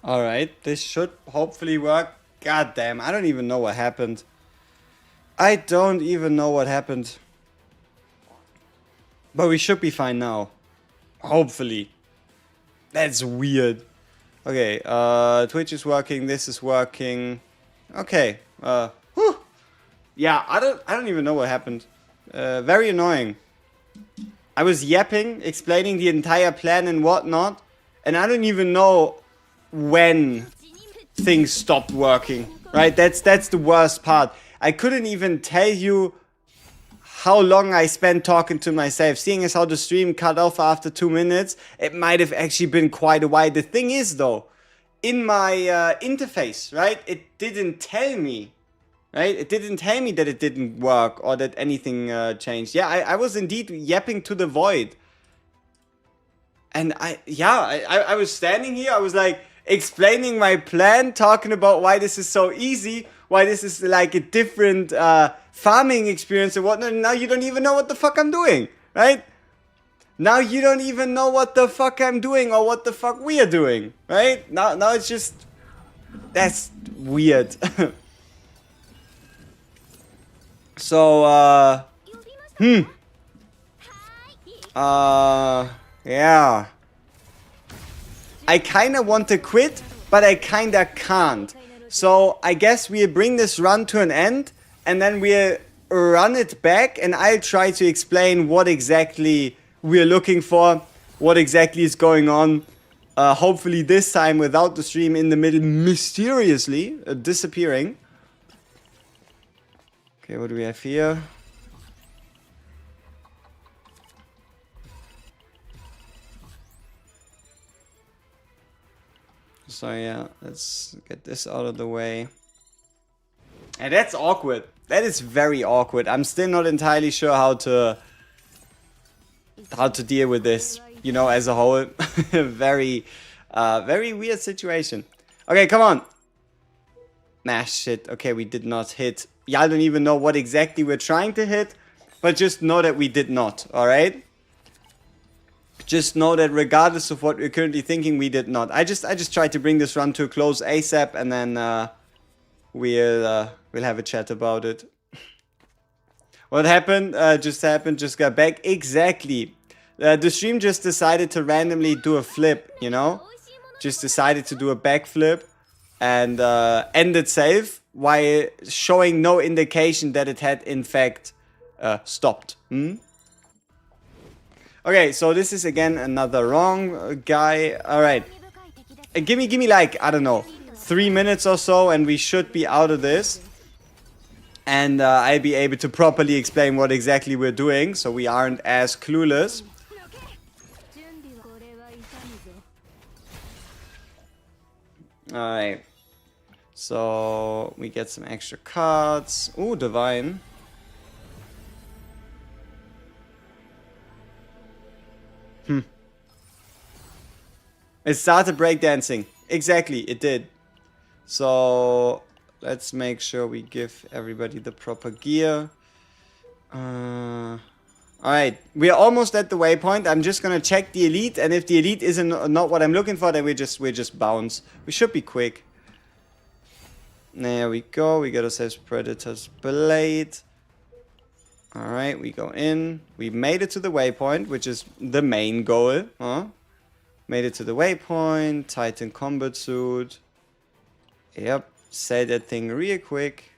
Alright, this should hopefully work. God damn, I don't even know what happened. I don't even know what happened. But we should be fine now. Hopefully. That's weird. Okay, Twitch is working, this is working. Okay, whew. Yeah, I don't even know what happened. Very annoying. I was yapping, explaining the entire plan and whatnot, and I don't even know when things stopped working. Right? That's the worst part. I couldn't even tell you how long I spent talking to myself. Seeing as how the stream cut off after 2 minutes, it might have actually been quite a while. The thing is though, in my interface, right, it didn't tell me. Right? It didn't tell me that it didn't work or that anything changed. Yeah, I was indeed yapping to the void. And I was standing here, I was like explaining my plan, talking about why this is so easy, why this is like a different farming experience and whatnot. And now you don't even know what the fuck I'm doing, right? Now you don't even know what the fuck I'm doing or what the fuck we are doing, right? Now it's just, that's weird. So, yeah. I kinda want to quit, but I kinda can't. So, I guess we'll bring this run to an end, and then we'll run it back, and I'll try to explain what exactly we're looking for, what exactly is going on. Hopefully this time without the stream in the middle mysteriously disappearing. Okay, what do we have here? So yeah, let's get this out of the way. And that's awkward. That is very awkward. I'm still not entirely sure how to deal with this, you know, as a whole. Very weird situation. Okay, come on. Nah, shit. Okay, we did not hit. Y'all don't even know what exactly we're trying to hit, but just know that we did not, alright? Just know that regardless of what we're currently thinking, we did not. I just tried to bring this run to a close ASAP, and then we'll have a chat about it. What happened? Just got back. Exactly. The stream just decided to randomly do a flip, you know? Just decided to do a backflip and end itself while showing no indication that it had in fact stopped. Okay, so this is again another wrong guy. Alright. Give me like, I don't know, 3 minutes or so and we should be out of this. And I'll be able to properly explain what exactly we're doing, so we aren't as clueless. Alright. So, we get some extra cards. Ooh, Divine. It started breakdancing. Exactly, it did. So, let's make sure we give everybody the proper gear. Alright, we are almost at the waypoint. I'm just gonna check the elite, and if the elite isn't not what I'm looking for, then we just bounce. We should be quick. There we go. We got ourselves Predator's Blade. Alright, we go in. We made it to the waypoint, which is the main goal. Huh? Made it to the waypoint. Titan combat suit. Yep. Sell that thing real quick.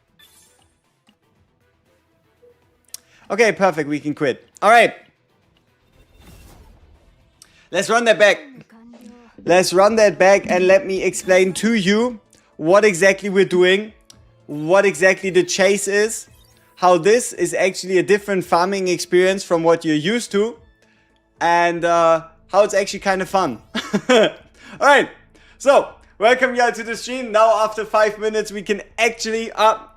Okay, perfect. We can quit. Alright. Let's run that back. Let's run that back and let me explain to you what exactly we're doing. What exactly the chase is. How this is actually a different farming experience from what you're used to. And how it's actually kind of fun. Alright. So, welcome y'all to the stream. Now after 5 minutes we can actually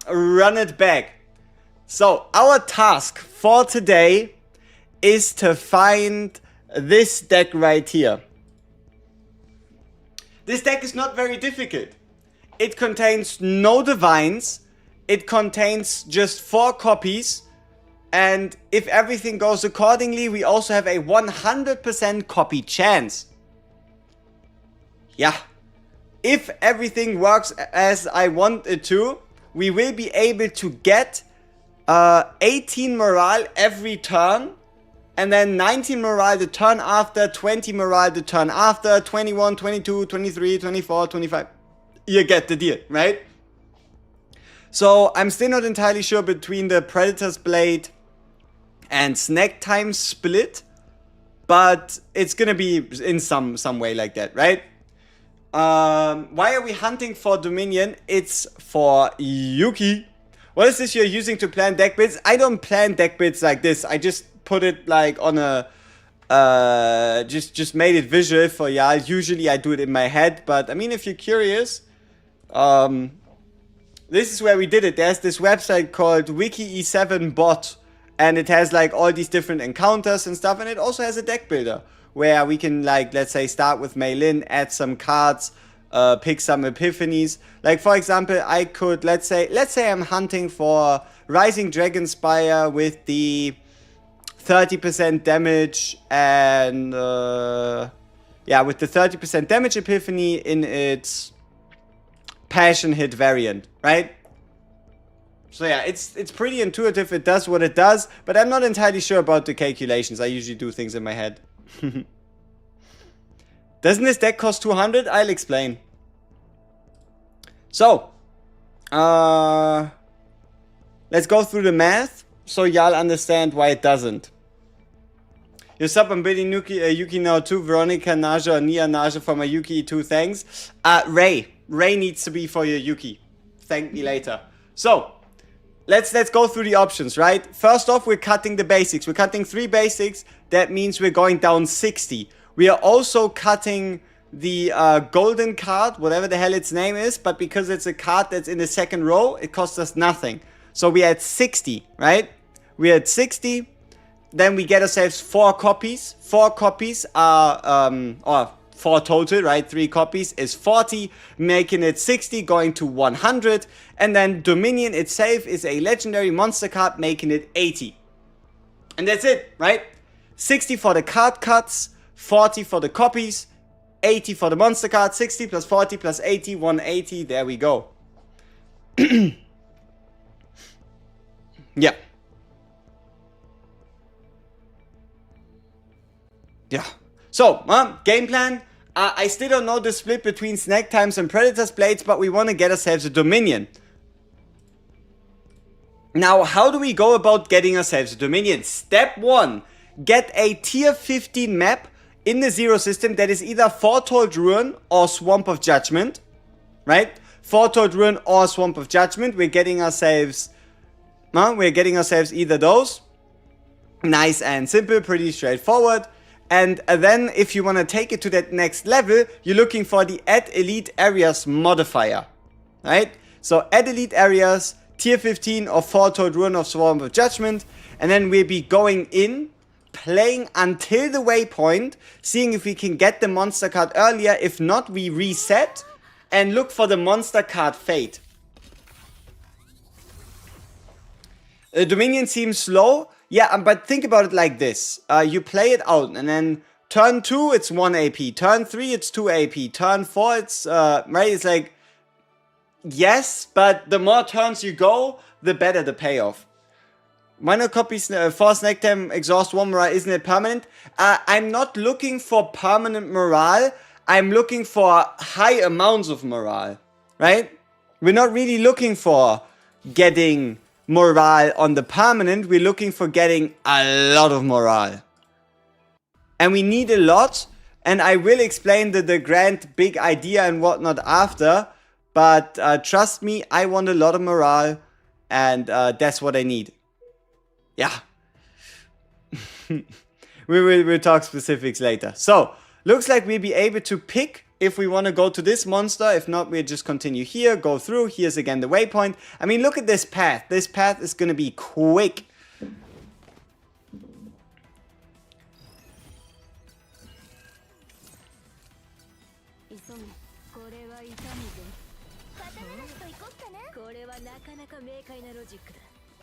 run it back. So, our task for today is to find this deck right here. This deck is not very difficult. It contains no divines. It contains just 4 copies. And if everything goes accordingly, we also have a 100% copy chance. Yeah. if everything works as I want it to, we will be able to get 18 morale every turn, and then 19 morale the turn after, 20 morale the turn after, 21, 22, 23, 24, 25. You get the deal, right? So I'm still not entirely sure between the Predator's Blade and Snack Time split, but it's gonna be in some way like that, right? Why are we hunting for Dominion? It's for Yuki. What is this you're using to plan deck builds? I don't plan deck builds like this. I just put it like on a just made it visual for y'all. Usually I do it in my head, but I mean, if you're curious, this is where we did it. There's this website called Wiki E7 Bot, and it has like all these different encounters and stuff, and it also has a deck builder where we can, like, let's say start with Meilin, add some cards, pick some epiphanies. Like, for example, I could, let's say I'm hunting for Rising Dragon Spire with the 30% damage and yeah, with the 30% damage epiphany in its passion hit variant, right? So yeah, it's pretty intuitive. It does what it does, but I'm not entirely sure about the calculations. I usually do things in my head. Doesn't this deck cost 200? I'll explain. So, let's go through the math so y'all understand why it doesn't. Your sub, I'm building Yuki now too. Veronica, Naja, Nia, Naja for my Yuki too. Thanks. Ray needs to be for your Yuki. Thank me later. So, let's go through the options, right? First off, we're cutting the basics. We're cutting 3 basics. That means we're going down 60. We are also cutting the golden card, whatever the hell its name is, but because it's a card that's in the second row, it costs us nothing. So we're at 60, right? We're at 60. Then we get ourselves 4 copies. 4 copies are, or 4 total, right? 3 copies is 40, making it 60, going to 100. And then Dominion itself is a legendary monster card, making it 80. And that's it, right? 60 for the card cuts, 40 for the copies, 80 for the monster card, 60 plus 40 plus 80, 180. There we go. Yeah. Yeah. So, game plan. I still don't know the split between Snack Times and Predator's Blades, but we want to get ourselves a Dominion. Now, how do we go about getting ourselves a Dominion? Step 1. Get a tier 15 map in the Zero system that is either Foretold Ruin or Swamp of Judgment. Right? Foretold Ruin or Swamp of Judgment. We're getting ourselves either those. Nice and simple, pretty straightforward. And then if you want to take it to that next level, you're looking for the Add Elite Areas modifier. Right? So Add Elite Areas, tier 15 of Foretold Ruin of Swamp of Judgment. And then we'll be going in, playing until the waypoint, seeing if we can get the monster card earlier. If not, we reset and look for the monster card fate. Dominion seems slow. Yeah, but think about it like this. You play it out, and then turn 2, it's 1 AP. Turn 3, it's 2 AP. Turn 4, it's, right, it's like, yes, but the more turns you go, the better the payoff. Minor copies for Snack Time, exhaust 1 morale, isn't it permanent? I'm not looking for permanent morale. I'm looking for high amounts of morale, right? We're not really looking for getting morale on the permanent. We're looking for getting a lot of morale. And we need a lot. And I will explain the grand big idea and whatnot after. But trust me, I want a lot of morale. And that's what I need. Yeah. we'll talk specifics later. So, looks like we'll be able to pick if we want to go to this monster. If not, we'll just continue here, go through. Here's again the waypoint. I mean, look at this path. This path is going to be quick.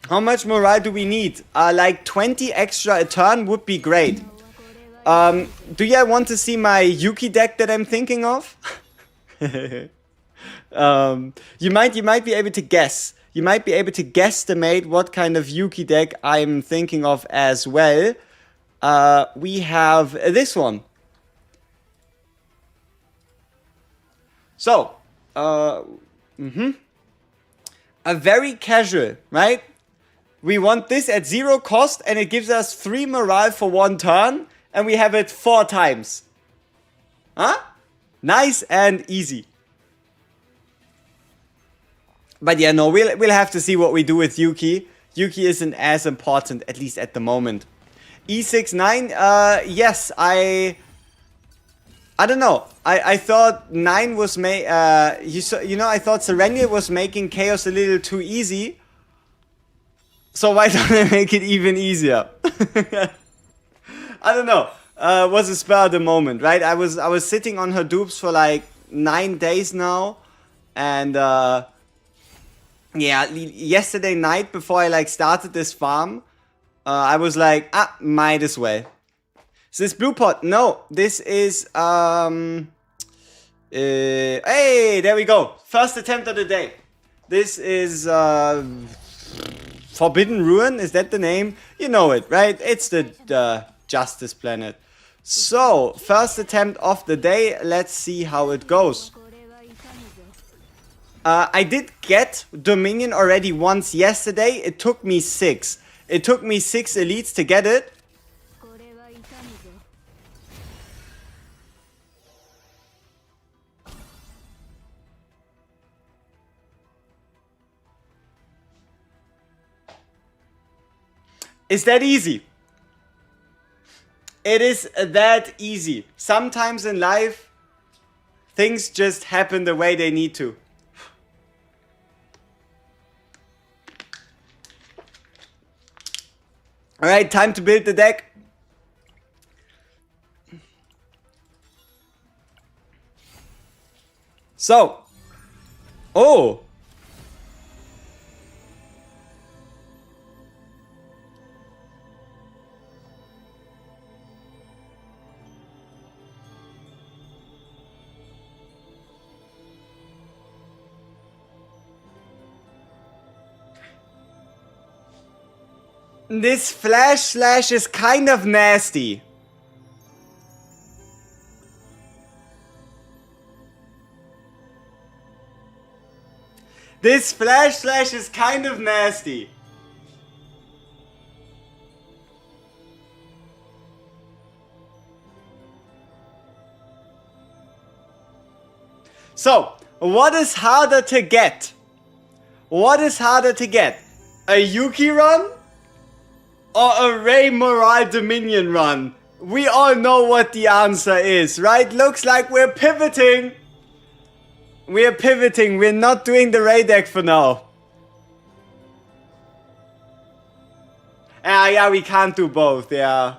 How much morale do we need? Like 20 extra a turn would be great. Do you want to see my Yuki deck that I'm thinking of? You might be able to guess. You might be able to guesstimate what kind of Yuki deck I'm thinking of as well. We have this one. So, a very casual, right? We want this at 0 cost, and it gives us 3 morale for 1 turn, and we have it 4 times. Huh? Nice and easy. But yeah, no, we'll have to see what we do with Yuki. Yuki isn't as important, at least at the moment. E6-9, yes, I don't know. I thought 9 was I thought Serenia was making Chaos a little too easy. So why don't I make it even easier? I don't know. Was a spur of the moment, right? I was sitting on her dupes for like 9 days now, and yeah, yesterday night before I like started this farm, I was like, might as well. Is this blue pot? No, this is hey, there we go. First attempt of the day. This is Forbidden Ruin. Is that the name? You know it, right? It's the Justice Planet. So, first attempt of the day. Let's see how it goes. I did get Dominion already once yesterday. It took me 6. It took me 6 elites to get it. Is that easy? It is that easy. Sometimes in life, things just happen the way they need to. Alright, time to build the deck. So. Oh. This flash slash is kind of nasty. This flash slash is kind of nasty. So, what is harder to get? What is harder to get? A Yuki run? Or a REI Morale Dominion run? We all know what the answer is, right? Looks like we're pivoting. We're pivoting. We're not doing the REI deck for now. Yeah, we can't do both, yeah.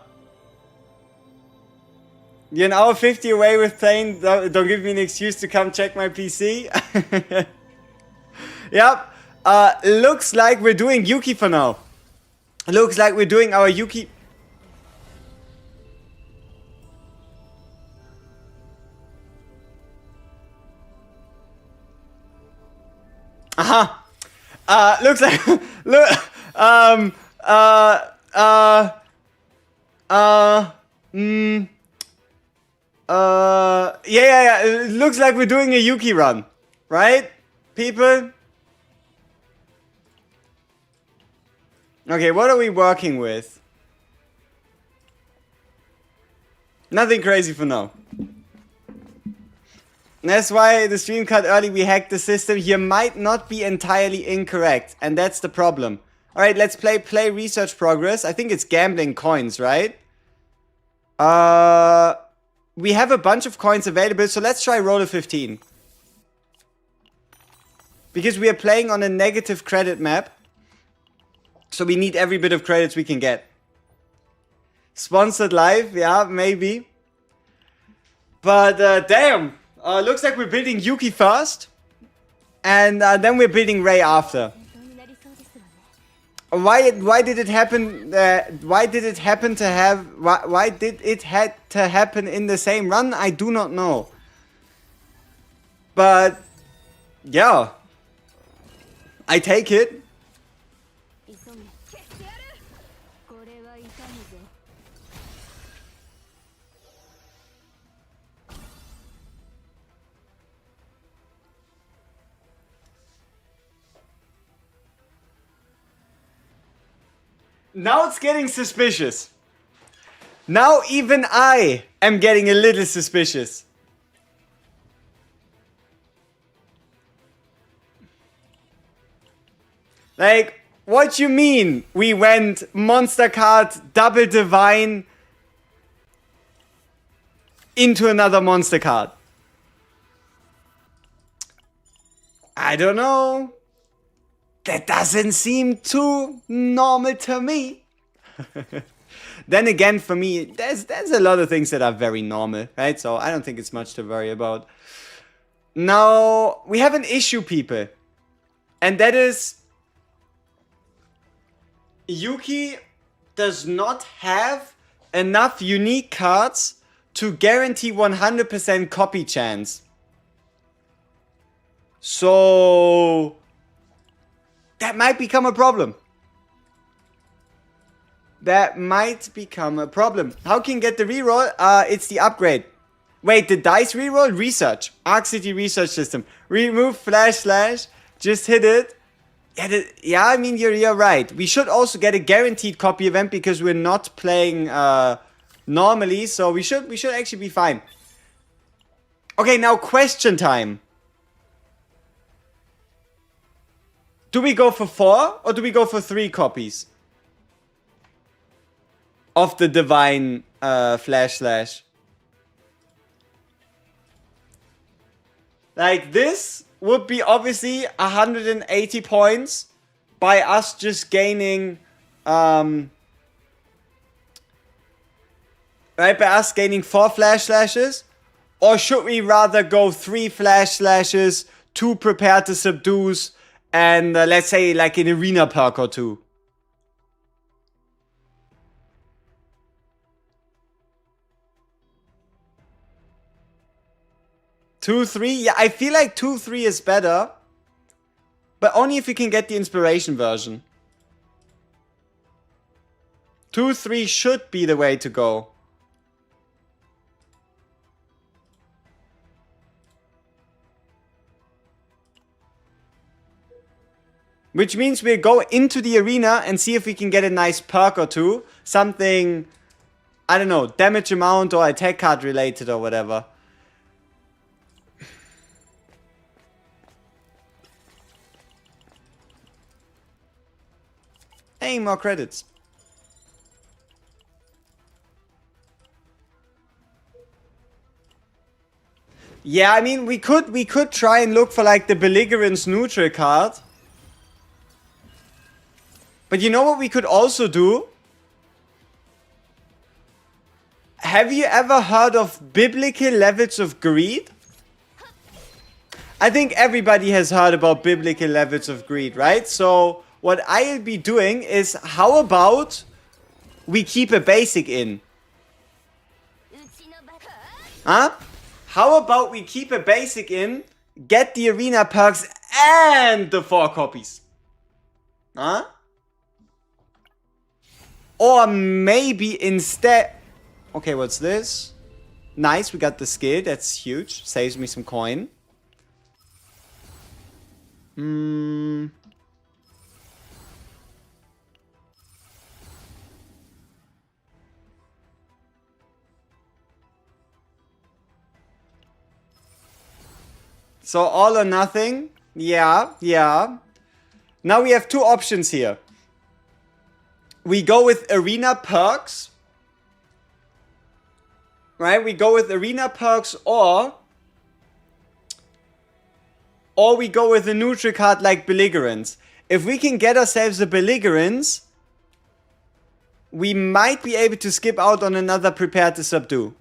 You're an hour 50 away with playing. Don't give me an excuse to come check my PC. Yep. Looks like we're doing Yuki for now. Looks like we're doing our Yuki. Aha. Looks like look yeah. It looks like we're doing a Yuki run, right, people? Okay, what are we working with? Nothing crazy for now. That's why the stream cut early, we hacked the system. You might not be entirely incorrect, and that's the problem. Alright, let's play research progress. I think it's gambling coins, right? We have a bunch of coins available, so let's try roll a 15. Because we are playing on a negative credit map. So we need every bit of credits we can get. Sponsored live, yeah, maybe. But damn, looks like we're building Yuki first. And then we're building REI after. Why did it happen? Why did it happen to have? Why did it had to happen in the same run? I do not know. But Yeah. I take it. Now it's getting suspicious. Now even I am getting a little suspicious. Like, what you mean? We went monster card, double divine into another monster card. I don't know. That doesn't seem too normal to me. Then again, for me, there's a lot of things that are very normal, right? So I don't think it's much to worry about. Now, we have an issue, people. And that is... Yuki does not have enough unique cards to guarantee 100% copy chance. So... that might become a problem. That might become a problem. How can you get the reroll? It's the upgrade. Wait, the dice reroll? Research. Arc City Research System. Remove Flash Slash. Just hit it. Yeah, I mean, you're right. We should also get a guaranteed copy event because we're not playing normally. So we should actually be fine. Okay, now question time. Do we go for 4 or do we go for 3 copies of the divine Flash Slash? Like, this would be obviously 180 points by us just gaining right, by us gaining 4 Flash Slashes. Or should we rather go 3 Flash Slashes, 2 Prepare to Subdues, and let's say like an arena perk or 2? Two, 3? Yeah, I feel like 2, 3 is better. But only if you can get the inspiration version. 2, 3 should be the way to go. Which means we'll go into the arena and see if we can get a nice perk or 2. Something, I don't know, damage amount or attack card related or whatever. Hey, more credits. Yeah, I mean, we could try and look for like the Belligerence neutral card. But you know what we could also do? Have you ever heard of biblical levels of greed? I think everybody has heard about biblical levels of greed, right? So what I'll be doing is, how about we keep a basic in? Huh? How about we keep a basic in, get the arena perks and the 4 copies? Huh? Or maybe instead... Okay, what's this? Nice, we got the skill. That's huge. Saves me some coin. So all or nothing. Yeah. Now we have 2 options here. We go with arena perks. Right? We go with arena perks or we go with a neutral card like Belligerence. If we can get ourselves a Belligerence, we might be able to skip out on another Prepare to Subdue.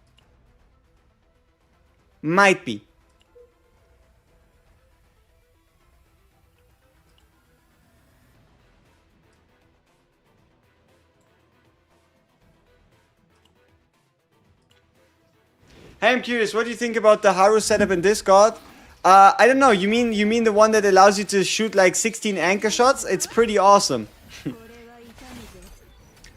Might be. Hey, I'm curious, what do you think about the Haru setup in Discord? I don't know. You mean the one that allows you to shoot like 16 anchor shots? It's pretty awesome.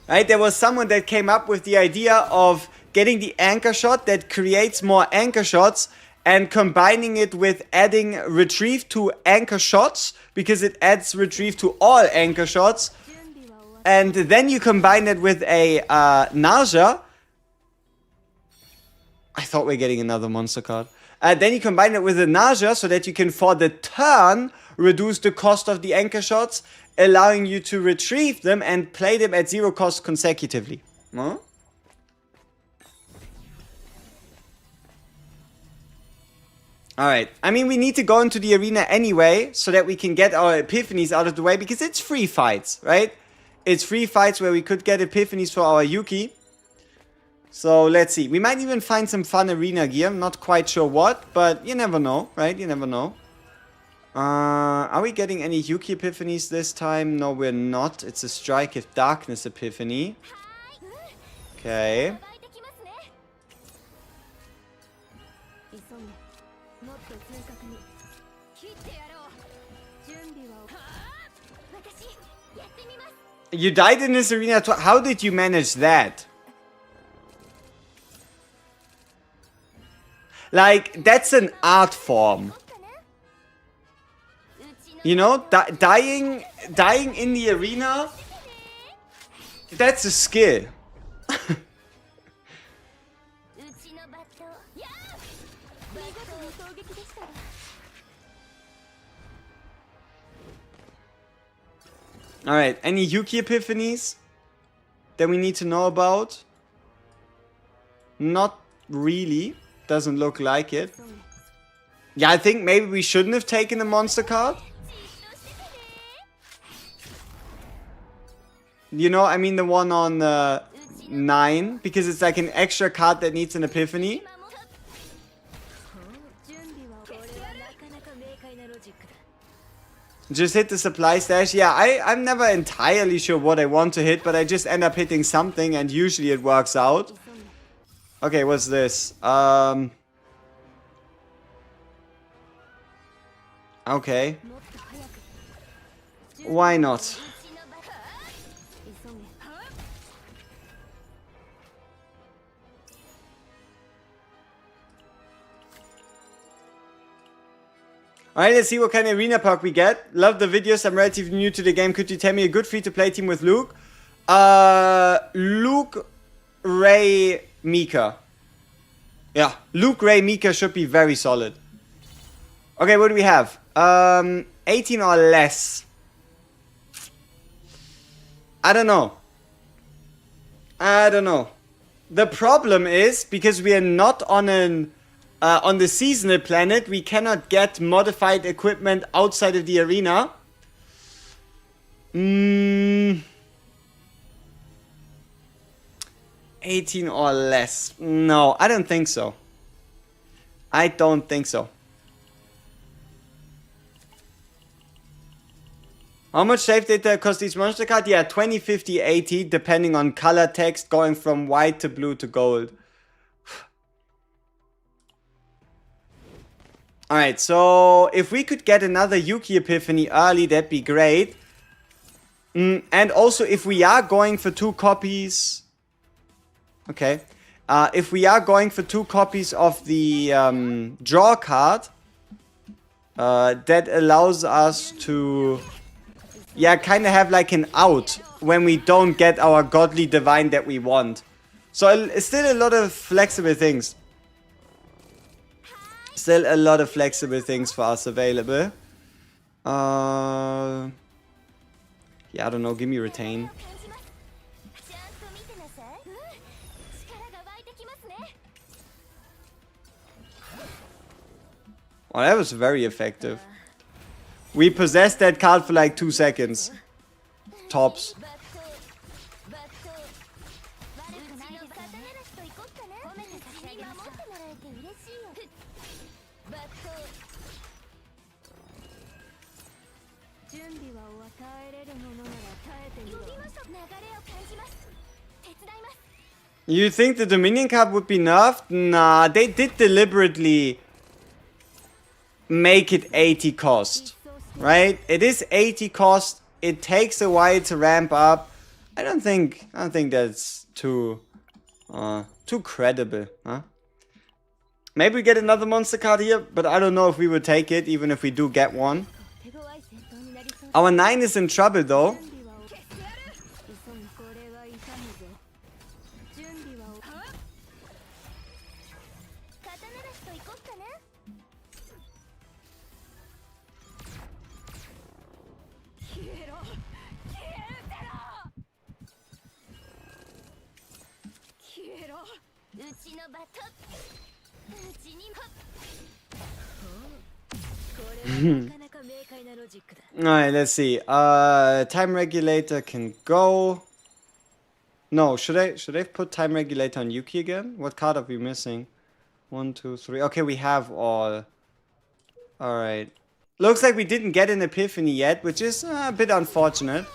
Right? There was someone that came up with the idea of getting the anchor shot that creates more anchor shots and combining it with adding retrieve to anchor shots, because it adds retrieve to all anchor shots. And then you combine it with a nausea. I thought we were getting another monster card. Then you combine it with a nausea so that you can, for the turn, reduce the cost of the anchor shots, allowing you to retrieve them and play them at 0 cost consecutively. Huh? Alright, I mean, we need to go into the arena anyway, so that we can get our epiphanies out of the way, because it's free fights, right? It's free fights where we could get epiphanies for our Yuki. So, let's see. We might even find some fun arena gear, not quite sure what, but you never know, right? You never know. Are we getting any Yuki epiphanies this time? No, we're not. It's a Strike of Darkness epiphany. Okay. You died in this arena. How did you manage that? Like, that's an art form. You know, dying in the arena, that's a skill. Alright, any Yuki epiphanies that we need to know about? Not really. Doesn't look like it. Yeah, I think maybe we shouldn't have taken the monster card. You know, I mean the one on 9, because it's like an extra card that needs an epiphany. Just hit the supply stash. Yeah, I'm never entirely sure what I want to hit, but I just end up hitting something and usually it works out. Okay, what's this? Okay. Why not? Alright, let's see what kind of arena perk we get. Love the videos. I'm relatively new to the game. Could you tell me a good free-to-play team with Luke? Luke, REI, Mika. Yeah, Luke, REI, Mika should be very solid. Okay, what do we have? 18 or less. I don't know. The problem is, because we are not on an on the seasonal planet, we cannot get modified equipment outside of the arena. 18 or less. No, I don't think so. I don't think so. How much save data cost each monster card? Yeah, 20, 50, 80, depending on color text, going from white to blue to gold. Alright, so if we could get another Yuki epiphany early, that'd be great. And also, if we are going for 2 copies... Okay. If we are going for 2 copies of the draw card, that allows us to... Yeah, kind of have like an out when we don't get our godly divine that we want. So it's still a lot of flexible things. Still a lot of flexible things for us available. Yeah, I don't know. Give me retain. Oh, that was very effective. We possessed that card for like 2 seconds. Tops. You think the Dominion card would be nerfed? Nah, they did deliberately make it 80 cost, right? It is 80 cost. It takes a while to ramp up. I don't think that's too credible, huh? Maybe we get another monster card here, but I don't know if we would take it, even if we do get one. Our 9 is in trouble though. Alright, let's see. Time regulator can go. No, should I put time regulator on Yuki again? What card are we missing? 1, 2, 3. Okay, we have all. Alright. Looks like we didn't get an Epiphany yet, which is a bit unfortunate.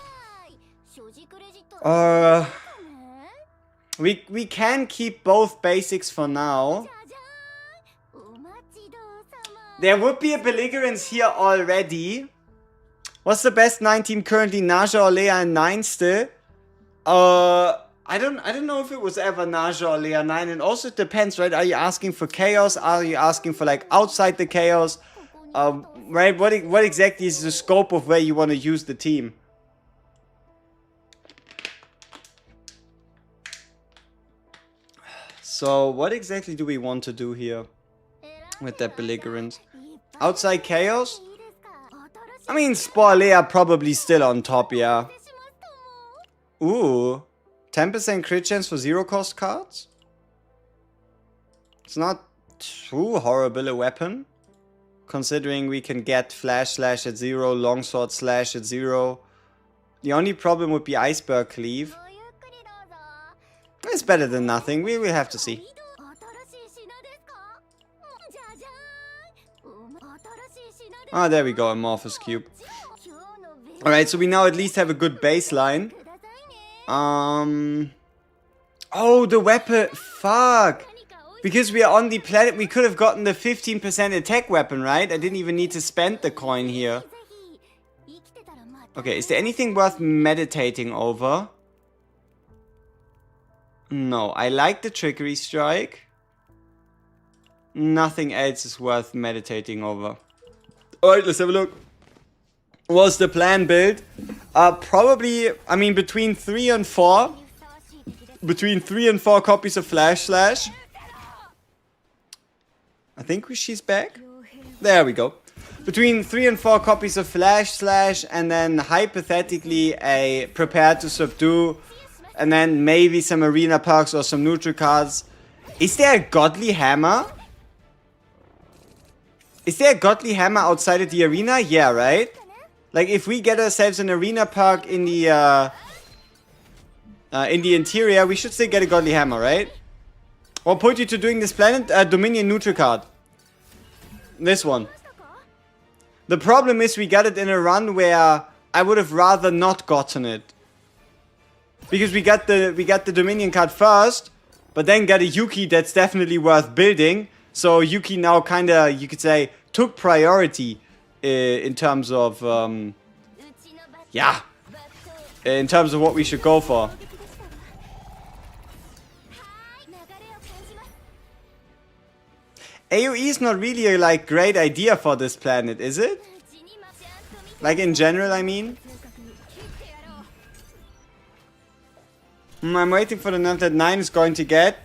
We can keep both basics for now. There would be a belligerence here already. What's the best 9 team currently? Naja, Olea, and 9 still. I don't know if it was ever Naja, Olea, 9, and also it depends, right? Are you asking for chaos? Are you asking for like outside the chaos? Right? What exactly is the scope of where you want to use the team? So what exactly do we want to do here with that belligerence? Outside chaos? I mean, Sporlea probably still on top, yeah. Ooh. 10% crit chance for 0 cost cards? It's not too horrible a weapon. Considering we can get Flash Slash at 0, Longsword Slash at 0. The only problem would be Iceberg Cleave. It's better than nothing. We will have to see. Ah, there we go, Amorphous Cube. Alright, so we now at least have a good baseline. Oh, the weapon. Fuck. Because we are on the planet, we could have gotten the 15% attack weapon, right? I didn't even need to spend the coin here. Okay, is there anything worth meditating over? No, I like the Trickery Strike. Nothing else is worth meditating over. Alright, let's have a look. What's the plan build? Probably, I mean, between 3 and 4. Between 3 and 4 copies of Flash Slash. I think she's back. There we go. Between 3 and 4 copies of Flash Slash, and then hypothetically a Prepare to Subdue, and then maybe some arena perks or some neutral cards. Is there a Godly Hammer? Is there a Godly Hammer outside of the arena? Yeah, right? Like, if we get ourselves an arena perk in the interior, we should still get a Godly Hammer, right? What put you to doing this planet? Dominion neutral card. This one. The problem is we got it in a run where I would have rather not gotten it. Because we got the Dominion card first, but then got a Yuki that's definitely worth building. So Yuki now kinda, you could say, took priority in terms of, yeah. In terms of what we should go for. AoE is not really a like great idea for this planet, is it? Like in general, I mean. I'm waiting for the nerf that 9 is going to get.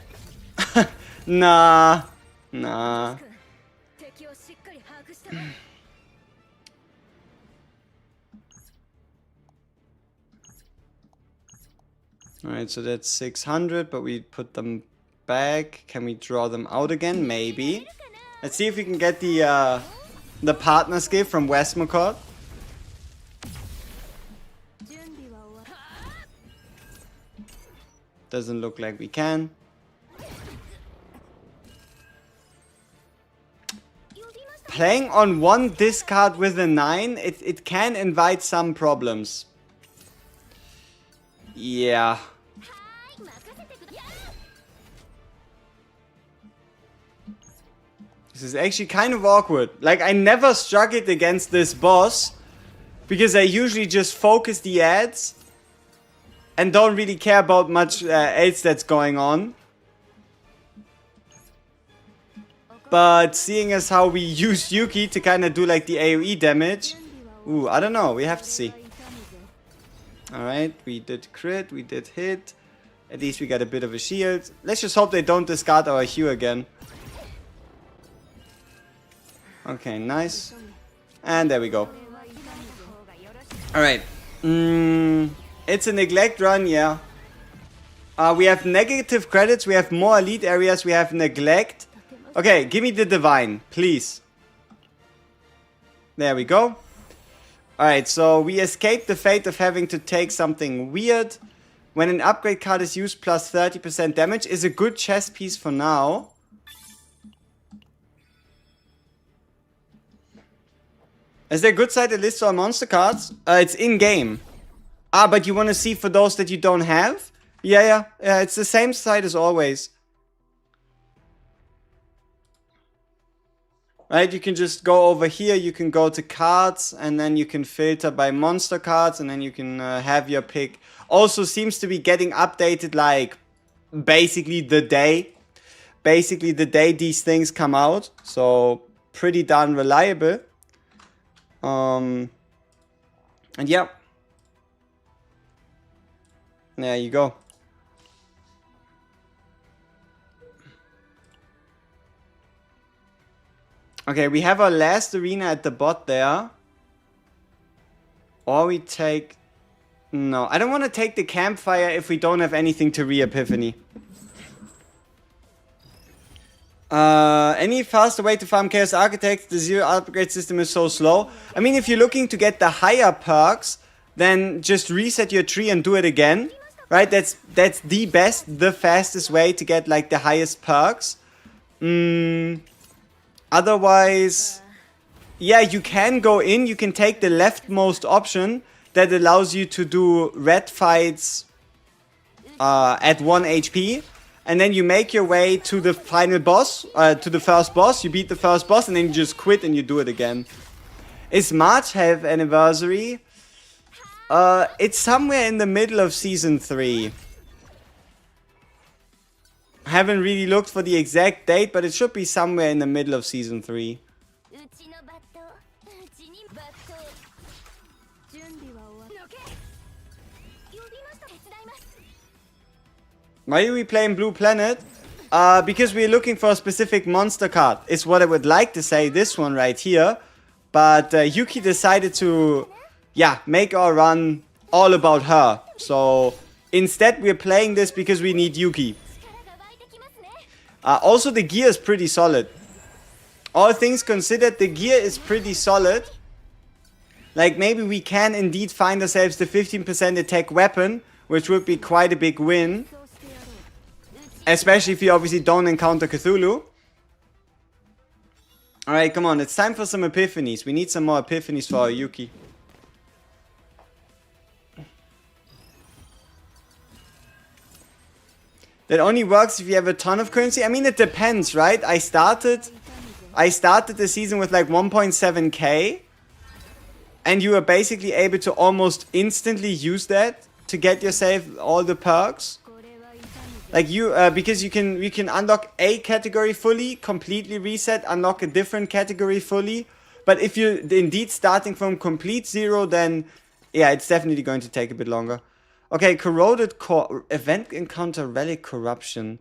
Nah. Nah. Alright, so that's 600, but we put them back. Can we draw them out again? Maybe. Let's see if we can get the partner's gift from Westmacott. Doesn't look like we can. Playing on one discard with a 9, it can invite some problems. Yeah. This is actually kind of awkward. Like, I never struggled against this boss because I usually just focus the ads and don't really care about much else that's going on. But seeing as how we used Yuki to kind of do like the AoE damage, ooh, I don't know. We have to see. Alright, we did crit, we did hit. At least we got a bit of a shield. Let's just hope they don't discard our Hue again. Okay, nice. And there we go. Alright. It's a neglect run, yeah. We have negative credits, we have more elite areas, we have neglect. Okay, give me the divine, please. There we go. Alright, so we escaped the fate of having to take something weird. When an upgrade card is used, plus 30% damage is a good chess piece for now. Is there a good side that lists our monster cards? It's in-game. Ah, but you want to see for those that you don't have? Yeah, it's the same side as always. Right, you can just go over here, you can go to cards, and then you can filter by monster cards, and then you can have your pick. Also seems to be getting updated like basically the day. Basically the day these things come out. So pretty darn reliable. And yeah. There you go. Okay, we have our last arena at the bot there. Or we take... No, I don't want to take the campfire if we don't have anything to re-Epiphany. Any faster way to farm Chaos Architect? The zero upgrade system is so slow. I mean, if you're looking to get the higher perks, then just reset your tree and do it again. Right? That's the best, the fastest way to get like the highest perks. Otherwise, yeah, you can go in, you can take the leftmost option that allows you to do red fights at 1 HP. And then you make your way to the final boss, to the first boss. You beat the first boss and then you just quit and you do it again. Is March have anniversary? It's somewhere in the middle of season 3. I haven't really looked for the exact date, but it should be somewhere in the middle of season 3. Why are we playing Blue Planet? Because we're looking for a specific monster card. Is what I would like to say, this one right here. But Yuki decided to, yeah, make our run all about her. So instead we're playing this because we need Yuki. Also the gear is pretty solid. All things considered, the gear is pretty solid. Like maybe we can indeed find ourselves the 15% attack weapon, which would be quite a big win. Especially if you obviously don't encounter Cthulhu. Alright, come on. It's time for some epiphanies. We need some more epiphanies for our Yuki. That only works if you have a ton of currency. I mean, it depends, right? I started the season with like 1.7k. And you were basically able to almost instantly use that to get yourself all the perks. Like you, because you can unlock a category fully, completely reset, unlock a different category fully. But if you're indeed starting from complete zero, then yeah, it's definitely going to take a bit longer. Okay, corroded core, event encounter relic corruption.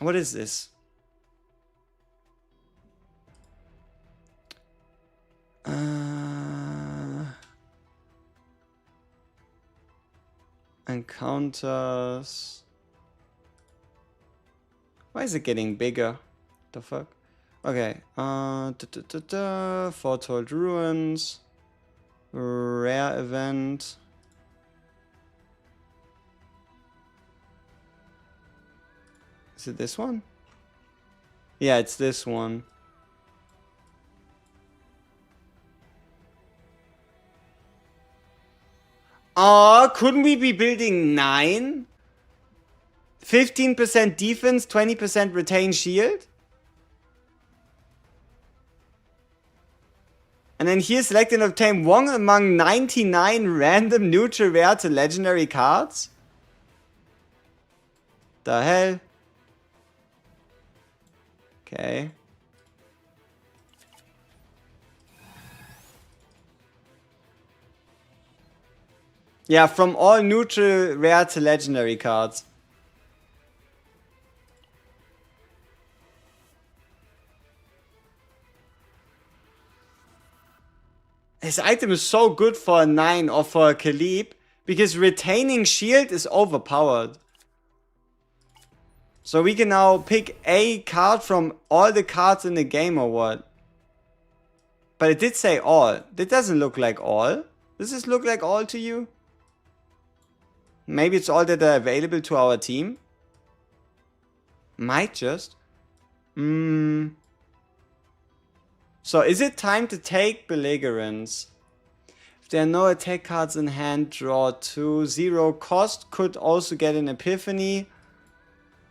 What is this? Encounters. Why is it getting bigger? The fuck? Okay. Foretold Ruins. Rare event. Is it this one? Yeah, it's this one. Oh, couldn't we be building 9? 15% defense, 20% retain shield? And then here select and obtain one among 99 random neutral rare to legendary cards? The hell? Okay. Yeah, from all neutral rare to legendary cards. This item is so good for a 9 or for a Khalib, because retaining shield is overpowered. So we can now pick a card from all the cards in the game or what? But it did say all. That doesn't look like all. Does this look like all to you? Maybe it's all that are available to our team? Might just. So is it time to take Belligerence? If there are no attack cards in hand, draw 2. 0 cost, could also get an Epiphany.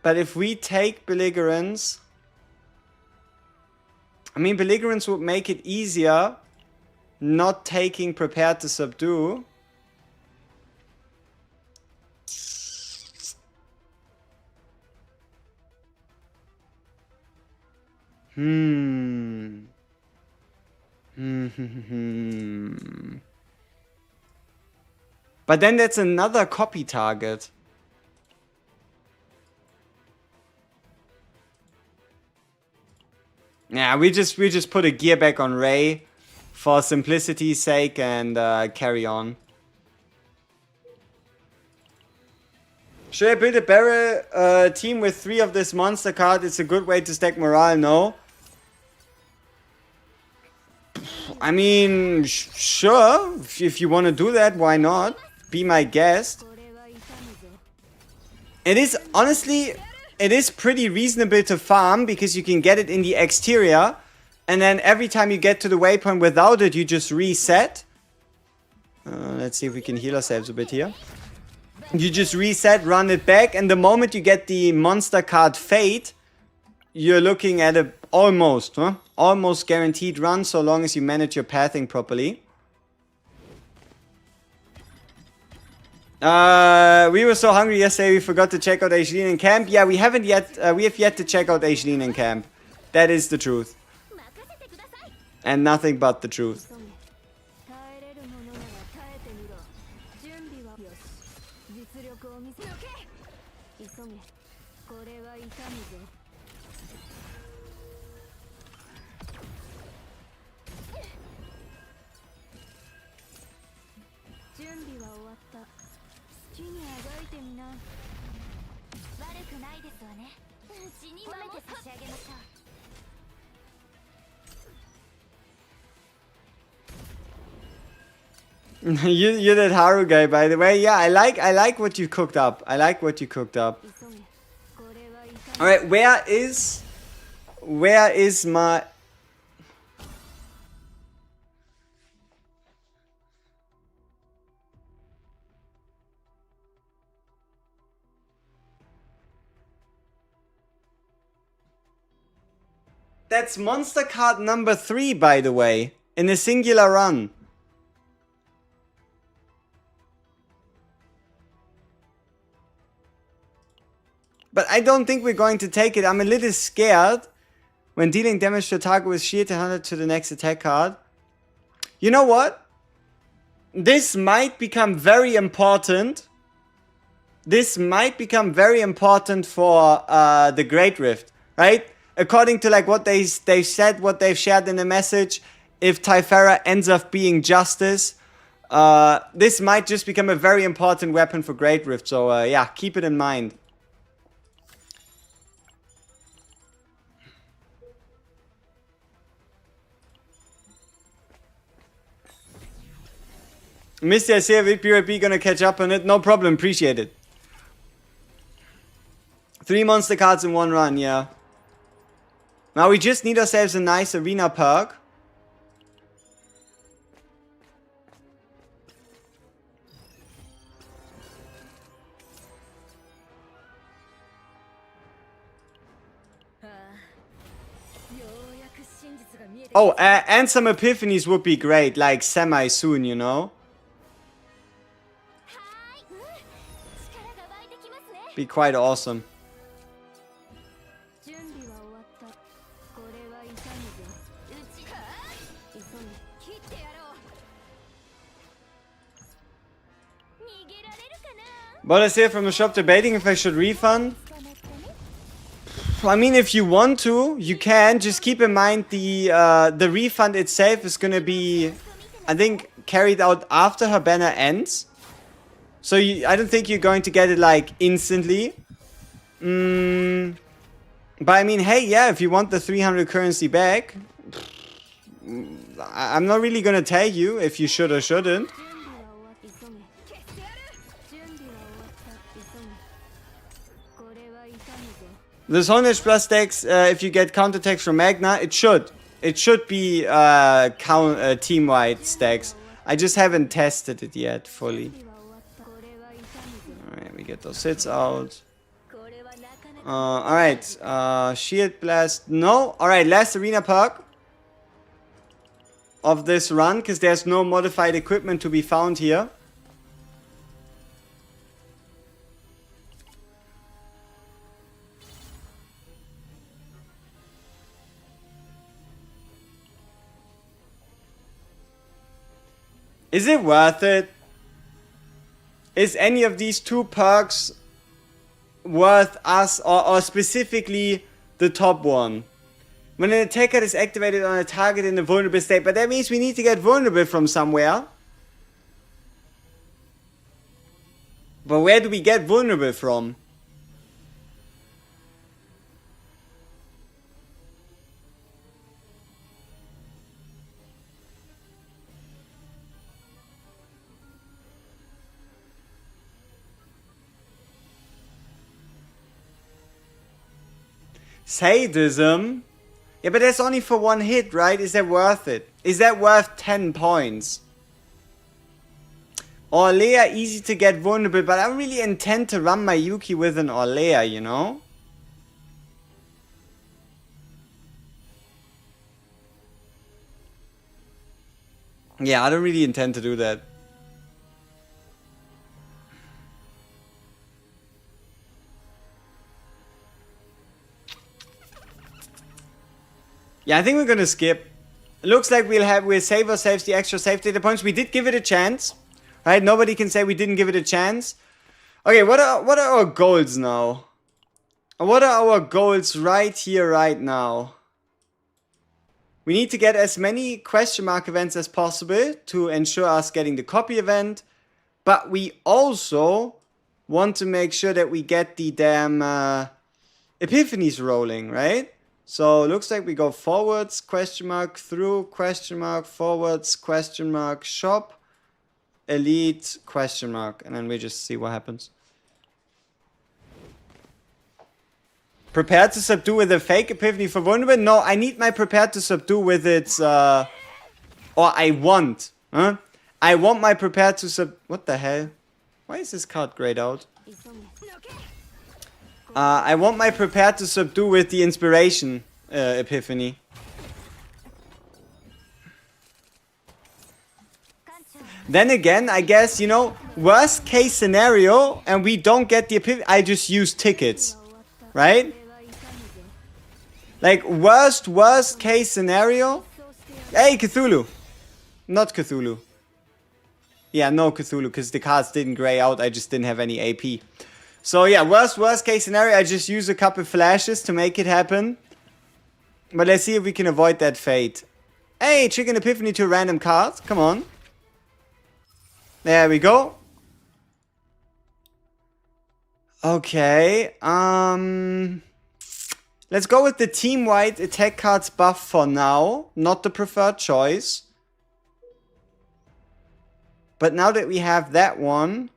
But if we take Belligerence... I mean, Belligerence would make it easier not taking Prepared to Subdue. But then that's another copy target. Yeah, we just put a gear back on REI for simplicity's sake and carry on. Should I build a barrel team with 3 of this monster card? It's a good way to stack morale, no? I mean, sure. If you want to do that, why not? Be my guest. It is, honestly, it is pretty reasonable to farm because you can get it in the exterior. And then every time you get to the waypoint without it, you just reset. Let's see if we can heal ourselves a bit here. You just reset, run it back. And the moment you get the monster card Fate, you're looking at a almost guaranteed run so long as you manage your pathing properly. We were so hungry yesterday we forgot to check out Aisling in camp. Yeah, we haven't yet. We have yet to check out Aisling in camp. That is the truth. And nothing but the truth. You're that Haru guy, by the way. Yeah, I like what you cooked up. I like what you cooked up. All right, where is my... That's monster card number 3, by the way, in a singular run. But I don't think we're going to take it. I'm a little scared. When dealing damage to a target with shield, 100 to the next attack card. You know what? This might become very important. This might become very important for the Great Rift, right? According to like what they've said, what they've shared in the message, if Typhara ends up being Justice, this might just become a very important weapon for Great Rift. So yeah, keep it in mind. Misty, I see a PRP gonna catch up on it. No problem, appreciate it. 3 monster cards in 1 run, yeah. Now we just need ourselves a nice arena perk. Oh, and some epiphanies would be great, like semi-soon, you know? Be quite awesome. But I say from the shop debating if I should refund. I mean, if you want to, you can. Just keep in mind the refund itself is gonna be, I think, carried out after her banner ends. So I don't think you're going to get it like instantly. But I mean, hey, yeah, if you want the 300 currency back, I'm not really gonna tell you if you should or shouldn't. The Sonage plus stacks, if you get counterattacks from Magna, it should be team-wide stacks. I just haven't tested it yet fully. Alright, we get those hits out. Alright, Shield Blast, no. Alright, last arena perk of this run, because there's no modified equipment to be found here. Is it worth it? Is any of these two perks worth us, or specifically the top one? When an attack card is activated on a target in a vulnerable state, but that means we need to get vulnerable from somewhere. But where do we get vulnerable from? Sadism? Yeah, but that's only for one hit, right? Is that worth it? Is that worth 10 points? Orlea, easy to get vulnerable, but I don't really intend to run my Yuki with an Orlea, you know? Yeah, I don't really intend to do that. Yeah, I think we're gonna skip. It looks like we'll save ourselves the extra save data points. We did give it a chance, right? Nobody can say we didn't give it a chance. Okay, what are our goals now? What are our goals right here, right now? We need to get as many question mark events as possible to ensure us getting the copy event, but we also want to make sure that we get the damn epiphanies rolling, right? So looks like we go forwards, question mark, through, question mark, forwards, question mark, shop, elite, question mark, and then we just see what happens. Prepared to subdue with a fake epiphany for vulnerable? No, I need my prepared to subdue with its, or I want, huh? I want my prepared to what the hell? Why is this card grayed out? I want my prepared to subdue with the inspiration epiphany. Then again, I guess, you know, worst case scenario, and we don't get the epiphany, I just use tickets, right? Like, worst case scenario. Hey, Cthulhu. Not Cthulhu. Yeah, no Cthulhu, because the cards didn't gray out, I just didn't have any AP. So yeah, worst case scenario, I just use a couple flashes to make it happen. But let's see if we can avoid that fate. Hey, Chicken Epiphany to a random card. Come on. There we go. Okay. Let's go with the team-wide attack cards buff for now. Not the preferred choice. But now that we have that one...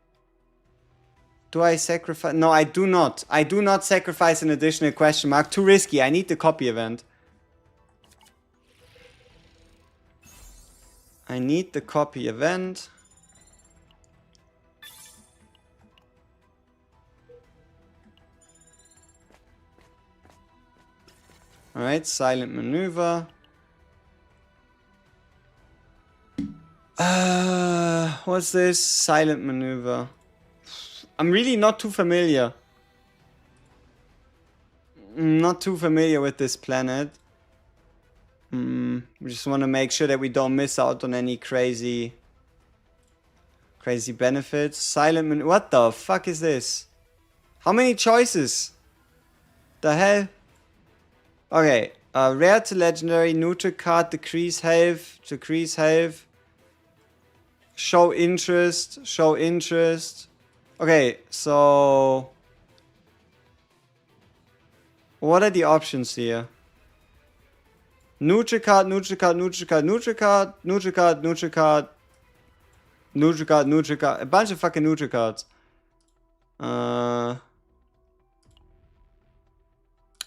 Do I sacrifice? No, I do not. I do not sacrifice an additional question mark. Too risky. I need the copy event. I need the copy event. Alright, silent maneuver. What's this? Silent maneuver. I'm really not too familiar. Not too familiar with this planet. We just want to make sure that we don't miss out on any crazy benefits. Silent maneuver. What the fuck is this? How many choices? The hell? Okay. Rare to legendary, neutral card, decrease health, show interest. Okay, so what are the options here? Neutral card, neutral card, neutral card, neutral card, neutral card, neutral card, neutral card, neutral card. A bunch of fucking neutral cards. I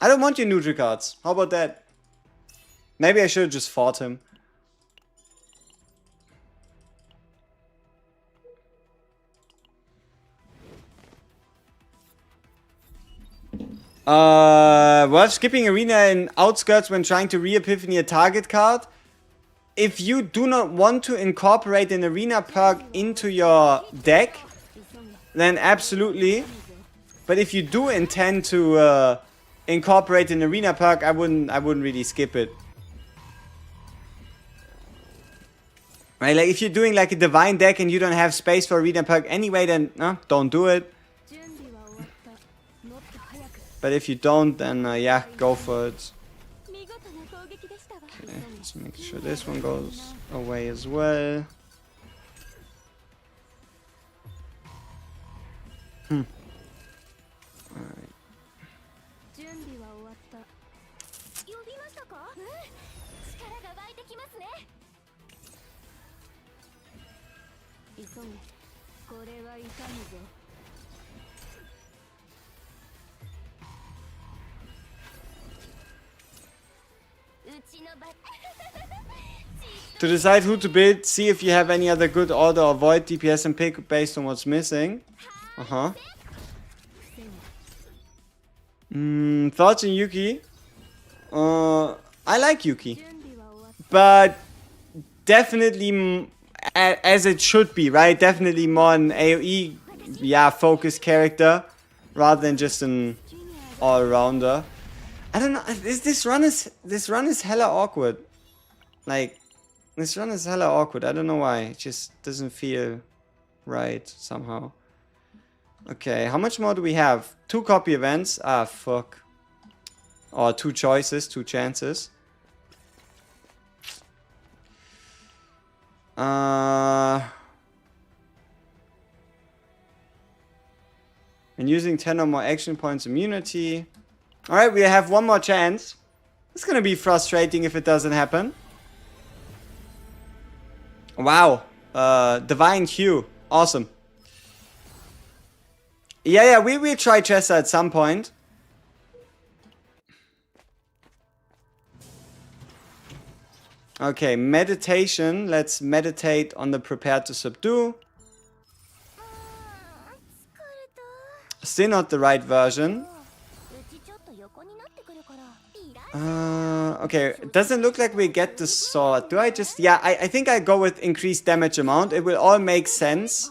don't want your neutral cards. How about that? Maybe I should have just fought him. Well, skipping arena in outskirts when trying to re-epiphany a target card. If you do not want to incorporate an arena perk into your deck, then absolutely. But if you do intend to incorporate an arena perk, I wouldn't really skip it. Right, like if you're doing like a divine deck and you don't have space for arena perk anyway, then don't do it. But if you don't, then yeah, go for it. Okay, let's make sure this one goes away as well. Alright. To decide who to build, see if you have any other good order or void DPS and pick based on what's missing. Thoughts on Yuki? I like Yuki. But definitely as it should be, right? Definitely more an AoE, yeah, focused character rather than just an all-rounder. I don't know. This run is hella awkward. Like, this run is hella awkward. I don't know why. It just doesn't feel right somehow. Okay, how much more do we have? 2 copy events. Ah, fuck. Or 2 choices, 2 chances. And using 10 or more action points immunity. Alright, we have 1 more chance. It's gonna be frustrating if it doesn't happen. Wow. Divine Hue. Awesome. Yeah, we will try Chester at some point. Okay, meditation. Let's meditate on the prepared to subdue. Still not the right version. Okay, it doesn't look like we get the sword. Do I just... Yeah, I think I go with increased damage amount. It will all make sense.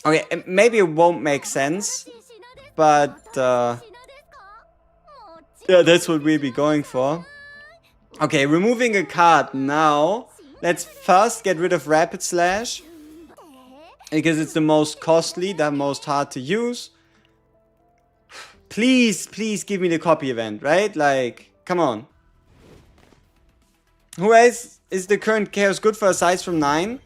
Okay, maybe it won't make sense. But, yeah, that's what we'll be going for. Okay, removing a card now. Let's first get rid of Rapid Slash. Because it's the most costly, the most hard to use. Please, please give me the copy event, right? Like, come on. Who else is the current chaos good for a size from 9?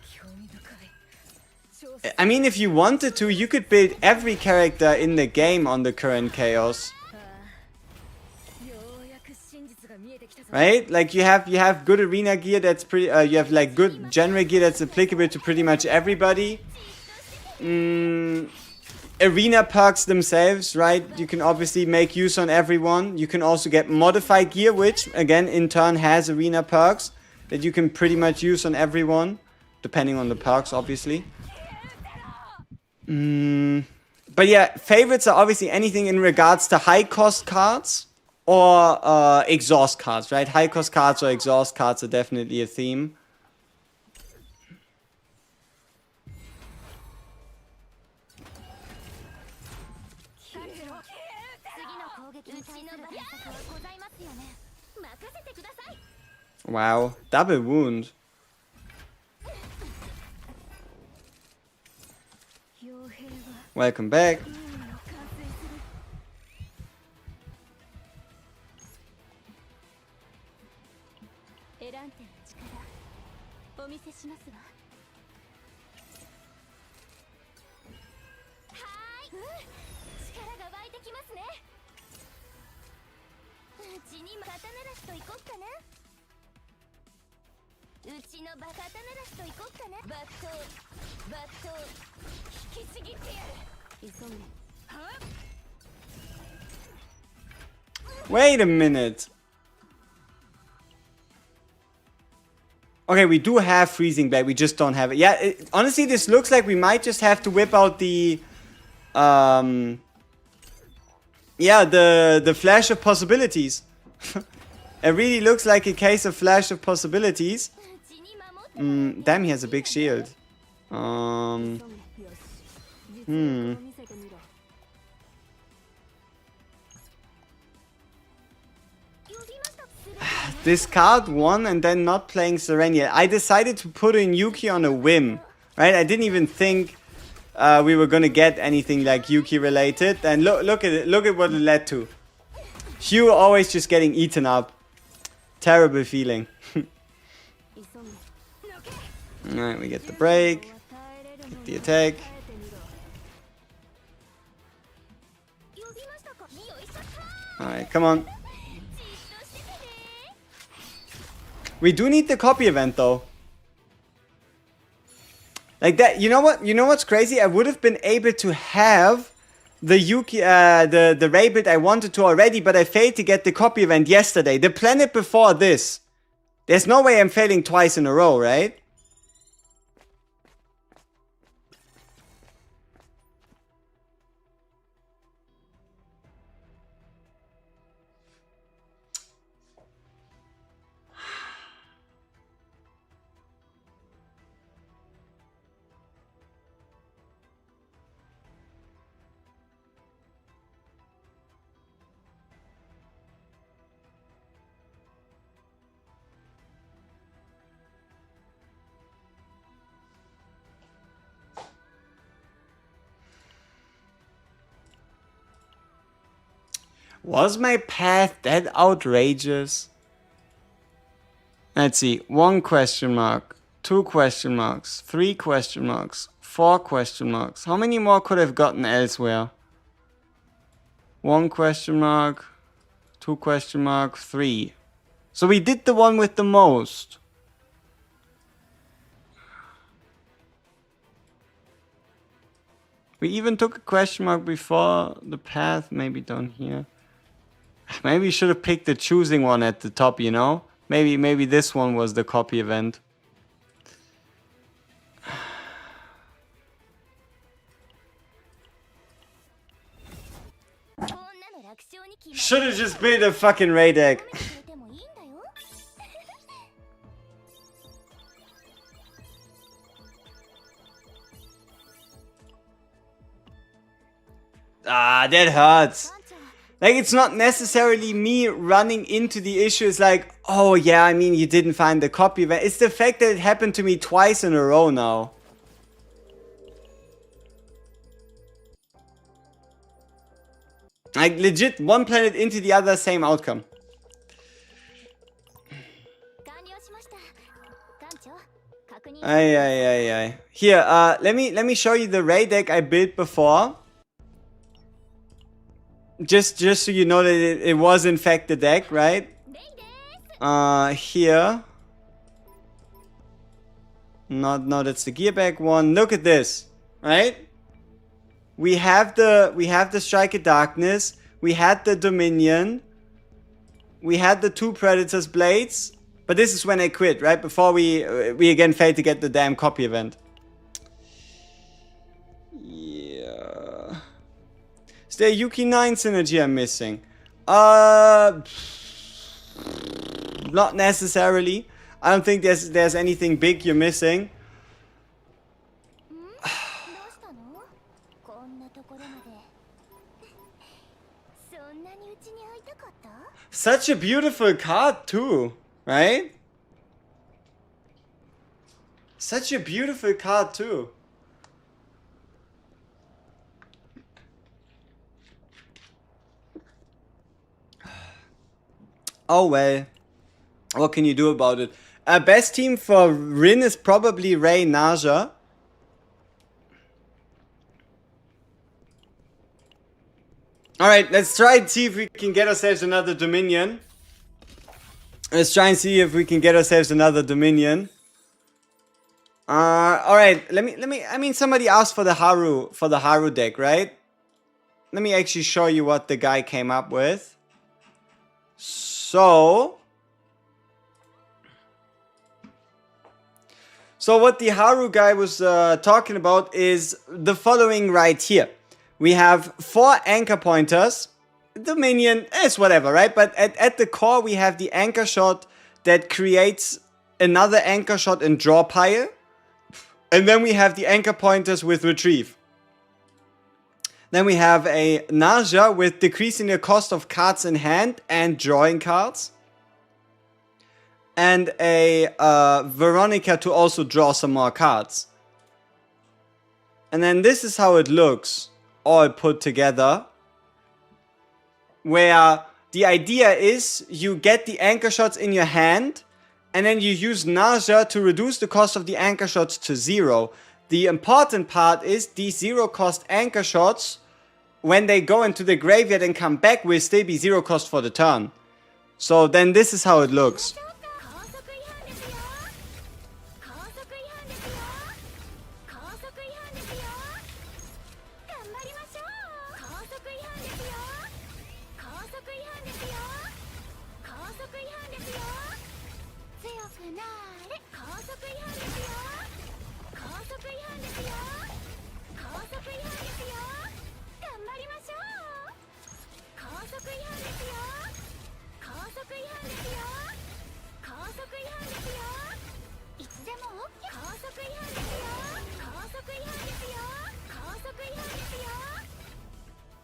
I mean, if you wanted to, you could build every character in the game on the current chaos. Right? Like you have good arena gear that's pretty you have like good general gear that's applicable to pretty much everybody. Arena perks themselves, right? You can obviously make use on everyone. You can also get modified gear, which again in turn has arena perks that you can pretty much use on everyone, depending on the perks, obviously. But yeah, favorites are obviously anything in regards to high cost cards or exhaust cards, right? High cost cards or exhaust cards are definitely a theme. Wow, double wound. Welcome back. Wait a minute. Okay, we do have freezing blade, we just don't have it. Yeah, honestly, this looks like we might just have to whip out the yeah, the flash of possibilities. It really looks like a case of flash of possibilities. Damn, he has a big shield. Discard one and then not playing Serenia. I decided to put in Yuki on a whim, right? I didn't even think we were gonna get anything like Yuki related. And look at it. Look at what it led to. Hugh always just getting eaten up. Terrible feeling. Alright, we get the break. Get the attack. Alright, come on. We do need the copy event though. Like that, you know what? You know what's crazy? I would have been able to have the Yuki, the REI build I wanted to already, but I failed to get the copy event yesterday. The planet before this. There's no way I'm failing twice in a row, right? Was my path that outrageous? Let's see. 1 question mark. 2 question marks. 3 question marks. 4 question marks. How many more could I have gotten elsewhere? 1 question mark. 2 question mark. 3. So we did the one with the most. We even took a question mark before the path. Maybe down here. Maybe we should have picked the choosing one at the top, you know? Maybe this one was the copy event. Should have just built a fucking REI deck. Ah, that hurts. Like, it's not necessarily me running into the issue. It's like, oh yeah, I mean, you didn't find the copy event. It's the fact that it happened to me twice in a row now. Like, legit, one planet into the other, same outcome. Ay. Here, let me show you the REI deck I built before. Just so you know that it was in fact the deck, right? Here. No, that's the gearback one. Look at this, right? We have the Strike of Darkness. We had the Dominion. We had the 2 Predators Blades. But this is when I quit, right? Before we again failed to get the damn copy event. Yeah. Is there a Yuki 9 synergy I'm missing? Not necessarily. I don't think there's anything big you're missing. Such a beautiful card too, right? Such a beautiful card too. Oh well. What can you do about it? Best team for Rin is probably REI Naja. Alright, let's try and see if we can get ourselves another Dominion. Let's try and see if we can get ourselves another Dominion. Alright, let me, I mean, somebody asked for the Haru deck, right? Let me actually show you what the guy came up with. So what the Haru guy was talking about is the following right here. We have 4 anchor pointers. Dominion is whatever, right? But at the core we have the anchor shot that creates another anchor shot and draw pile. And then we have the anchor pointers with retrieve. Then we have a Naja with decreasing the cost of cards in hand and drawing cards. And a Veronica to also draw some more cards. And then this is how it looks, all put together. Where the idea is you get the anchor shots in your hand, and then you use Naja to reduce the cost of the anchor shots to 0. The important part is these 0 cost anchor shots, when they go into the graveyard and come back, will still be 0 cost for the turn. So then this is how it looks.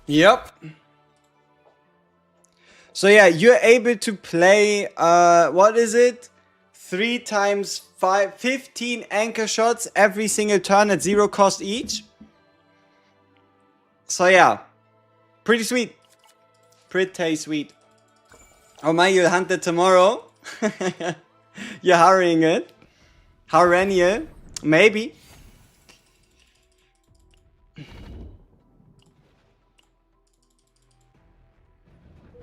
Yep. So yeah, you're able to play, what is it? 3 times 5, 15 anchor shots every single turn at 0 cost each. So yeah, pretty sweet. Pretty sweet. Oh my, you'll hunt it tomorrow. You're hurrying it. Harenial. Maybe.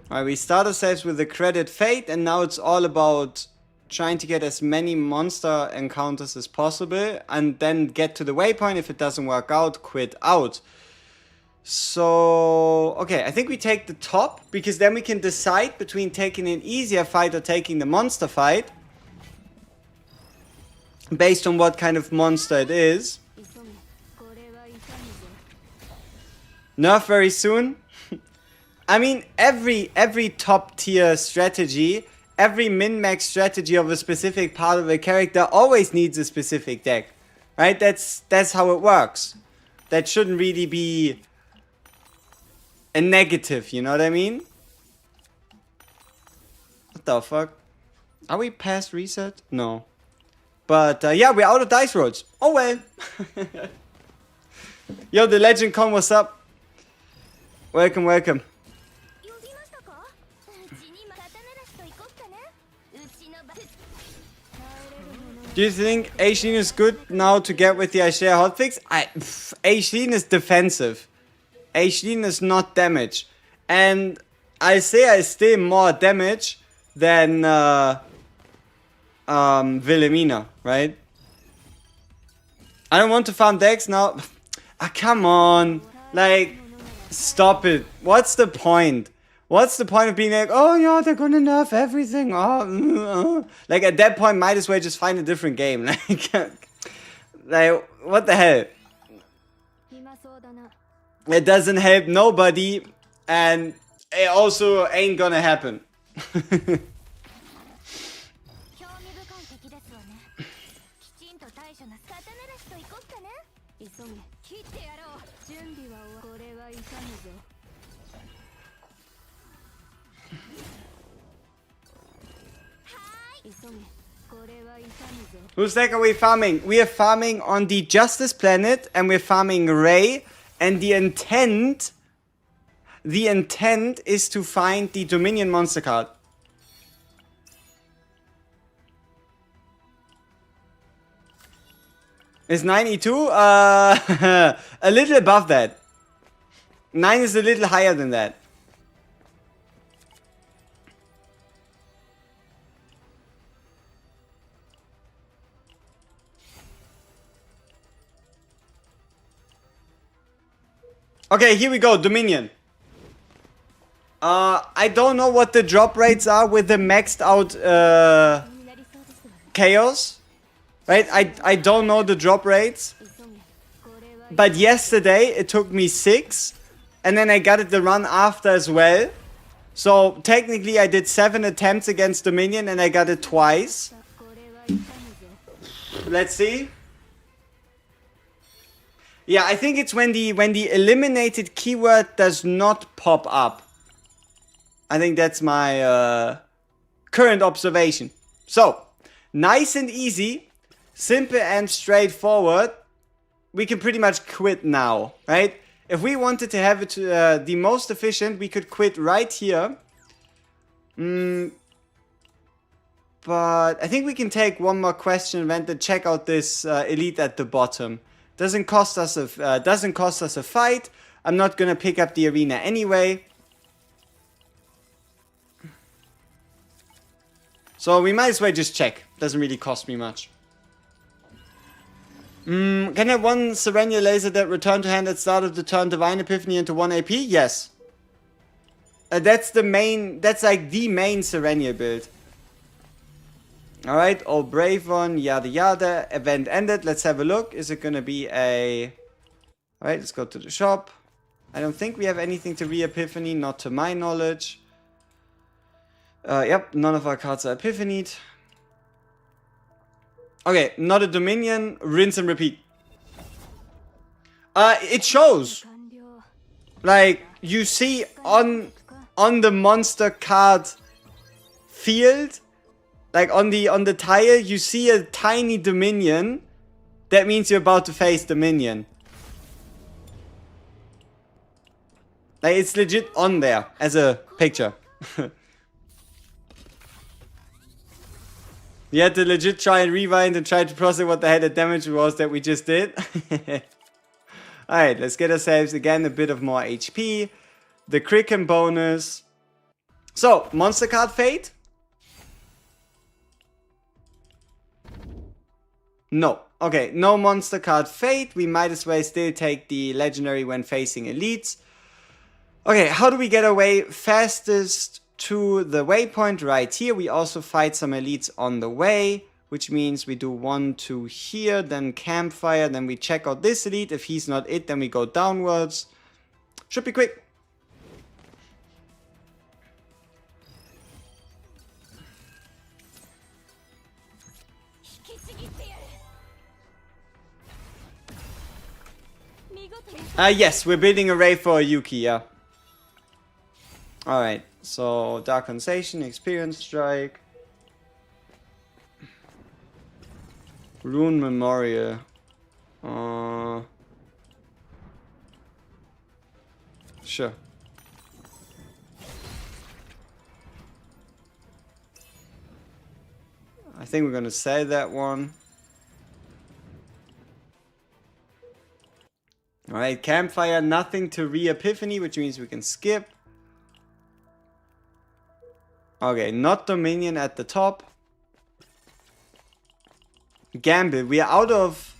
Alright, we start ourselves with the Credit Fate, and now it's all about trying to get as many monster encounters as possible, and then get to the waypoint. If it doesn't work out, quit out. So, okay, I think we take the top, because then we can decide between taking an easier fight or taking the monster fight. Based on what kind of monster it is. Nerf very soon. I mean, every top tier strategy, every min-max strategy of a specific part of a character always needs a specific deck. Right? That's how it works. That shouldn't really be a negative, you know what I mean? What the fuck? Are we past reset? No. But yeah, we're out of dice rolls. Oh well. Yo, the Legend Con, what's up? Welcome, welcome. Do you think Aishin is good now to get with the Aishia hotfix? Aishin is defensive. Aishin is not damage. And Isaiah is still more damage than Wilhelmina, right? I don't want to farm decks now. Ah, come on. Like, stop it. What's the point? What's the point of being like, oh yeah, they're gonna nerf everything. Like, at that point, might as well just find a different game. Like, what the hell? It doesn't help nobody, and it also ain't gonna happen. Whose deck are we farming? We are farming on the Justice Planet, and we're farming REI, and the intent is to find the Dominion monster card. Is 92? A little above that. 9 is a little higher than that. Okay, here we go, Dominion. I don't know what the drop rates are with the maxed out Chaos. Right, I don't know the drop rates. But yesterday it took me 6. And then I got it the run after as well. So technically I did 7 attempts against Dominion and I got it twice. Let's see. Yeah, I think it's when the eliminated keyword does not pop up. I think that's my current observation. So, nice and easy, simple and straightforward. We can pretty much quit now, right? If we wanted to have it the most efficient, we could quit right here. But I think we can take one more question event and check out this elite at the bottom. Doesn't cost us a fight. I'm not gonna pick up the arena anyway. So we might as well just check. Doesn't really cost me much. Can I have one Serenia laser that return to hand at start of the turn Divine Epiphany into 1 AP? Yes. That's the main, that's like the main Serenia build. Alright, all brave one, yada yada. Event ended. Let's have a look. Is it gonna be a... Alright, let's go to the shop. I don't think we have anything to re-epiphany, not to my knowledge. Yep, none of our cards are epiphanied. Okay, not a Dominion. Rinse and repeat. It shows. Like, you see on the monster card field, like on the tile, you see a tiny Dominion. That means you're about to face Dominion. Like, it's legit on there as a picture. You had to legit try and rewind and try to process what the hell the damage was that we just did. Alright, let's get ourselves again a bit of more HP. The Kraken bonus. So, monster card fate? No. Okay, no monster card fate. We might as well still take the legendary when facing elites. Okay, how do we get away fastest to the waypoint? Right here. We also fight some elites on the way, which means we do 1, 2 here, then campfire, then we check out this elite. If he's not it, then we go downwards. Should be quick. Yes, we're building a REI for a Yuki, yeah. Alright, so Dark Sensation, Experience Strike. Rune Memorial. Sure. I think we're gonna sell that one. Alright, campfire, nothing to re-epiphany, which means we can skip. Okay, not Dominion at the top. Gamble, we are out of...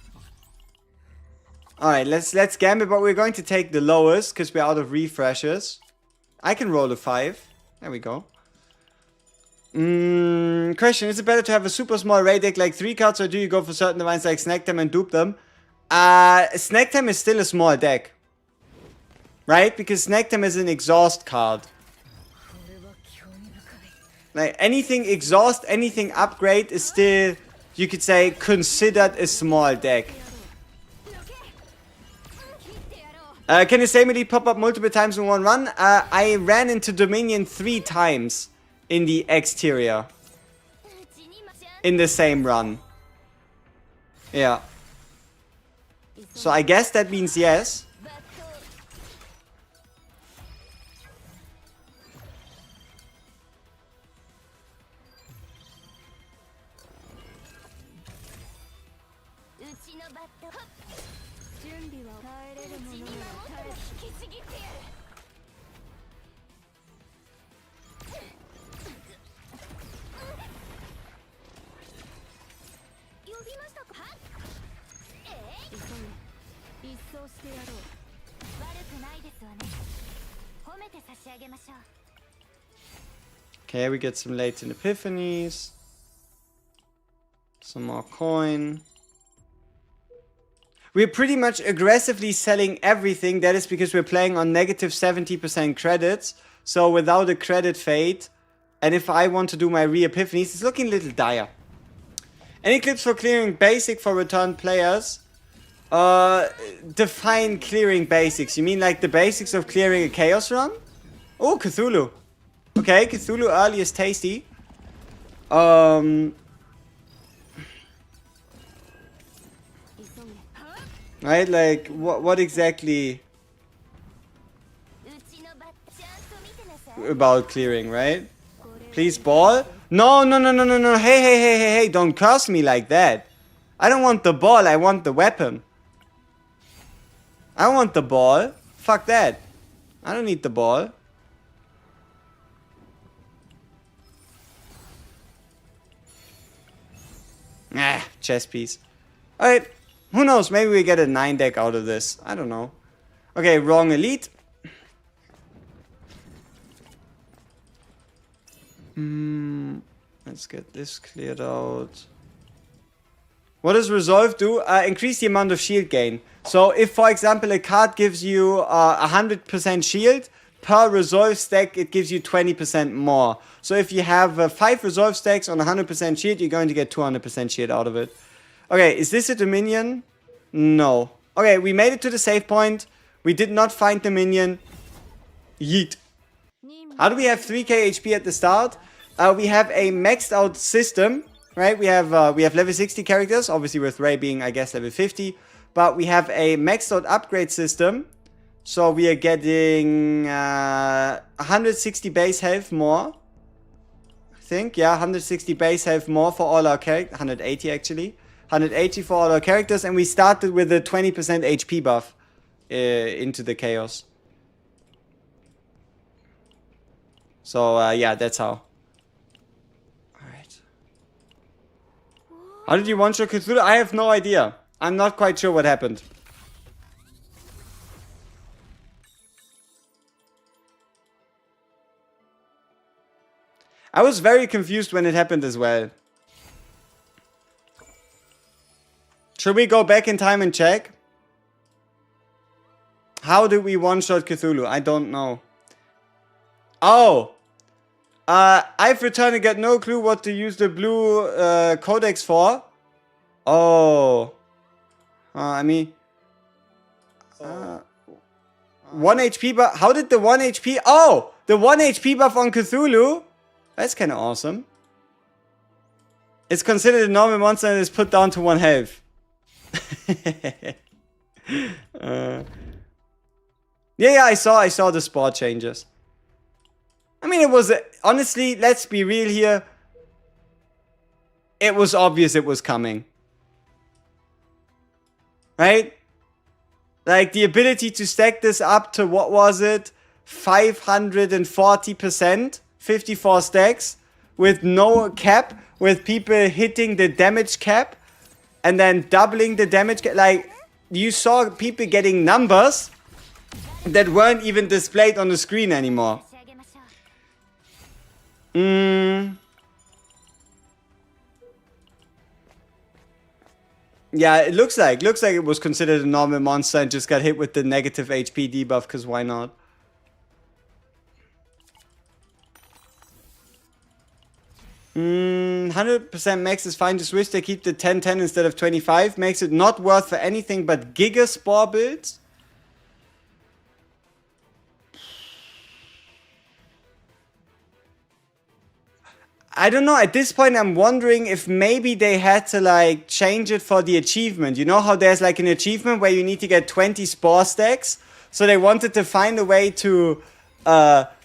Alright, let's gamble, but we're going to take the lowest, because we're out of refreshes. I can roll a 5. There we go. Question, is it better to have a super small REI deck like 3 cards, or do you go for certain divines like Snack them and dupe them? Snack them is still a small deck. Right? Because Snack them is an exhaust card. Like, anything exhaust, anything upgrade is still, you could say, considered a small deck. Can the same elite pop up multiple times in one run? I ran into Dominion 3 times in the exterior. In the same run. Yeah. So I guess that means yes. Okay, we get some latent epiphanies. Some more coin. We're pretty much aggressively selling everything. That is because we're playing on negative 70% credits. So without a credit fade. And if I want to do my re-epiphanies, it's looking a little dire. Any clips for clearing basic for returned players? Define clearing basics. You mean like the basics of clearing a chaos run? Oh, Cthulhu. Okay, Cthulhu early is tasty. Right, like, what exactly about clearing, right? Please ball? No, hey, don't curse me like that. I don't want the ball, I want the weapon. I want the ball. Fuck that. I don't need the ball. Ah, chess piece. Alright. Who knows? Maybe we get a 9 deck out of this. I don't know. Okay, wrong elite. Let's get this cleared out. What does resolve do? Increase the amount of shield gain. So if, for example, a card gives you 100% shield, per resolve stack, it gives you 20% more. So if you have 5 resolve stacks on 100% shield, you're going to get 200% shield out of it. Okay, is this a Dominion? No. Okay, we made it to the save point. We did not find the minion. Yeet. How do we have 3k HP at the start? We have a maxed out system, right? We have level 60 characters, obviously with REI being, I guess, level 50. But we have a maxed out upgrade system. So we are getting 160 base health more. I think, yeah, 160 base health more for all our characters. 180 actually. 180 for all our characters. And we started with a 20% HP buff into the chaos. So, yeah, that's how. Alright. How did you one-shot Cthulhu? I have no idea. I'm not quite sure what happened. I was very confused when it happened as well. Should we go back in time and check? How did we one-shot Cthulhu? I don't know. Oh! I've returned and got no clue what to use the blue codex for. Oh. I mean... 1 HP buff. How did the 1 HP... Oh! The 1 HP buff on Cthulhu? That's kind of awesome. It's considered a normal monster and is put down to 1 health. Yeah, I saw the spot changes. I mean, it was... honestly, let's be real here. It was obvious it was coming. Right? Like, the ability to stack this up to, what was it? 540%? 54 stacks with no cap, with people hitting the damage cap and then doubling the damage cap. Like, you saw people getting numbers that weren't even displayed on the screen anymore. Yeah, it looks like it was considered a normal monster and just got hit with the negative HP debuff, because why not? Mm, 100% max is fine. Just wish they keep the 10-10 instead of 25. Makes it not worth for anything but Giga Spore builds. I don't know, at this point I'm wondering if maybe they had to like change it for the achievement. You know how there's like an achievement where you need to get 20 spore stacks? So they wanted to find a way to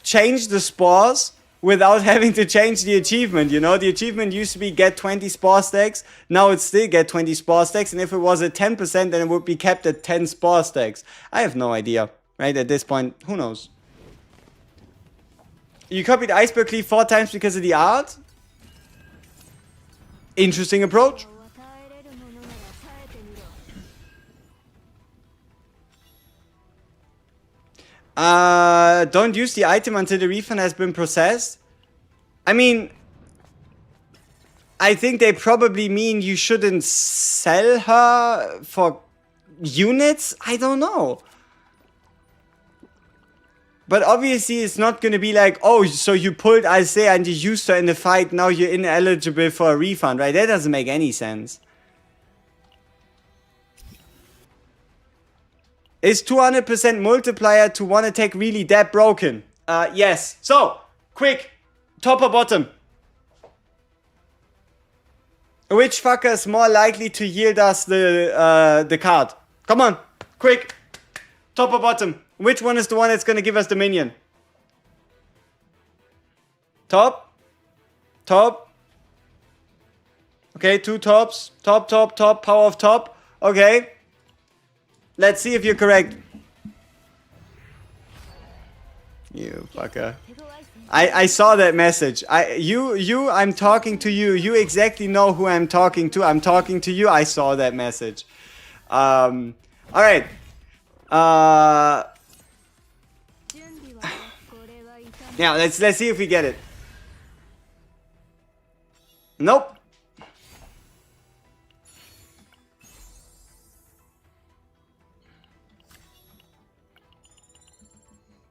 change the spores without having to change the achievement, you know? The achievement used to be get 20 spore stacks, now it's still get 20 spore stacks, and if it was at 10%, then it would be kept at 10 spore stacks. I have no idea, right? At this point, who knows? You copied Iceberg Cleave 4 times because of the art? Interesting approach. Don't use the item until the refund has been processed. I mean, I think they probably mean you shouldn't sell her for units? I don't know. But obviously it's not going to be like, oh, so you pulled Isaiah and you used her in the fight, now you're ineligible for a refund, right? That doesn't make any sense. Is 200% multiplier to one attack really that broken? Yes. So, quick. Top or bottom? Which fucker is more likely to yield us the card? Come on. Quick. Top or bottom? Which one is the one that's going to give us the minion? Top? Top? Okay, 2 tops. Top, top, top. Power of top. Okay. Let's see if you're correct. You fucker. I saw that message. I'm talking to you. You exactly know who I'm talking to. I'm talking to you. I saw that message. Alright. Yeah, let's see if we get it. Nope.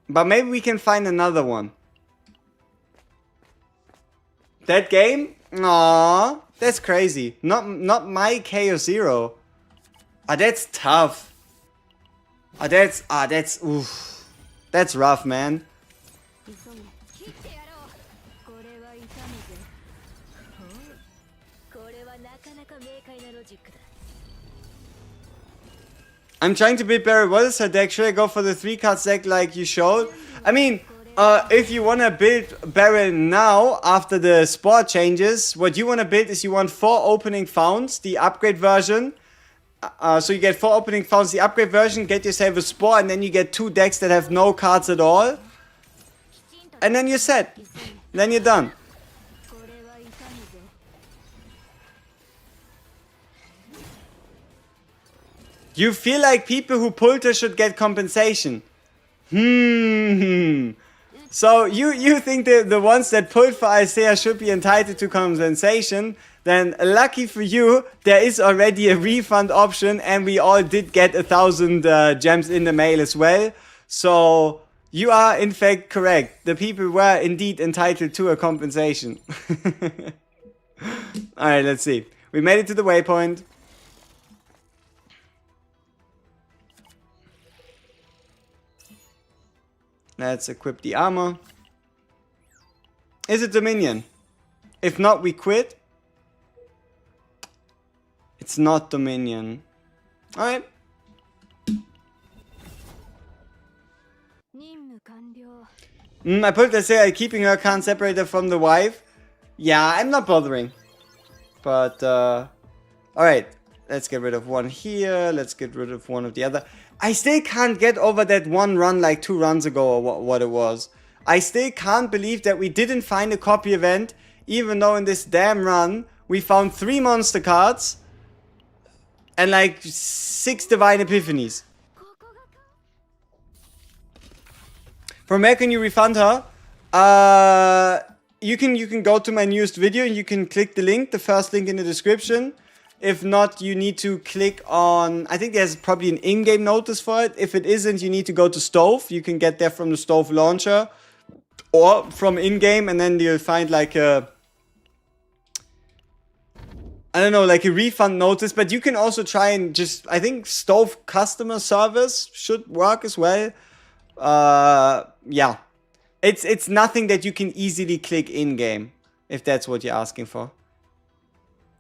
But maybe we can find another one. That game? Aww, that's crazy. Not my KO0. Ah, that's tough. That's oof. That's rough, man. I'm trying to beat Barry. What is her deck? Should I go for the 3-card deck like you showed? I mean, if you want to build Barrel now, after the sport changes, what you want to build is you want 4 opening founds, the upgrade version. So you get 4 opening founds, the upgrade version, get yourself a sport, and then you get 2 decks that have no cards at all. And then you're set. Then you're done. You feel like people who pulled her should get compensation. So you think the ones that pulled for Isaiah should be entitled to compensation? Then lucky for you, there is already a refund option, and we all did get 1,000 gems in the mail as well. So you are in fact correct. The people were indeed entitled to a compensation. Alright, let's see. We made it to the waypoint. Let's equip the armor. Is it Dominion? If not, we quit. It's not Dominion. Alright. I put this here, keeping her, can't separate her from the wife. Yeah, I'm not bothering. But, alright. Let's get rid of one here. Let's get rid of one of the other. I still can't get over that one run like 2 runs ago or what it was. I still can't believe that we didn't find a copy event, even though in this damn run we found 3 monster cards and like 6 divine epiphanies. From where can you refund her? You can go to my newest video and you can click the link, the first link in the description. If not, you need to click on, I think there's probably an in-game notice for it. If it isn't, you need to go to Stove. You can get there from the Stove launcher or from in-game, and then you'll find like a, I don't know, like a refund notice. But you can also try and just, I think Stove customer service should work as well. Yeah. It's nothing that you can easily click in-game. if that's what you're asking for.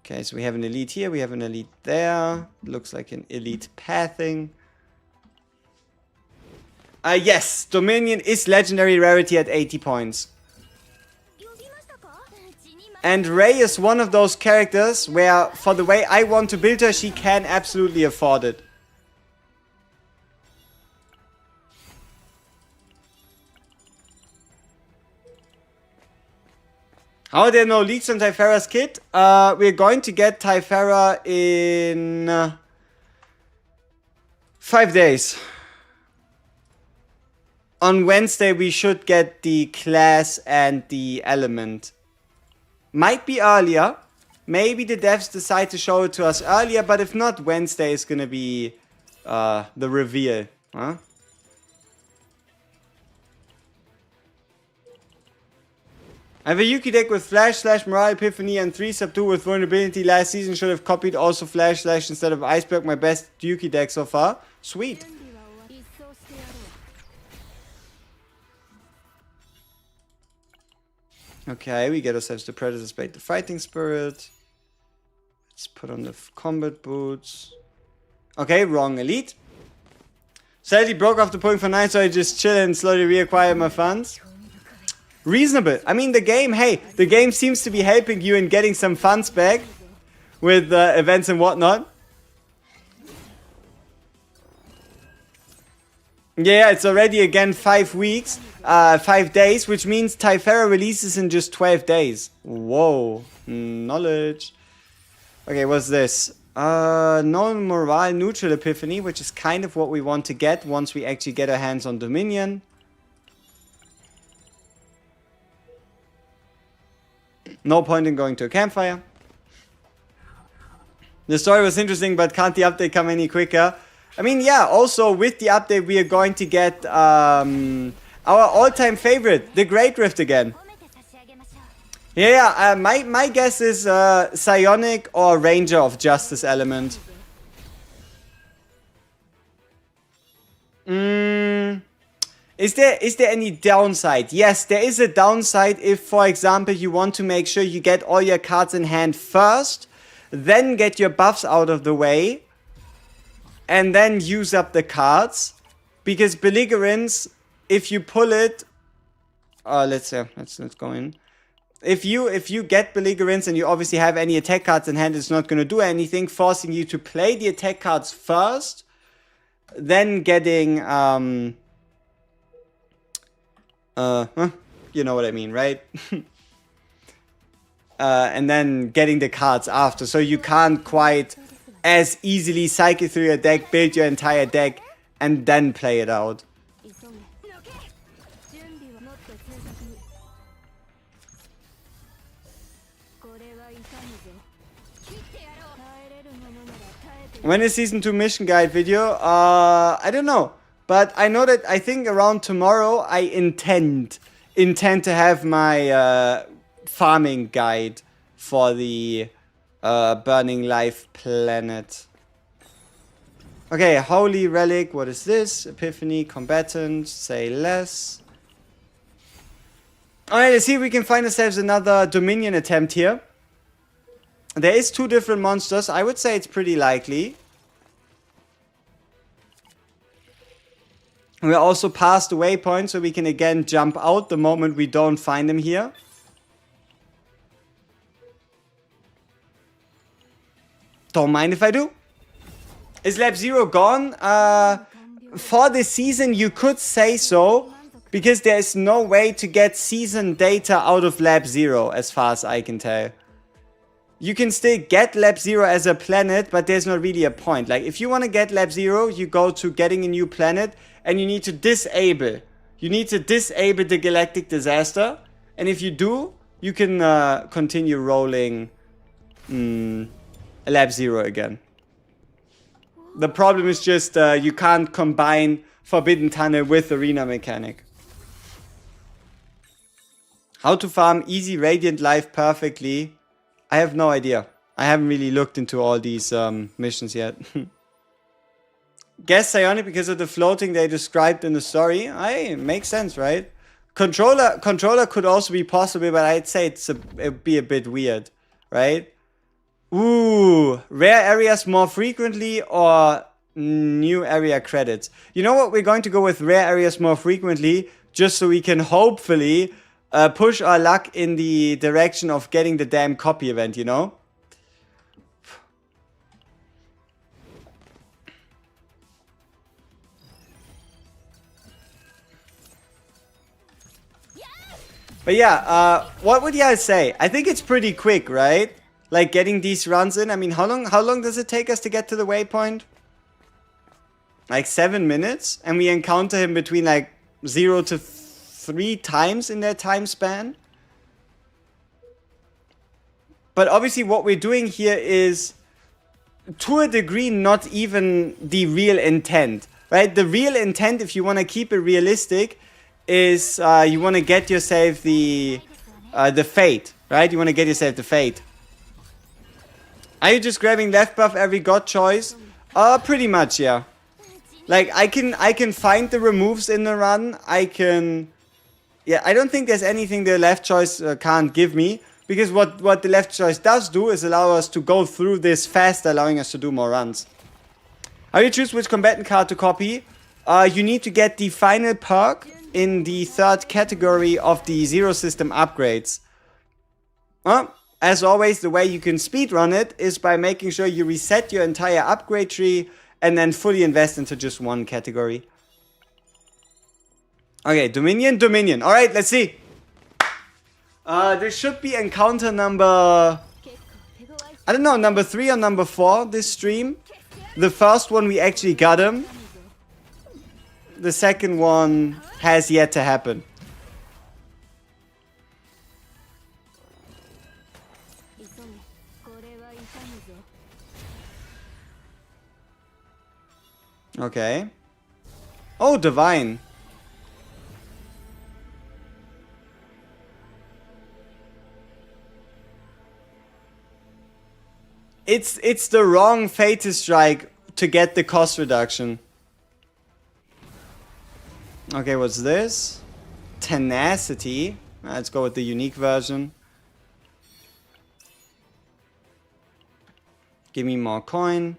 Okay, so we have an elite here, we have an elite there. Looks like an elite pathing. Yes, Dominion is legendary rarity at 80 points. And REI is one of those characters where, for the way I want to build her, she can absolutely afford it. How are there no leaks on Typhara's kit? We're going to get Typhara in 5 days. On Wednesday we should get the class and the element. Might be earlier. Maybe the devs decide to show it to us earlier, but if not, Wednesday is gonna be the reveal. Huh? I have a Yuki deck with Flash, Slash, Morale, Epiphany, and 3 sub 2 with vulnerability. Last season should have copied also Flash, Slash instead of Iceberg. My best Yuki deck so far. Sweet. Okay, we get ourselves the Predator's Bait, the Fighting Spirit. Let's put on the combat boots. Okay, wrong elite. Sadly broke off the point for 9, so I just chill and slowly reacquire my funds. Reasonable. I mean, the game, hey, the game seems to be helping you in getting some funds back with events and whatnot. Yeah, it's already again 5 weeks, 5 days, which means Typhara releases in just 12 days. Whoa, knowledge. Okay, what's this? Non-morale neutral Epiphany, which is kind of what we want to get once we actually get our hands on Dominion. No point in going to a campfire. The story was interesting, but can't the update come any quicker? I mean, yeah, also with the update we are going to get our all-time favorite, the Great Rift again. Yeah, my guess is Psionic or Ranger of Justice element. Is there any downside? Yes, there is a downside if, for example, you want to make sure you get all your cards in hand first, then get your buffs out of the way, and then use up the cards. Because Belligerence, if you pull it, let's go in. If you get Belligerence and you obviously have any attack cards in hand, it's not going to do anything, forcing you to play the attack cards first, then getting you know what I mean, right? And then getting the cards after, so you can't quite as easily cycle through your deck, build your entire deck, and then play it out. When is season 2 mission guide video? I don't know. But I know that I think around tomorrow I intend to have my farming guide for the Burning Life planet. Okay, Holy Relic, what is this? Epiphany, Combatant, say less. Alright, let's see if we can find ourselves another Dominion attempt here. There is 2 different monsters. I would say it's pretty likely. We're also past the waypoint, so we can again jump out the moment we don't find them here. Don't mind if I do. Is Lab 0 gone? For this season, you could say so, because there is no way to get season data out of Lab 0, as far as I can tell. You can still get Lab 0 as a planet, but there's not really a point. Like, if you want to get Lab 0, you go to getting a new planet, and you need to disable. You need to disable the galactic disaster. And if you do, you can continue rolling Lab 0 again. The problem is just you can't combine Forbidden Tunnel with Arena Mechanic. How to farm easy Radiant Life perfectly? I have no idea. I haven't really looked into all these missions yet. Guess Psionic because of the floating they described in the story. Makes sense, right? Controller could also be possible, but I'd say it'd be a bit weird, right? Ooh, rare areas more frequently or new area credits. You know what? We're going to go with rare areas more frequently, just so we can hopefully push our luck in the direction of getting the damn copy event, you know? But yeah, what would you guys say? I think it's pretty quick, right? Like getting these runs in. I mean, how long does it take us to get to the waypoint? Like 7 minutes, and we encounter him between like 0 to 3 times in that time span. But obviously what we're doing here is, to a degree, not even the real intent, right? The real intent, if you want to keep it realistic, is you want to get yourself the fate, right? You want to get yourself the fate. Are you just grabbing left buff every god choice? Pretty much, yeah. Like, I can find the removes in the run. Yeah, I don't think there's anything the left choice can't give me. Because what the left choice does do is allow us to go through this faster, allowing us to do more runs. How you choose which combatant card to copy? You need to get the final perk in the 3rd category of the Zero System upgrades. As always, the way you can speedrun it is by making sure you reset your entire upgrade tree and then fully invest into just one category. Okay, Dominion. Alright, let's see. This should be encounter number... I don't know, number 3 or number 4 this stream. The first one we actually got him. The second one has yet to happen. Okay. Oh, divine. It's the wrong fate to strike to get the cost reduction. Okay, what's this? Tenacity. Let's go with the unique version. Give me more coin.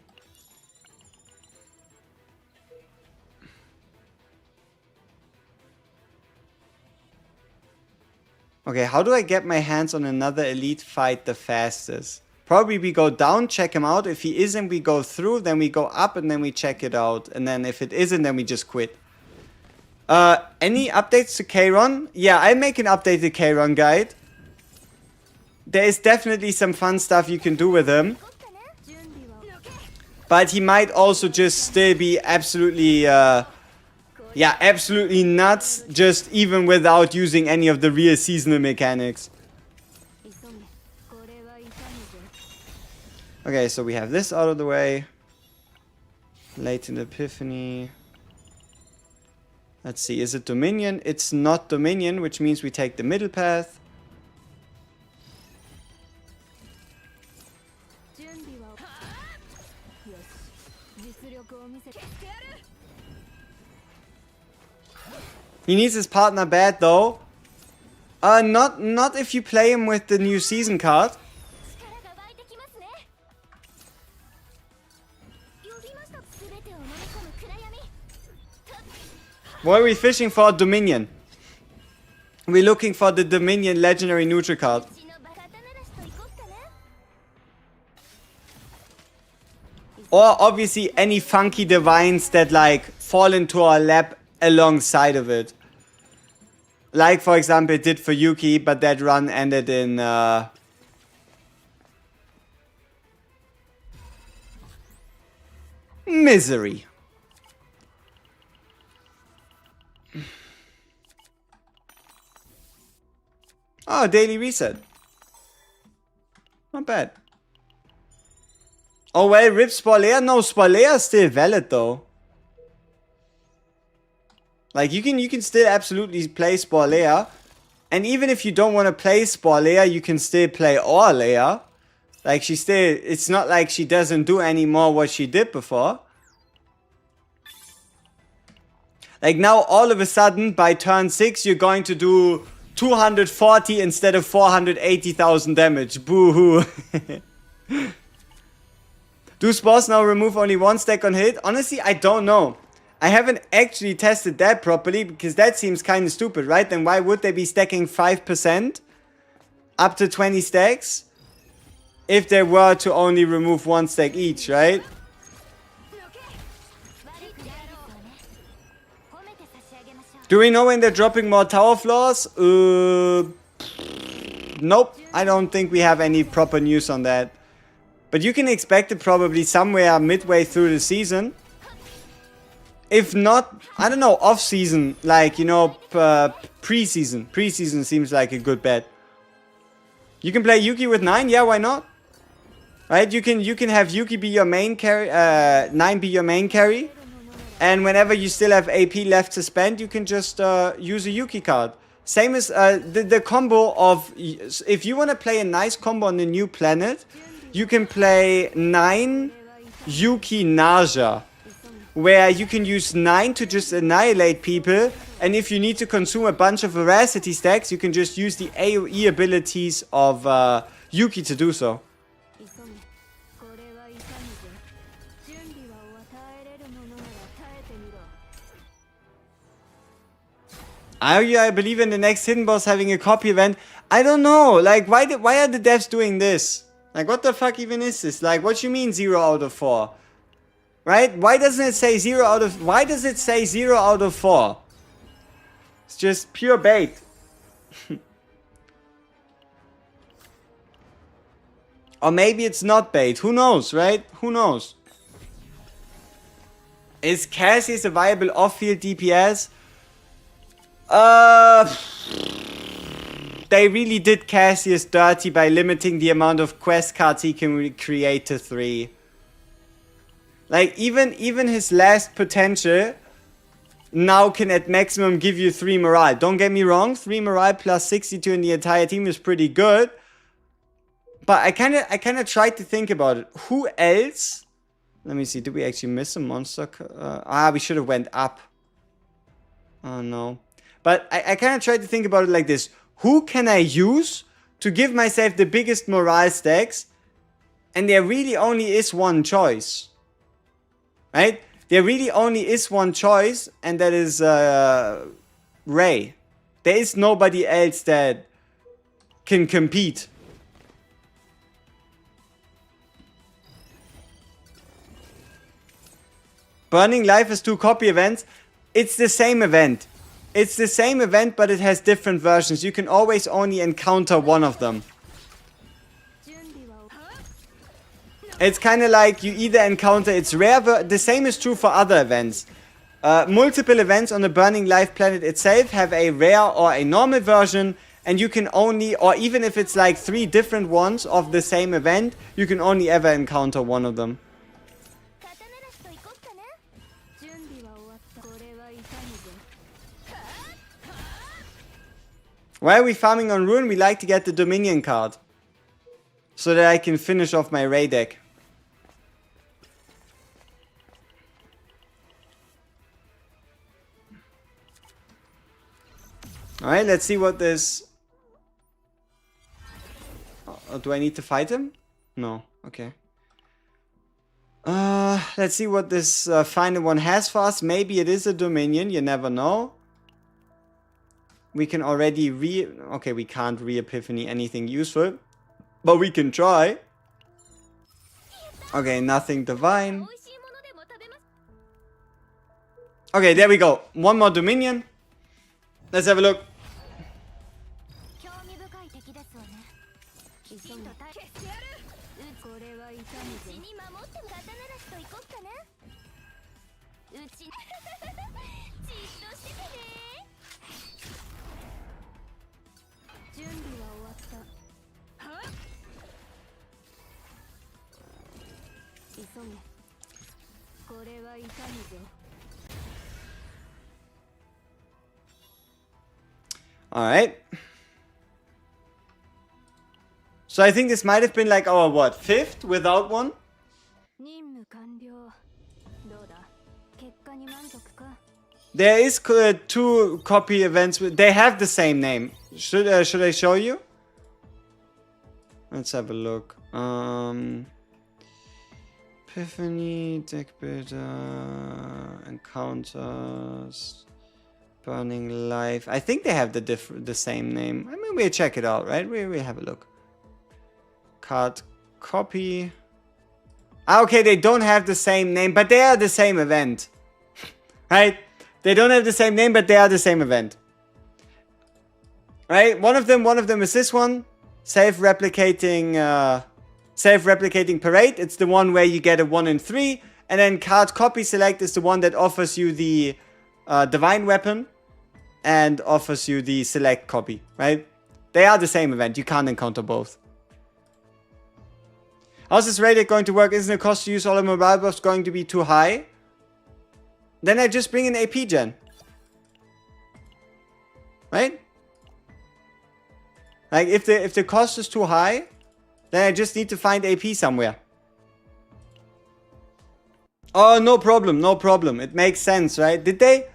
Okay, how do I get my hands on another elite fight the fastest? Probably we go down, check him out. If he isn't, we go through, then we go up, and then we check it out. And then if it isn't, then we just quit. Any updates to K-Ron? Yeah, I'll make an updated K-Ron guide. There is definitely some fun stuff you can do with him. But he might also just still be absolutely... yeah, absolutely nuts, just even without using any of the real seasonal mechanics. Okay, so we have this out of the way. Latent Epiphany. Let's see, is it Dominion? It's not Dominion, which means we take the middle path. He needs his partner bad though. Not if you play him with the new season card. What are we fishing for? Dominion. We're looking for the Dominion legendary neutral card. Or obviously any funky divines that like fall into our lap alongside of it. Like for example it did for Yuki, but that run ended in misery. Oh, daily reset. Not bad. Oh well, rip Spalea? No, Spalea is still valid though. Like you can still absolutely play Spalea. And even if you don't want to play Spalea, you can still play Orlea. Like she still, it's not like she doesn't do anymore what she did before. Like now all of a sudden by turn 6 you're going to do 240 instead of 480,000 damage. Boo-hoo. Do spores now remove only one stack on hit? Honestly, I don't know. I haven't actually tested that properly because that seems kind of stupid, right? Then why would they be stacking 5% up to 20 stacks if they were to only remove one stack each, right? Do we know when they're dropping more tower floors? Nope. I don't think we have any proper news on that. But you can expect it probably somewhere midway through the season. If not, I don't know, off-season. Like, you know, pre-season. Pre-season seems like a good bet. You can play Yuki with 9? Yeah, why not? Right? You can have Yuki be your main carry, 9 be your main carry. And whenever you still have AP left to spend, you can just use a Yuki card. Same as the combo of... If you want to play a nice combo on the new planet, you can play 9 Yuki Naja. Where you can use 9 to just annihilate people. And if you need to consume a bunch of Veracity stacks, you can just use the AoE abilities of Yuki to do so. I believe in the next hidden boss having a copy event. I don't know. Like, why are the devs doing this? Like, what the fuck even is this? Like, what you mean 0 out of 4? Right? Why doesn't it say 0 out of... Why does it say 0 out of 4? It's just pure bait. Or maybe it's not bait. Who knows, right? Who knows? Is Cassius a viable off-field DPS? They really did Cassius dirty by limiting the amount of quest cards he can create to 3. Like, even his last potential now can at maximum give you 3 morale. Don't get me wrong, 3 morale plus 62 in the entire team is pretty good. But I kinda tried to think about it. Who else? Let me see, did we actually miss a monster? We should have went up. Oh no. But I kind of tried to think about it like this. Who can I use to give myself the biggest morale stacks? And there really only is one choice. Right? There really only is one choice. And that is REI. There is nobody else that can compete. Burning Life has 2 copy events. It's the same event. It's the same event, but it has different versions. You can always only encounter one of them. It's kind of like you either encounter... It's rare... The same is true for other events. Multiple events on the Burning Life planet itself have a rare or a normal version. And you can only... Or even if it's like 3 different ones of the same event, you can only ever encounter one of them. Why are we farming on Ruin? We like to get the Dominion card. So that I can finish off my REI deck. Alright, let's see what this... do I need to fight him? No, okay. Let's see what this final one has for us. Maybe it is a Dominion, you never know. We can already okay, we can't re-Epiphany anything useful. But we can try. Okay, nothing divine. Okay, there we go. One more Dominion. Let's have a look. Alright. So I think this might have been like our, what, 5th without one? There is 2 copy events. They have the same name. Should I show you? Let's have a look. Epiphany, deck builder, encounters, burning life. I think they have the same name. I mean, we'll check it out, right? We'll have a look. Card copy. Ah, okay, they don't have the same name, but they are the same event. Right? They don't have the same name, but they are the same event. Right? One of them is this one. Self-replicating parade. It's the one where you get a 1 in 3. And then card copy select is the one that offers you the divine weapon and offers you the select copy, right? They are the same event. You can't encounter both. How's this raid going to work? Isn't the cost to use all the mobile buffs going to be too high? Then I just bring in AP gen. Right? Like if the cost is too high, then I just need to find AP somewhere. Oh, no problem, no problem. It makes sense, right? Did they?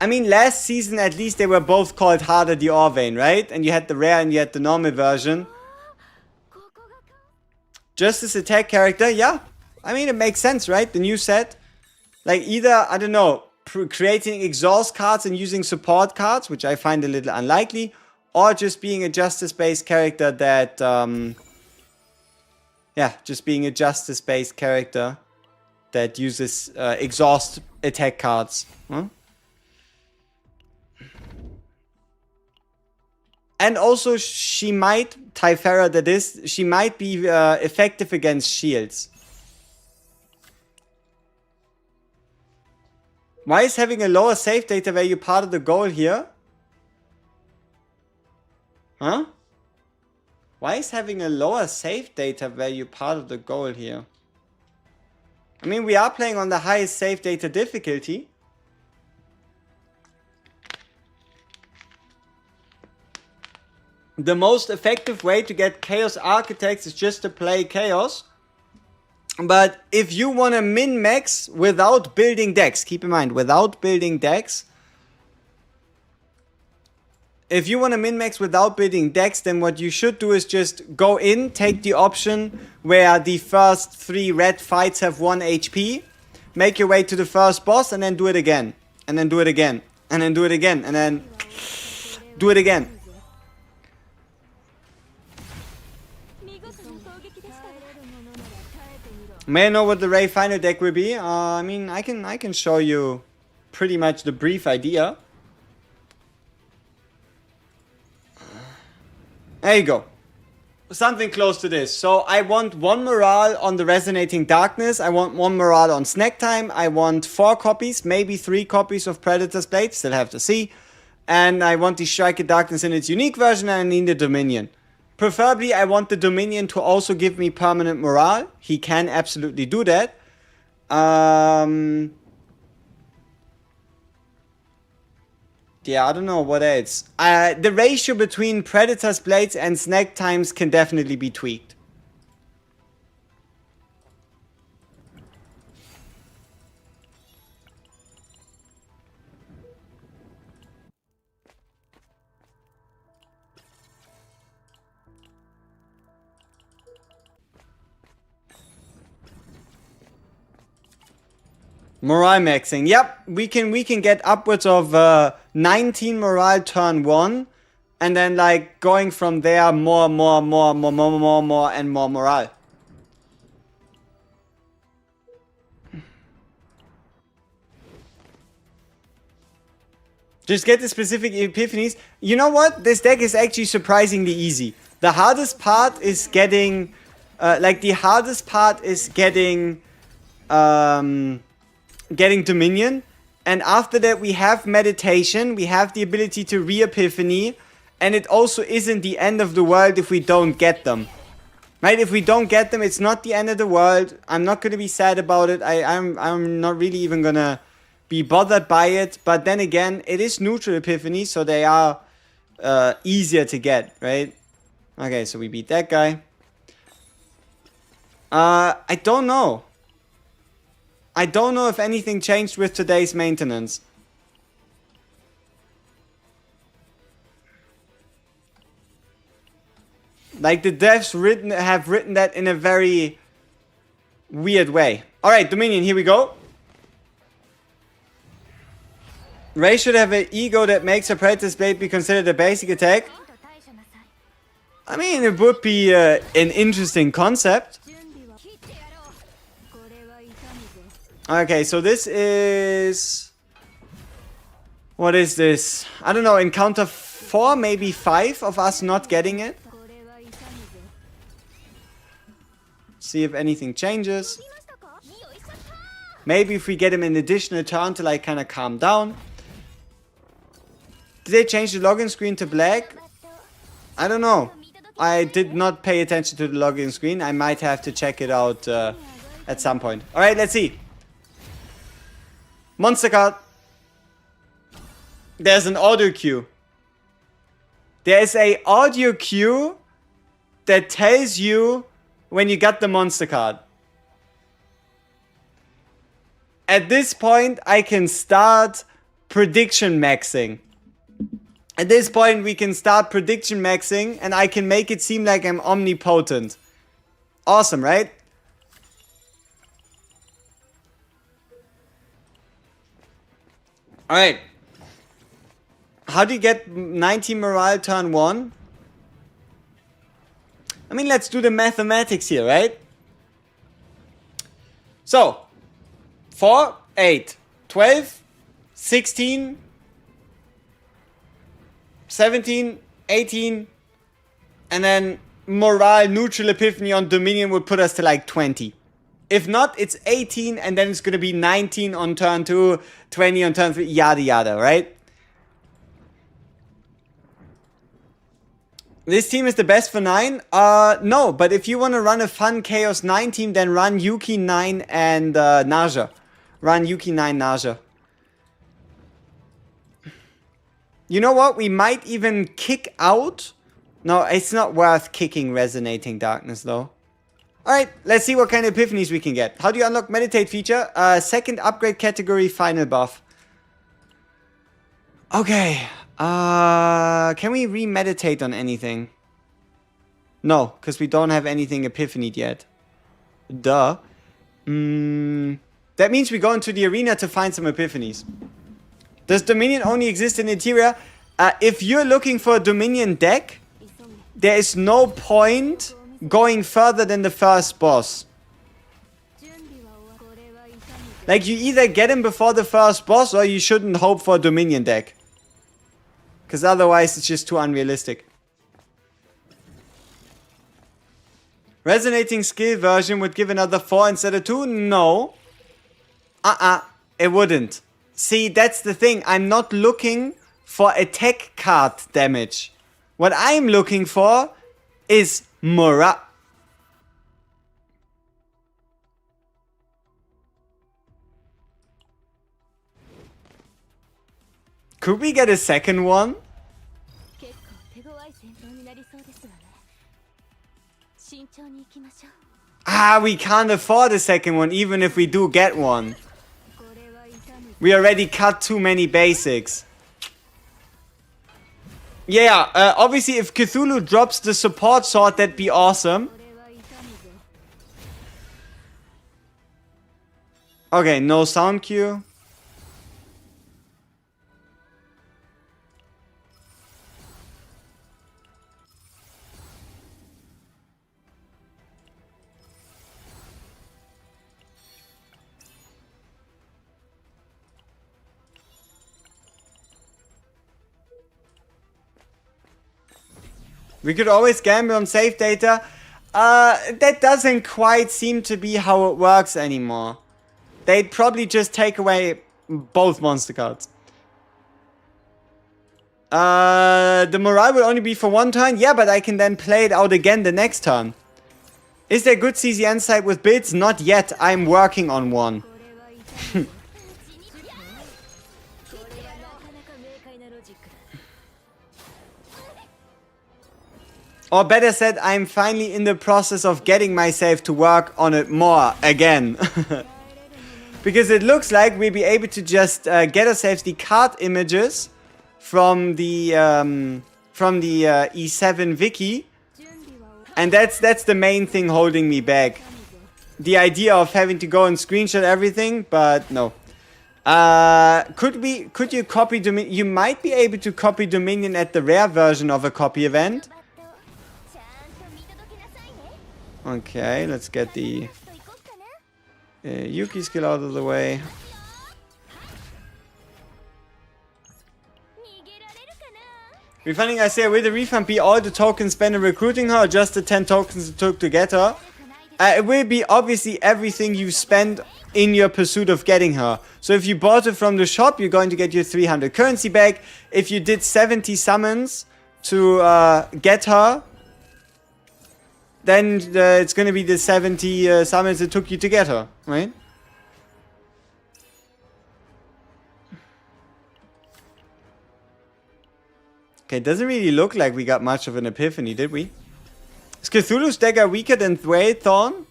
I mean, last season at least they were both called Harder the Orvane, right? And you had the rare and you had the normal version. Just this attack character, yeah. I mean, it makes sense, right? The new set. Like either, I don't know, creating exhaust cards and using support cards, which I find a little unlikely. Or just being a justice-based character that, yeah, just being a justice-based character that uses exhaust attack cards. Huh? And also, she might, Typhara that is, she might be effective against shields. Why is having a lower save data value part of the goal here? Huh? Why is having a lower save data value part of the goal here? I mean, we are playing on the highest save data difficulty. The most effective way to get Chaos Architects is just to play Chaos. But if you want to min-max without building decks, keep in mind, without building decks, if you want to min-max without building decks, then what you should do is just go in, take the option where the first 3 red fights have 1 HP, make your way to the first boss, and then do it again. And then do it again. And then do it again. And then do it again. May I know what the REI final deck will be? I mean, I can show you pretty much the brief idea. There you go. Something close to this. So I want 1 morale on the Resonating Darkness. I want 1 morale on Snack Time. I want 4 copies, maybe 3 copies of Predator's Blade. Still have to see. And I want the Striker Darkness in its unique version, and I need the Dominion. Preferably, I want the Dominion to also give me permanent morale. He can absolutely do that. Yeah, I don't know what else. The ratio between Predator's Blades and Snack Times can definitely be tweaked. Morale maxing. Yep, we can get upwards of 19 morale turn 1. And then like going from there more and more morale. Just get the specific epiphanies. You know what? This deck is actually surprisingly easy. The hardest part is getting getting Dominion, and after that we have Meditation, we have the ability to re-epiphany, and it also isn't the end of the world if we don't get them. Right? If we don't get them, it's not the end of the world. I'm not gonna be sad about it. I'm not really even gonna be bothered by it, but then again, it is neutral epiphany, so they are easier to get, right? Okay, so we beat that guy. I don't know. I don't know if anything changed with today's maintenance. Like, the devs have written that in a very weird way. Alright, Dominion, here we go. REI should have an ego that makes a Predator's Blade be considered a basic attack. I mean, it would be an interesting concept. Okay, so this is... What is this? I don't know, encounter 4, maybe 5 of us not getting it. See if anything changes. Maybe if we get him an additional turn to like kind of calm down. Did they change the login screen to black? I don't know. I did not pay attention to the login screen. I might have to check it out at some point. Alright, let's see. Monster card. There's an audio cue. There's a audio cue that tells you when you got the monster card. At this point, I can start prediction maxing. At this point, we can start prediction maxing, and I can make it seem like I'm omnipotent. Awesome, right? Alright. How do you get 19 morale turn 1? I mean, let's do the mathematics here, right? So, 4, 8, 12, 16, 17, 18, and then morale neutral epiphany on Dominion would put us to like 20. If not, it's 18, and then it's going to be 19 on turn 2, 20 on turn 3, yada yada, right? This team is the best for 9? No, but if you want to run a fun Chaos 9 team, then run Yuki 9 and Naja. Run Yuki 9 Naja. You know what? We might even kick out. No, it's not worth kicking Resonating Darkness though. Alright, let's see what kind of epiphanies we can get. How do you unlock Meditate feature? Second upgrade category, final buff. Okay. Can we remeditate on anything? No, because we don't have anything epiphanied yet. Duh. That means we go into the arena to find some epiphanies. Does Dominion only exist in Interior? If you're looking for a Dominion deck, there is no point going further than the first boss. Like, you either get him before the first boss, or you shouldn't hope for a Dominion deck. Because otherwise it's just too unrealistic. Resonating skill version would give another 4 instead of 2? No. It wouldn't. See, that's the thing. I'm not looking for attack card damage. What I'm looking for is morale. Could we get a second one? We can't afford a second one, even if we do get one. We already cut too many basics. Yeah, obviously if Cthulhu drops the support sword, that'd be awesome. Okay, no sound cue. We could always gamble on save data. That doesn't quite seem to be how it works anymore. They'd probably just take away both monster cards. The morale will only be for 1 turn. Yeah, but I can then play it out again the next turn. Is there good CZN site with builds? Not yet. I'm working on one. Or better said, I'm finally in the process of getting myself to work on it more again. Because it looks like we'll be able to just get ourselves the card images from the E7 wiki. And that's the main thing holding me back. The idea of having to go and screenshot everything, but no. Could you copy Dominion? You might be able to copy Dominion at the rare version of a copy event. Okay, let's get the Yuki skill out of the way. Refunding Isaiah, will the refund be all the tokens spent in recruiting her or just the 10 tokens it took to get her? It will be obviously everything you spent in your pursuit of getting her. So if you bought it from the shop, you're going to get your 300 currency back. If you did 70 summons to get her, then it's going to be the 70 summons it took you to get her, right? Okay, it doesn't really look like we got much of an epiphany, did we? Is Cthulhu's dagger weaker than Wade Thorn?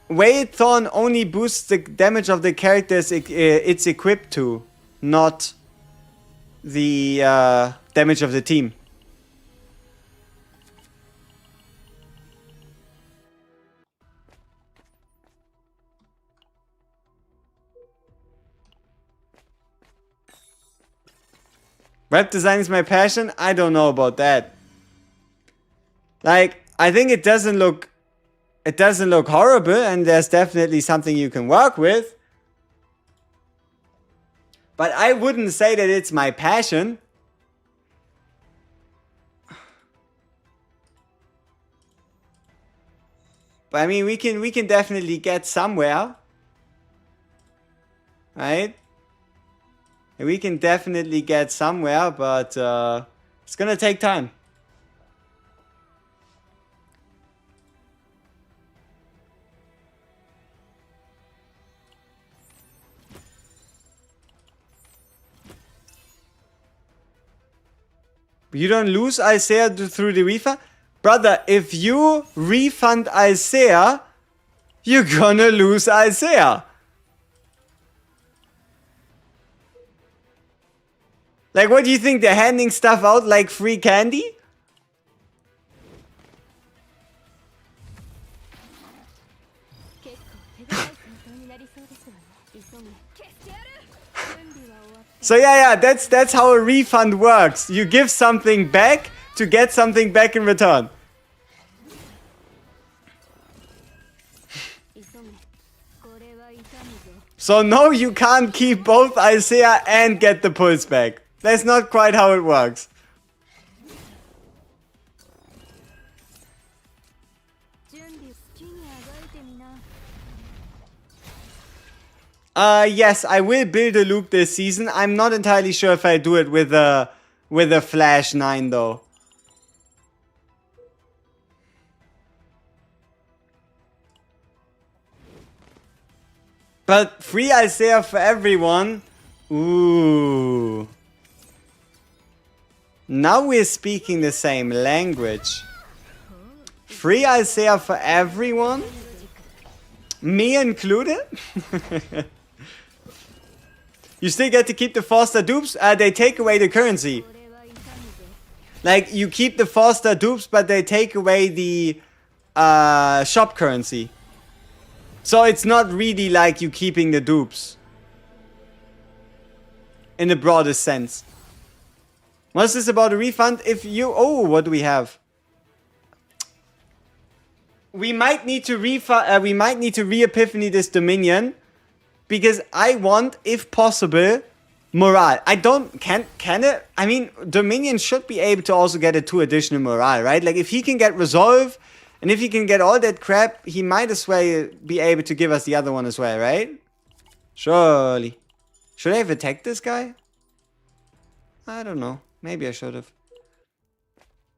Wade Thorn only boosts the damage of the characters it's equipped to, not the damage of the team. Web design is my passion? I don't know about that. Like, I think it doesn't look horrible, and there's definitely something you can work with. But I wouldn't say that it's my passion. But I mean, we can definitely get somewhere. Right? We can definitely get somewhere, but it's gonna take time. You don't lose Isaiah through the refund? Brother, if you refund Isaiah, you're gonna lose Isaiah. Like, what do you think? They're handing stuff out like free candy? So yeah, that's how a refund works. You give something back to get something back in return. So no, you can't keep both Isaiah and get the pulse back. That's not quite how it works. Yes, I will build a loop this season. I'm not entirely sure if I do it with a Flash 9 though. But free Isaiah for everyone. Ooh. Now we're speaking the same language. Free Isaiah for everyone? Me included? You still get to keep the Foster dupes? They take away the currency. Like, you keep the Foster dupes, but they take away the shop currency. So it's not really like you keeping the dupes. In the broadest sense. What's this about a refund? If you... Oh, what do we have? We might need to re-epiphany this Dominion. Because I want, if possible, morale. Can it? I mean, Dominion should be able to also get a 2 additional morale, right? Like, if he can get resolve, and if he can get all that crap, he might as well be able to give us the other one as well, right? Surely. Should I have attacked this guy? I don't know. Maybe I should have.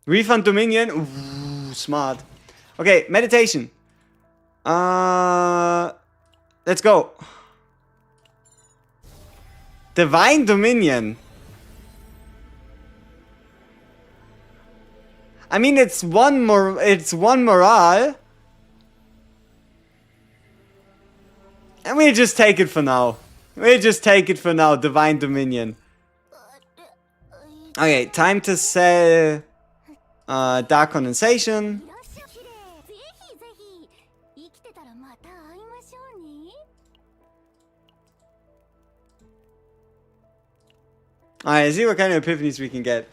Refund Dominion. Ooh, smart. Okay, meditation. Let's go. Divine Dominion. I mean, it's one morale. And we'll just take it for now. Divine Dominion. Okay, time to sell Dark Condensation. Alright, see what kind of epiphanies we can get.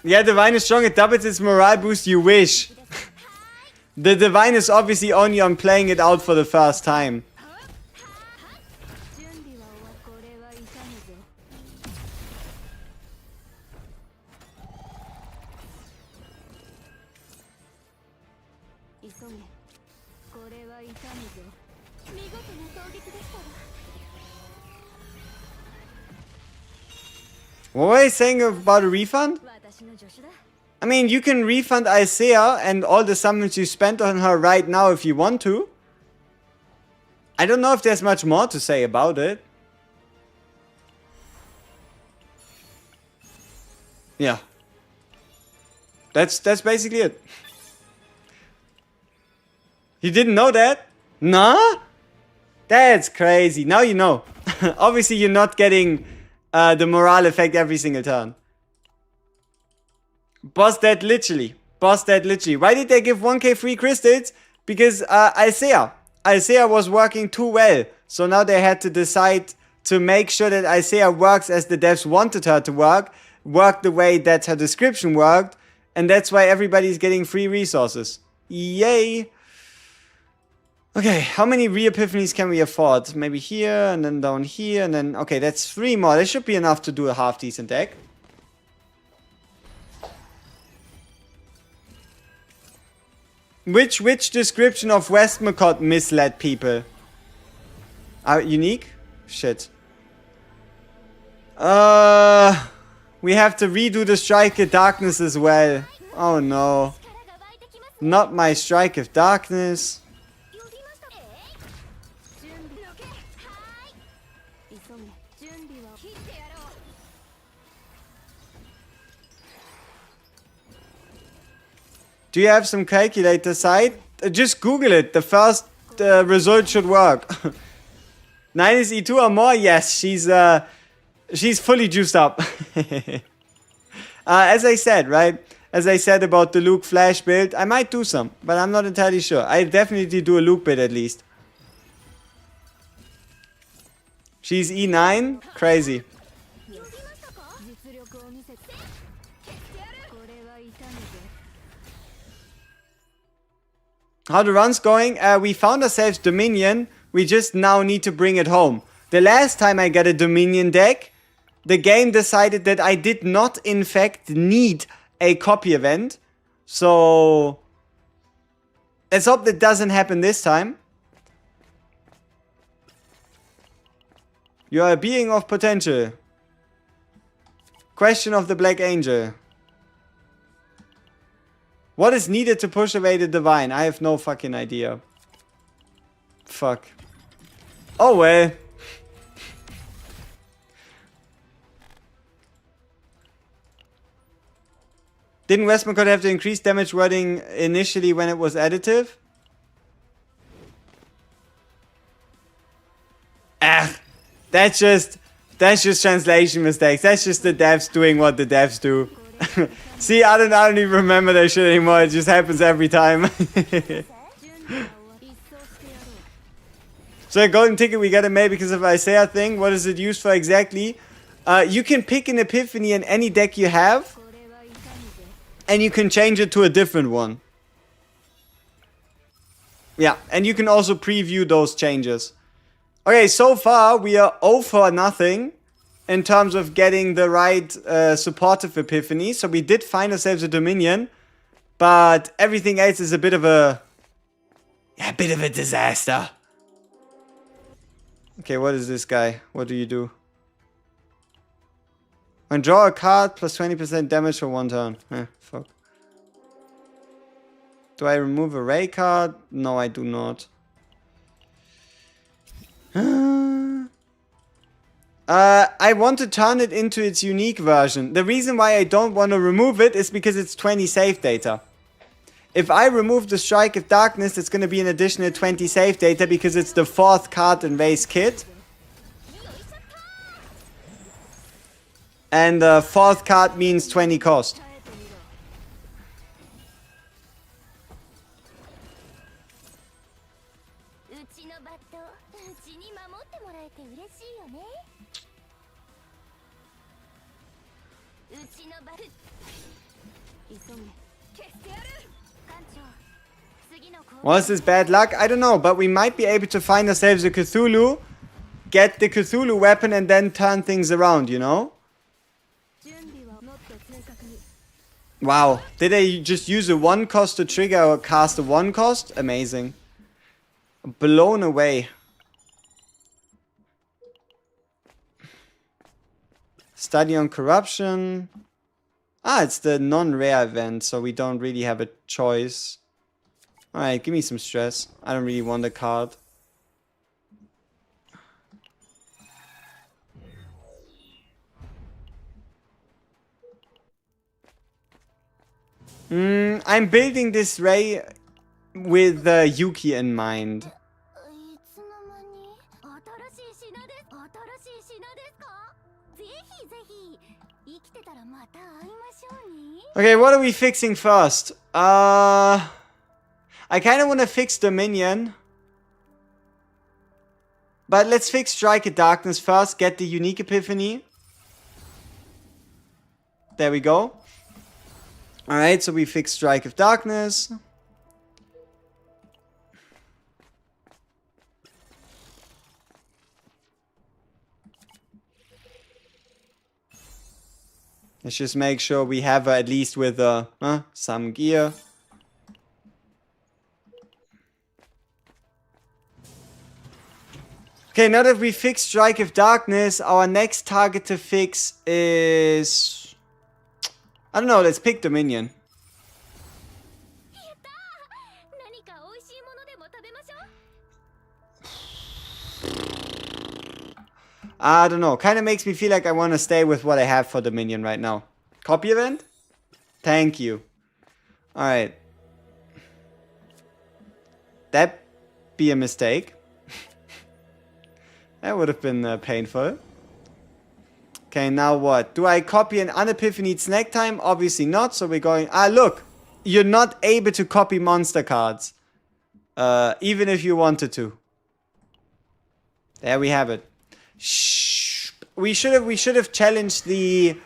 Yeah, Divine is strong. It doubles its morale boost. You wish. The Divine is obviously only on playing it out for the first time. What were you saying about a refund? I mean, you can refund Isaiah and all the summons you spent on her right now if you want to. I don't know if there's much more to say about it. Yeah. That's basically it. You didn't know that? Nah? That's crazy. Now you know. Obviously, you're not getting the morale effect every single turn. Boss that literally. Boss that literally. Why did they give 1k free crystals? Because Isaiah was working too well. So now they had to decide to make sure that Isaiah works as the devs wanted her to work the way that her description worked, and that's why everybody's getting free resources. Yay! Okay, how many re-epiphanies can we afford? Maybe here, and then down here, and then... Okay, that's 3 more. That should be enough to do a half-decent deck. Which description of Westmacott misled people? Unique? Shit. We have to redo the Strike of Darkness as well. Oh no. Not my Strike of Darkness. Do you have some calculator site? Just Google it. The first result should work. 9 is E2 or more? Yes, she's fully juiced up. As I said, right? As I said about the Luke Flash build, I might do some, but I'm not entirely sure. I definitely do a Luke build at least. She's E9? Crazy. How the run's going? We found ourselves Dominion. We just now need to bring it home. The last time I got a Dominion deck, the game decided that I did not in fact need a copy event. So let's hope that doesn't happen this time. You are a being of potential. Question of the Black Angel. What is needed to push away the Divine? I have no fucking idea. Fuck. Oh well. Didn't Westmacott have to increase damage wording initially when it was additive? Ah, that's just translation mistakes. That's just the devs doing what the devs do. See, I don't even remember that shit anymore. It just happens every time. So a golden ticket we got a mail because of Isaiah thing. What is it used for exactly? You can pick an epiphany in any deck you have, and you can change it to a different one. Yeah, and you can also preview those changes. Okay, so far we are 0 for nothing in terms of getting the right supportive epiphany. So we did find ourselves a Dominion, but everything else is a bit of a disaster. Okay, what is this guy? What do you do? When draw a card, plus 20% damage for 1 turn. Fuck. Do I remove a REI card? No, I do not. I want to turn it into its unique version. The reason why I don't want to remove it is because it's 20 save data. If I remove the Strike of Darkness, it's going to be an additional 20 save data because it's the 4th card in Ray's kit. And the 4th card means 20 cost. Was this bad luck? I don't know, but we might be able to find ourselves a Cthulhu, get the Cthulhu weapon, and then turn things around, you know? Wow, did I just use a 1 cost to trigger or cast a 1 cost? Amazing. Blown away. Study on corruption. Ah, it's the non-rare event, so we don't really have a choice. Alright, give me some stress. I don't really want a card. I'm building this REI with Yuki in mind. Okay, what are we fixing first? I kind of want to fix Dominion. But let's fix Strike of Darkness first. Get the unique Epiphany. There we go. Alright, so we fix Strike of Darkness. Let's just make sure we have her at least with some gear. Okay, now that we fixed Strike of Darkness, our next target to fix is... I don't know, let's pick Dominion. I don't know, kind of makes me feel like I want to stay with what I have for Dominion right now. Copy event? Thank you. Alright. That'd be a mistake. That would have been painful. Okay, now what? Do I copy an unepiphanied snack time? Obviously not, so we're going... Ah, look! You're not able to copy monster cards. Even if you wanted to. There we have it. Shh. We should have challenged the...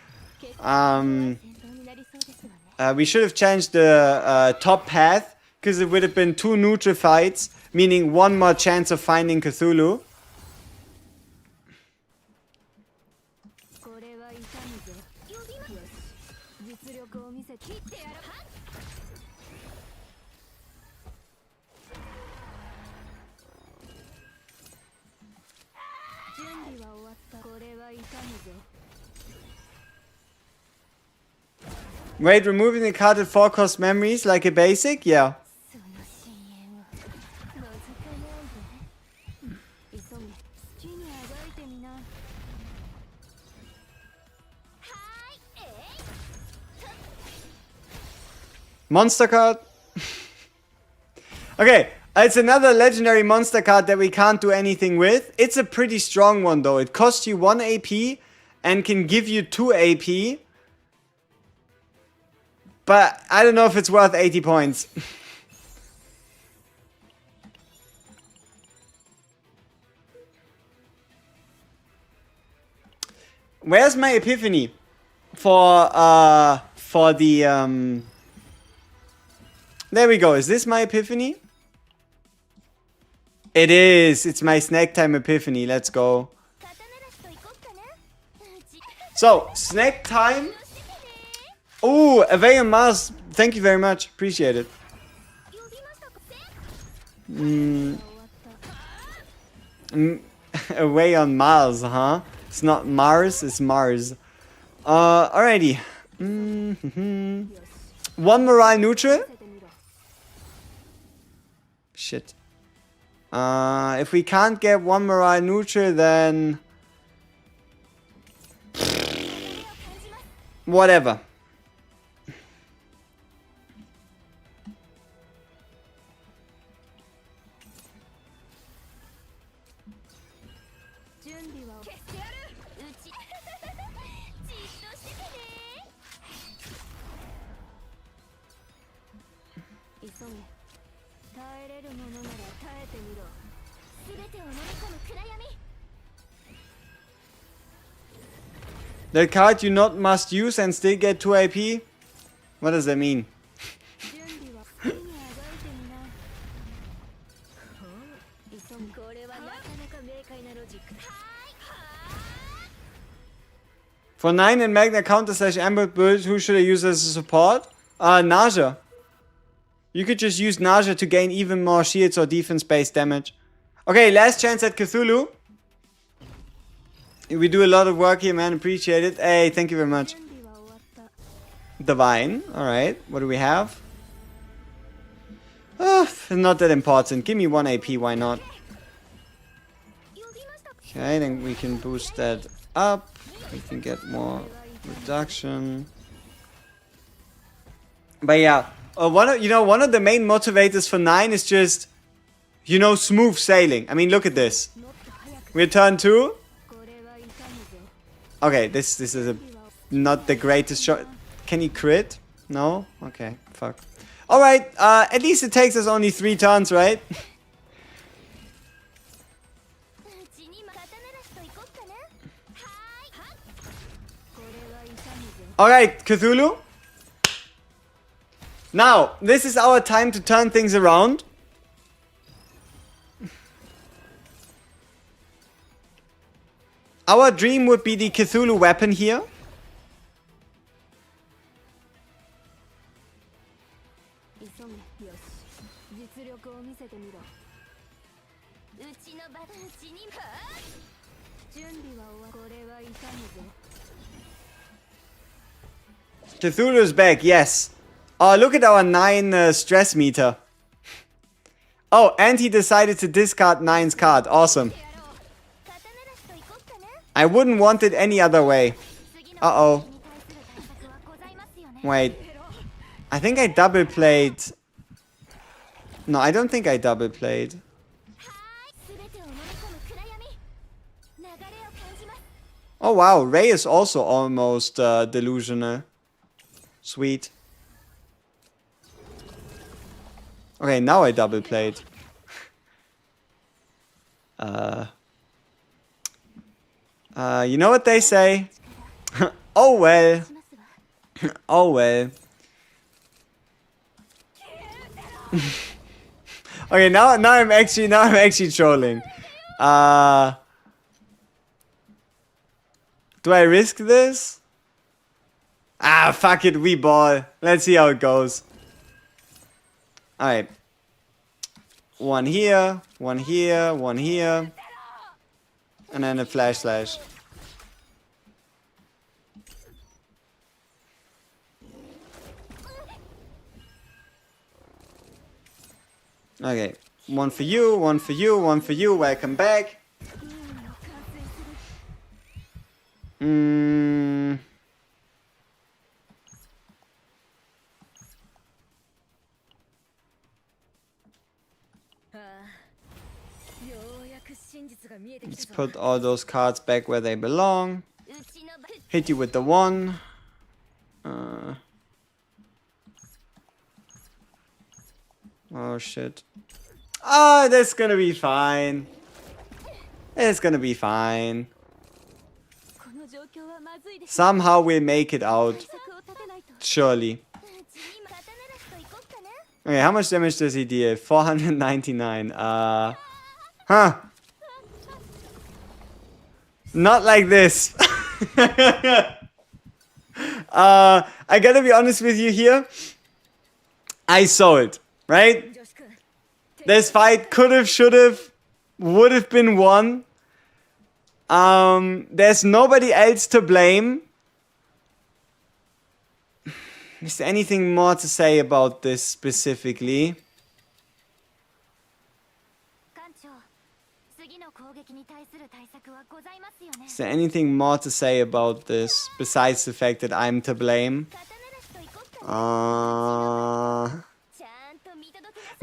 we should have changed the top path, because it would have been 2 neutral fights, meaning 1 more chance of finding Cthulhu. Wait, removing the card at 4 cost memories like a basic? Yeah. Monster card. Okay, it's another legendary monster card that we can't do anything with. It's a pretty strong one though. It costs you 1 AP and can give you 2 AP. But I don't know if it's worth 80 points. Where's my Epiphany? For the there we go. Is this my Epiphany? It is. It's my snack time Epiphany. Let's go. So, snack time. Oh, Away on Mars. Thank you very much. Appreciate it. Away on Mars, huh? It's not Mars, it's Mars. Alrighty. 1 morale neutral. Shit. If we can't get 1 morale neutral, then... whatever. The card you not must use and still get 2 AP? What does that mean? For 9 and Magna Counter / Amber build, who should I use as a support? Naja. You could just use Naja to gain even more shields or defense-based damage. Okay, last chance at Cthulhu. We do a lot of work here, man. Appreciate it. Hey, thank you very much. Divine. Alright, what do we have? Not that important. Give me 1 AP, why not? Okay, then we can boost that up. We can get more reduction. But yeah, one of the main motivators for 9 is just, smooth sailing. I mean, look at this. We're turn 2. Okay, this is not the greatest shot. Can he crit? No? Okay, fuck. Alright, at least it takes us only 3 turns, right? Alright, Cthulhu. Now, this is our time to turn things around. Our dream would be the Cthulhu weapon here. Cthulhu is back, yes. Oh, look at our 9 stress meter. Oh, and he decided to discard 9's card. Awesome. I wouldn't want it any other way. Uh-oh. Wait. I think I double played. No, I don't think I double played. Oh wow, REI is also almost delusional. Sweet. Okay, now I double played. You know what they say? Oh well. Oh well. Okay, now I'm actually trolling. Do I risk this? Ah, fuck it, we ball. Let's see how it goes. Alright. 1 here, 1 here, 1 here. And then a flash slash. Okay. 1 for you, 1 for you, 1 for you. Welcome back. Let's put all those cards back where they belong. Hit you with the 1. Oh shit. Ah, that's gonna be fine. It's gonna be fine. Somehow we'll make it out. Surely. Okay, how much damage does he deal? 499. Huh. Not like this. I gotta be honest with you here. I saw it, right? This fight could've, should've, would've been won. There's nobody else to blame. Is there anything more to say about this specifically? Is there anything more to say about this besides the fact that I'm to blame?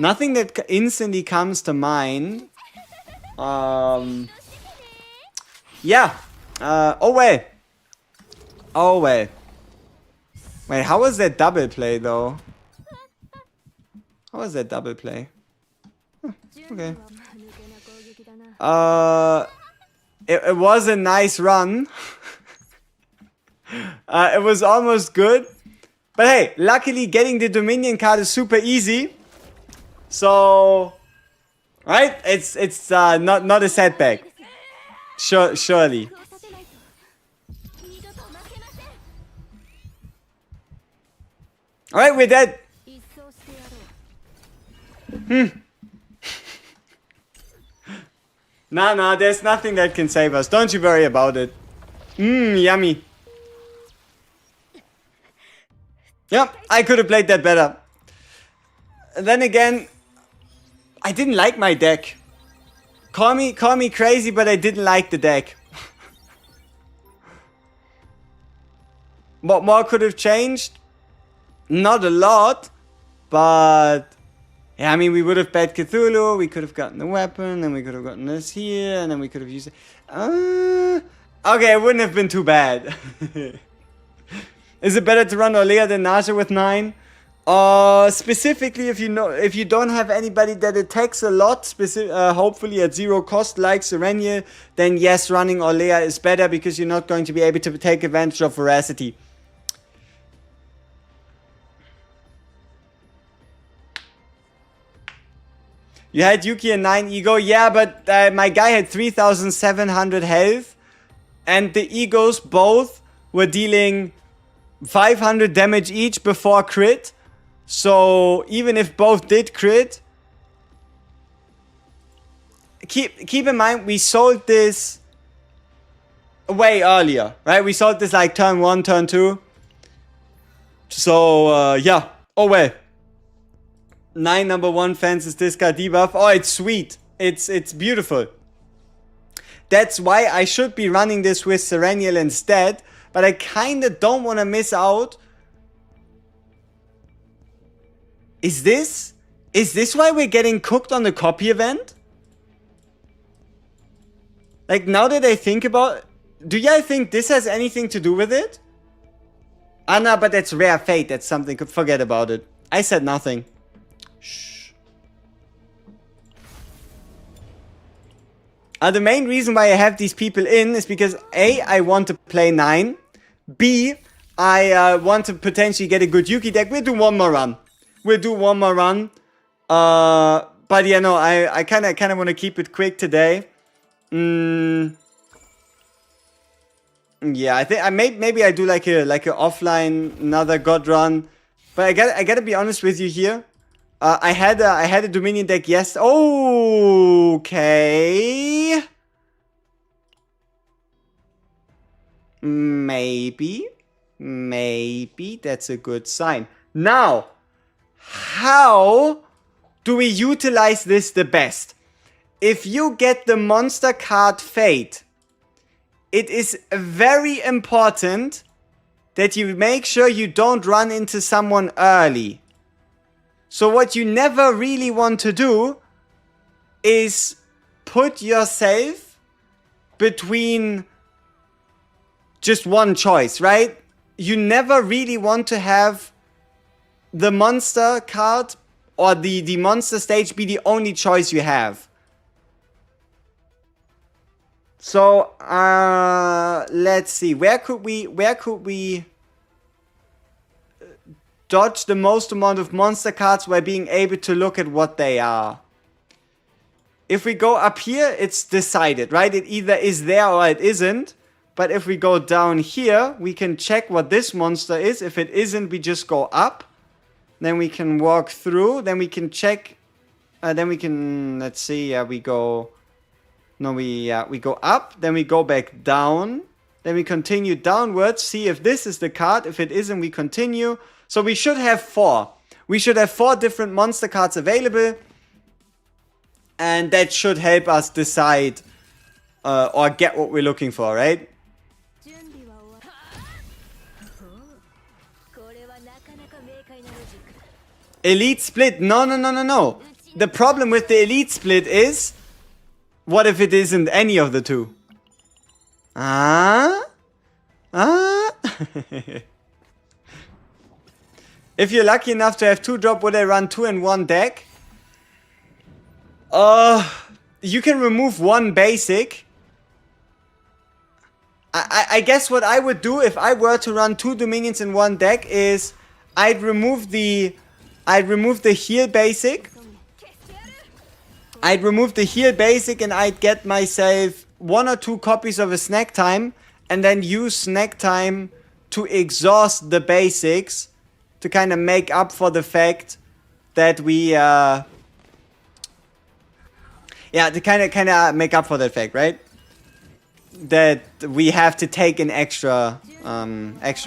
Nothing that instantly comes to mind. Yeah. Oh well. Oh well. Wait, how was that double play though? How was that double play? Huh, okay. It was a nice run. It was almost good. But hey, luckily getting the Dominion card is super easy. So, right? It's not a setback. Surely. Alright, we're dead. Nah, there's nothing that can save us. Don't you worry about it. Yummy. Yep, I could have played that better. Then again, I didn't like my deck. Call me crazy, but I didn't like the deck. What more could have changed? Not a lot, but yeah, I mean, we would have bet Cthulhu, we could have gotten the weapon, and we could have gotten this here, and then we could have used it. Okay, it wouldn't have been too bad. Is it better to run Olea than Naja with 9? Specifically, if you don't have anybody that attacks a lot, hopefully at 0 cost like Serenia, then yes, running Olea is better because you're not going to be able to take advantage of Veracity. You had Yuki and 9 ego, yeah, but my guy had 3,700 health, and the egos both were dealing 500 damage each before crit. So even if both did crit, keep in mind we sold this way earlier, right? We sold this like turn 1, turn 2. So yeah. Oh well. 9 number 1 fences discard debuff. Oh, it's sweet. It's beautiful. That's why I should be running this with Serenial instead. But I kinda don't want to miss out. Is this why we're getting cooked on the copy event? Like, now that I think about... Do y'all think this has anything to do with it? Ah, no, but that's rare fate. That's something. Forget about it. I said nothing. Shh. The main reason why I have these people in is because A, I want to play 9. B, I want to potentially get a good Yuki deck. We'll do one more run. But yeah, no, I kind of want to keep it quick today. Yeah, I think maybe I do like a offline another god run. But I gotta be honest with you here. I had a Dominion deck. Yes. Okay. Maybe that's a good sign. Now, how do we utilize this the best? If you get the monster card Fate, it is very important that you make sure you don't run into someone early. So what you never really want to do is put yourself between just one choice, right? You never really want to have the monster card or the monster stage be the only choice you have. So, let's see. Where could we dodge the most amount of monster cards by being able to look at what they are? If we go up here, it's decided, right? It either is there or it isn't. But if we go down here, we can check what this monster is. If it isn't, we just go up. Then we can walk through. Then we can check. Then we can, let's see, we go... No, we go up. Then we go back down. Then we continue downwards. See if this is the card. If it isn't, we continue. So we should have 4. We should have 4 different monster cards available. And that should help us decide or get what we're looking for, right? Elite split. No. The problem with the elite split is, what if it isn't any of the two? If you're lucky enough to have 2 drop, would I run 2 in 1 deck? You can remove 1 basic. I guess what I would do if I were to run 2 Dominions in one deck is I'd remove the heal basic. I'd remove the heal basic and I'd get myself 1 or 2 copies of a snack time and then use snack time to exhaust the basics to kind of make up for the fact that we to kind of make up for that fact, right? That we have to take in extra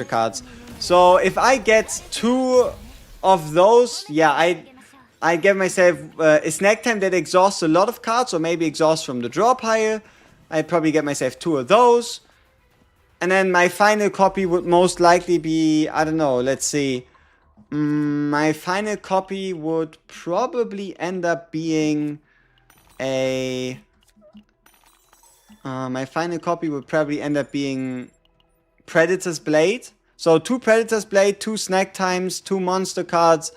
cards. So if I get 2 of those, yeah, I get myself a snack time that exhausts a lot of cards, or maybe exhausts from the draw pile. I'd probably get myself 2 of those. And then my final copy would most likely be, I don't know, let's see. My final copy would probably end up being a... my final copy would probably end up being Predator's Blade. So 2 Predator's Blade, 2 snack times, 2 monster cards,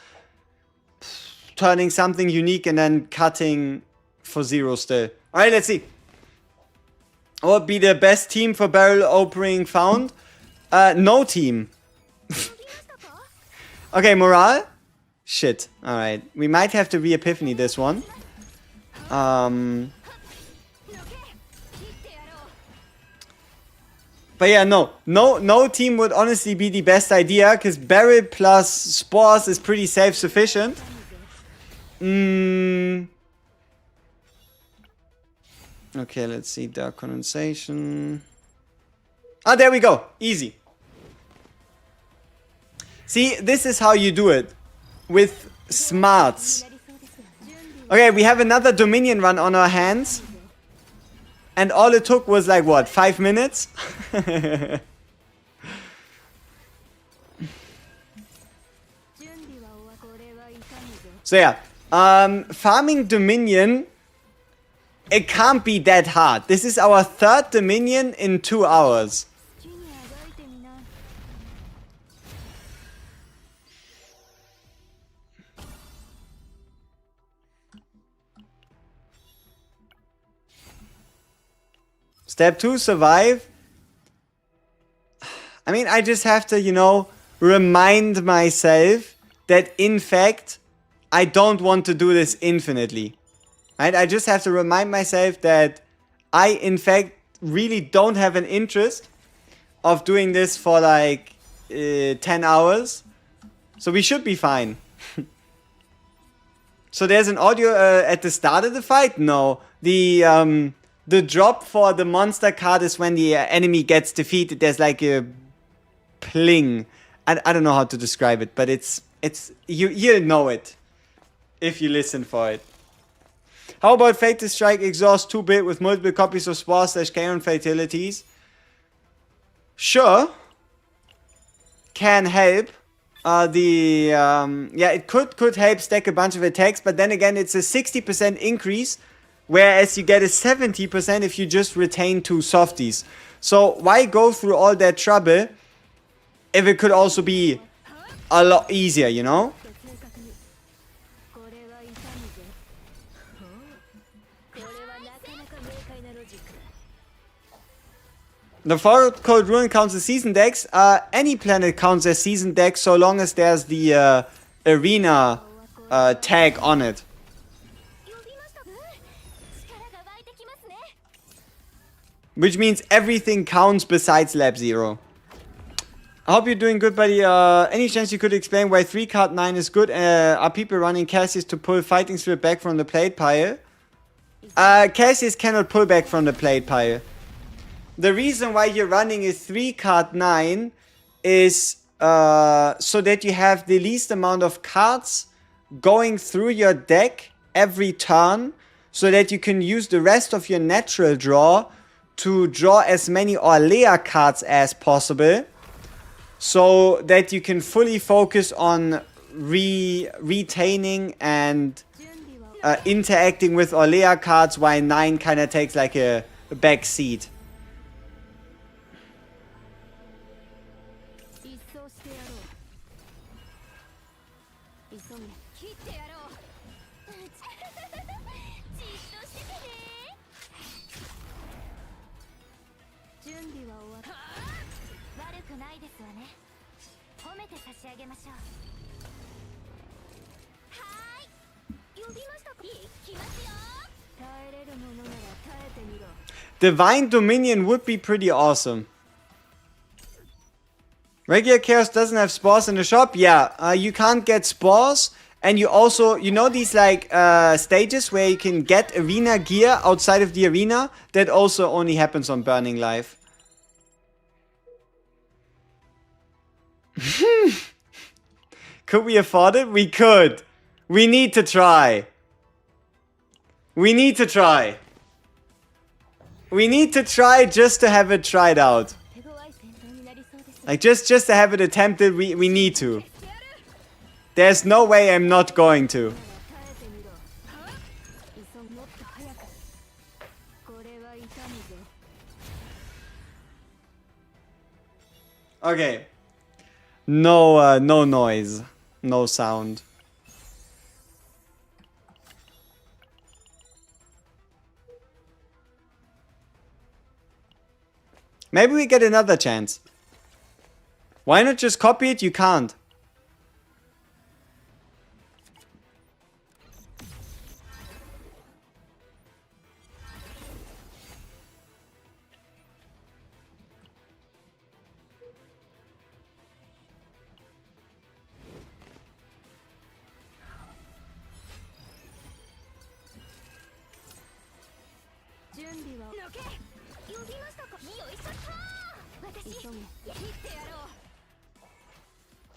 turning something unique and then cutting for 0 still. Alright, let's see. What would be the best team for barrel opening found? No team. Okay, morale? Shit. Alright. We might have to re-epiphany this one. But yeah, no team would honestly be the best idea, because barrel plus spores is pretty self-sufficient. Okay, let's see. Dark condensation. Ah, there we go. Easy. See, this is how you do it. With smarts. Okay, we have another Dominion run on our hands. And all it took was like, what, 5 minutes? So yeah, farming Dominion, it can't be that hard. This is our 3rd Dominion in 2 hours. Step 2, survive. I mean, I just have to, you know, remind myself that, in fact, I don't want to do this infinitely. Right? I just have to remind myself that I, in fact, really don't have an interest of doing this for like 10 hours. So we should be fine. So there's an audio at the start of the fight? No. The drop for the monster card is when the enemy gets defeated. There's like a pling. I don't know how to describe it, but it's you'll know it if you listen for it. How about Fated Strike exhaust 2-bit with multiple copies of Spore / Chaos Fatalities? Sure. Can help. Yeah, it could help stack a bunch of attacks, but then again, it's a 60% increase, whereas you get a 70% if you just retain 2 softies. So why go through all that trouble if it could also be a lot easier, you know? The Forward Cold Ruin counts as season decks. Any planet counts as season decks so long as there's the arena tag on it. Which means everything counts besides Lab Zero. I hope you're doing good, buddy. Any chance you could explain why 3-card 9 is good? Are people running Cassius to pull Fighting Spirit back from the plate pile? Cassius cannot pull back from the plate pile. The reason why you're running a 3-card 9 is so that you have the least amount of cards going through your deck every turn, so that you can use the rest of your natural draw to draw as many Orlea cards as possible, so that you can fully focus on retaining and interacting with Orlea cards, while 9 kind of takes like a back seat. Divine Dominion would be pretty awesome. Regular Chaos doesn't have spores in the shop? Yeah, you can't get spores. And you also, you know these like stages where you can get arena gear outside of the arena? That also only happens on Burning Life. Could we afford it? We could. We need to try. We need to try. We need to try just to have it tried out. Like just to have it attempted, we need to. There's no way I'm not going to. Okay. No, no noise. No sound. Maybe we get another chance. Why not just copy it? You can't.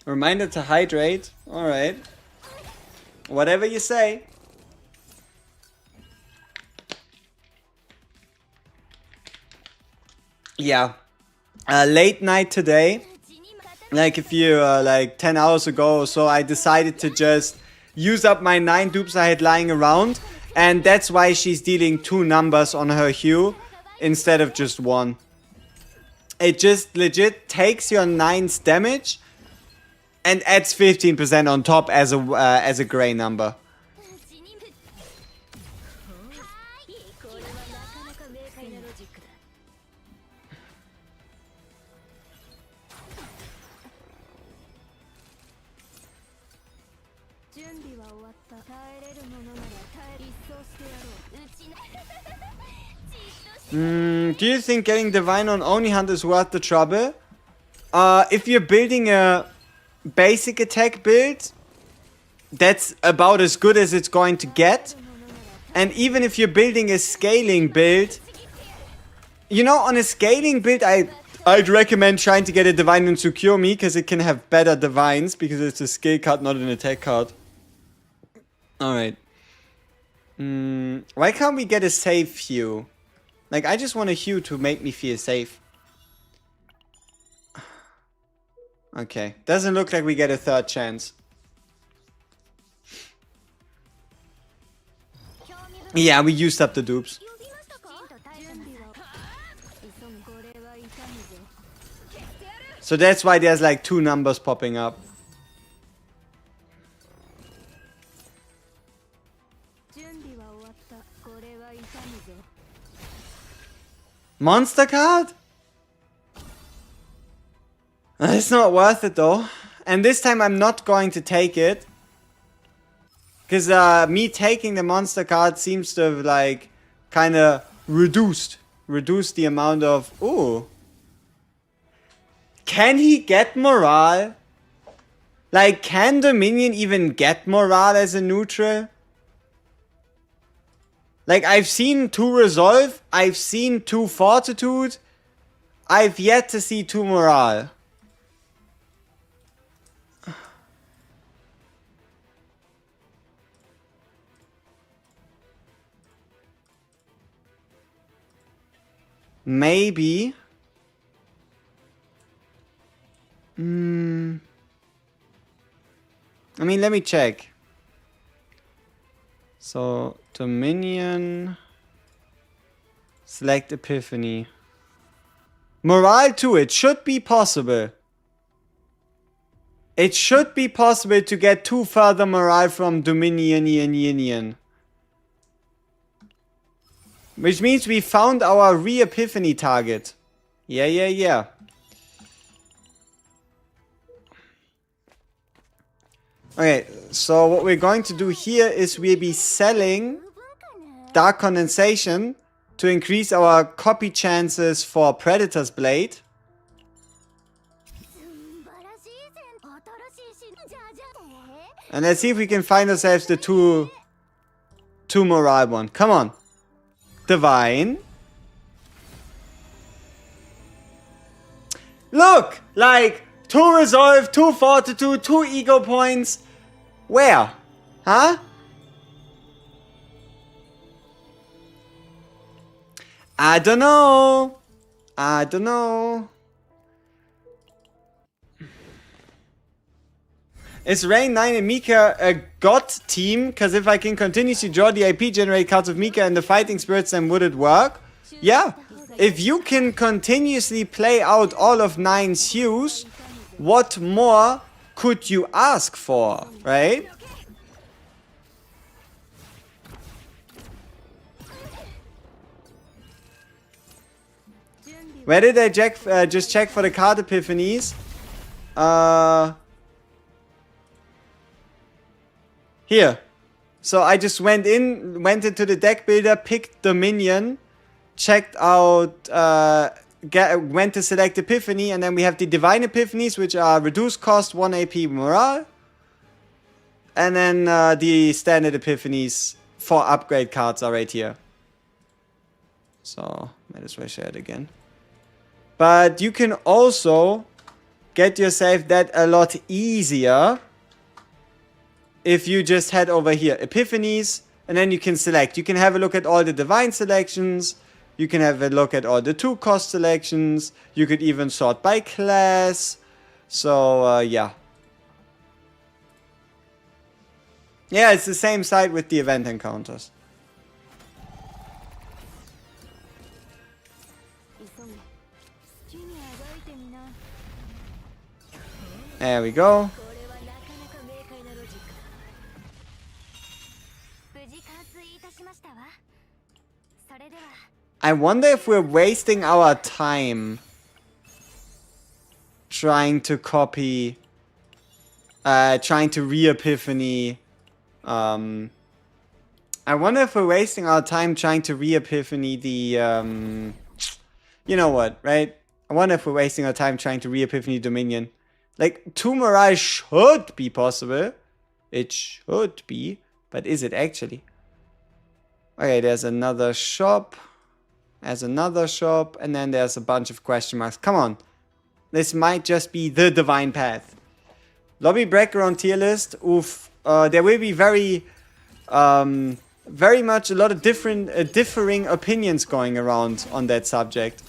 Reminder to hydrate. Alright. Whatever you say. Yeah. Late night today. Like a few, like 10 hours ago or so, I decided to just use up my 9 dupes I had lying around. And that's why she's dealing 2 numbers on her hue instead of just 1. It just legit takes your 9's damage and adds 15% on top as a gray number. Do you think getting Divine on Only Hunt is worth the trouble? If you're building a basic attack build, that's about as good as it's going to get. And even if you're building a scaling build, you know, on a scaling build, I'd recommend trying to get a Divine and Secure Me, because it can have better Divines, because it's a skill card, not an attack card. Alright. Why can't we get a safe hue? Like, I just want a hue to make me feel safe. Okay. Doesn't look like we get a third chance. Yeah, we used up the dupes. So that's why there's like 2 numbers popping up. Monster card? It's not worth it though. And this time I'm not going to take it. Because me taking the monster card seems to have like kind of reduced the amount of... Ooh. Can he get morale? Like, can Dominion even get morale as a neutral? Like, I've seen 2 resolve, I've seen 2 fortitude, I've yet to see 2 morale. Maybe. I mean, let me check. So, Dominion. Select Epiphany. Morale 2, it should be possible. It should be possible to get 2 further morale from Dominion. Which means we found our REI Epiphany target. Yeah. Okay, so what we're going to do here is we'll be selling Dark Condensation to increase our copy chances for Predator's Blade. And let's see if we can find ourselves the two morale one. Come on. Divine. Look! Like, 2 resolve, 2 fortitude, 2 ego points. Where? Huh? I don't know. I don't know. Is Rain 9 and Mika a god team? Because if I can continuously draw the IP generate cards of Mika and the fighting spirits, then would it work? Yeah. If you can continuously play out all of 9's hues, what more could you ask for, right? Where did I just check for the card epiphanies? Here. So I just went into the deck builder, picked Dominion, checked out, went to select Epiphany, and then we have the Divine Epiphanies, which are reduced cost, 1 AP morale. And then the standard Epiphanies for upgrade cards are right here. So, might as well share it again. But you can also get yourself that a lot easier if you just head over here, Epiphanies, and then you can select. You can have a look at all the Divine selections. You can have a look at all the 2 cost selections. You could even sort by class. So, yeah. Yeah, it's the same site with the event encounters. There we go. I wonder if we're wasting our time trying to copy, trying to re-epiphany. I wonder if we're wasting our time trying to re-epiphany the, you know what, right? I wonder if we're wasting our time trying to re-epiphany Dominion. Like, 2 morale should be possible. It should be. But is it actually? Okay, there's another shop. There's another shop. And then there's a bunch of question marks. Come on. This might just be the divine path. Lobby breaker on tier list. Oof. There will be very much a lot of differing opinions going around on that subject.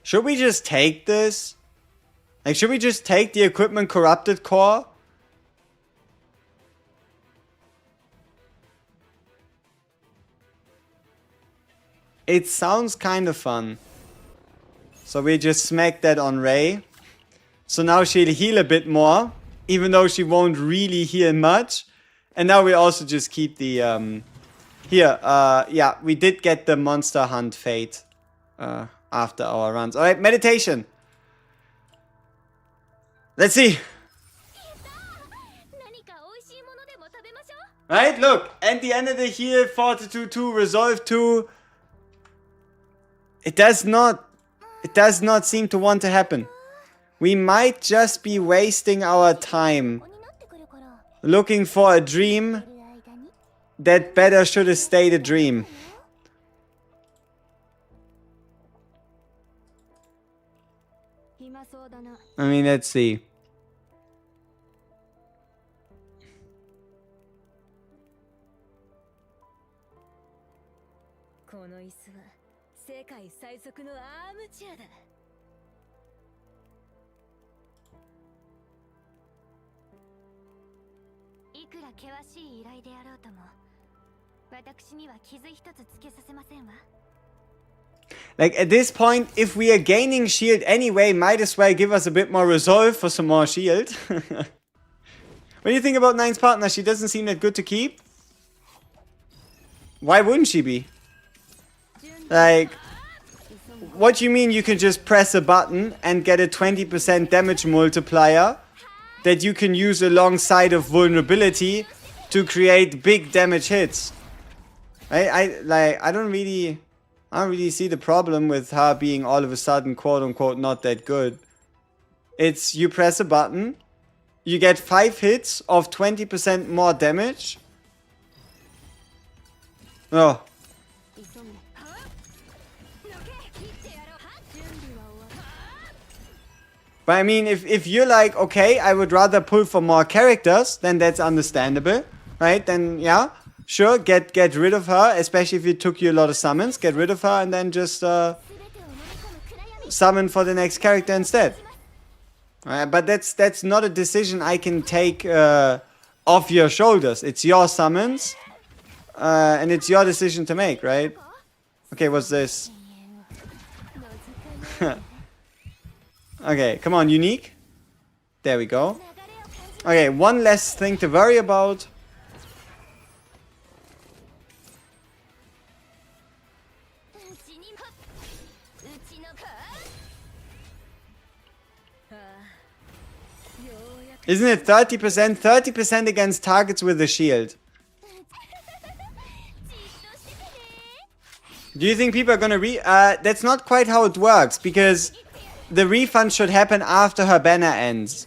Should we just take this? Like, should we just take the equipment corrupted core? It sounds kind of fun. So we just smack that on REI. So now she'll heal a bit more, even though she won't really heal much. And now we also just keep the, yeah, we did get the Monster Hunt Fate, after our runs. Alright, meditation. Let's see. Right, look. And the end of the heal, Fortitude 2, Resolve 2. It does not seem to want to happen. We might just be wasting our time looking for a dream that better should have stayed a dream. I mean, let's see. Like, at this point, if we are gaining shield anyway, might as well give us a bit more resolve for some more shield. What do you think about Nine's partner? She doesn't seem that good to keep. Why wouldn't she be? Like, what do you mean you can just press a button and get a 20% damage multiplier that you can use alongside of vulnerability to create big damage hits? I don't really see the problem with her being all of a sudden quote unquote not that good. It's you press a button, you get 5 hits of 20% more damage. Oh. But I mean, if you're like, okay, I would rather pull for more characters, then that's understandable, right? Then, yeah, sure, get rid of her, especially if it took you a lot of summons. Get rid of her and then just summon for the next character instead. But that's not a decision I can take off your shoulders. It's your summons, and it's your decision to make, right? Okay, what's this? Okay, come on, unique. There we go. Okay, one less thing to worry about. Isn't it 30%? 30% against targets with a shield. Do you think people are gonna that's not quite how it works, because the refund should happen after her banner ends.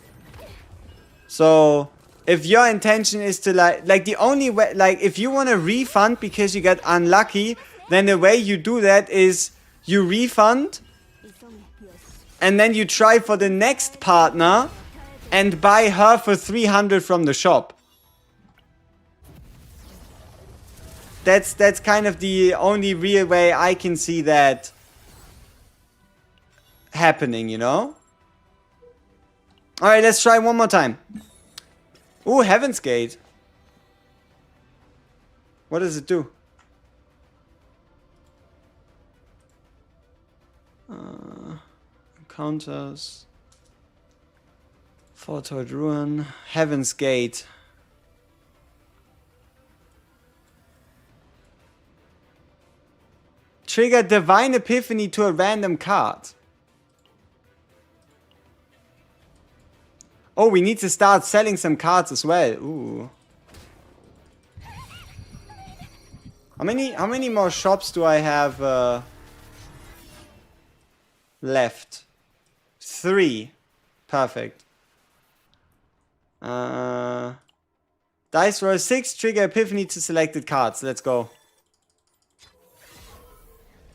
So, if your intention is to like the only way, like if you want to refund because you got unlucky, then the way you do that is you refund and then you try for the next partner and buy her for 300 from the shop. That's kind of the only real way I can see that happening, you know? Alright, let's try one more time. Ooh, Heaven's Gate. What does it do? Encounters. Foretold Ruin. Heaven's Gate. Trigger Divine Epiphany to a random card. Oh, we need to start selling some cards as well. Ooh. How many more shops do I have left? 3. Perfect. Dice roll 6, trigger Epiphany to selected cards. Let's go.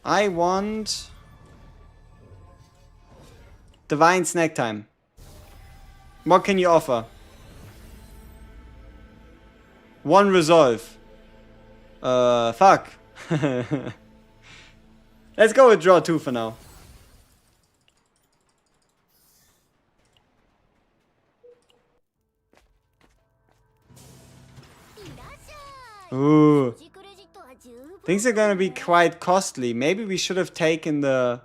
I want Divine Snack Time. What can you offer? 1 resolve. Fuck. Let's go with draw 2 for now. Ooh. Things are gonna be quite costly. Maybe we should have taken the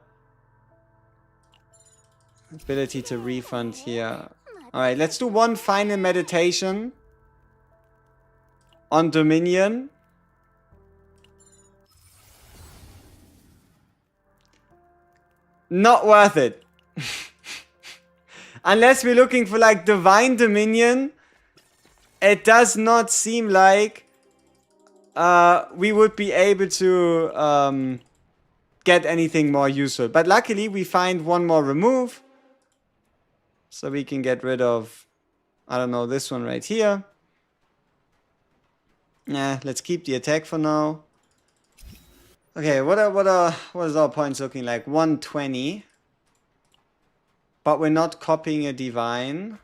ability to refund here. Alright, let's do one final meditation on Dominion. Not worth it. Unless we're looking for like Divine Dominion, it does not seem like we would be able to get anything more useful. But luckily we find one more remove. So we can get rid of, I don't know, this one right here. Nah, let's keep the attack for now. Okay, what is our points looking like? 120. But we're not copying a divine.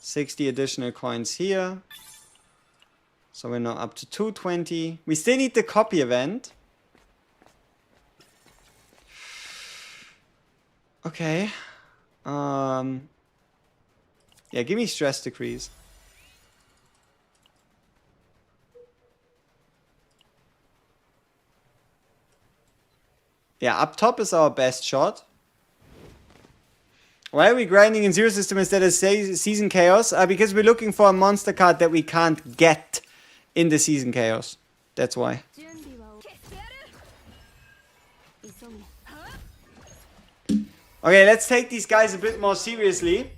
$60 additional coins here. So we're now up to 220. We still need the copy event. Okay. Yeah, give me stress decrease. Yeah, up top is our best shot. Why are we grinding in Zero System instead of Season Chaos? Because we're looking for a monster card that we can't get in the Season Chaos. That's why. Okay, let's take these guys a bit more seriously.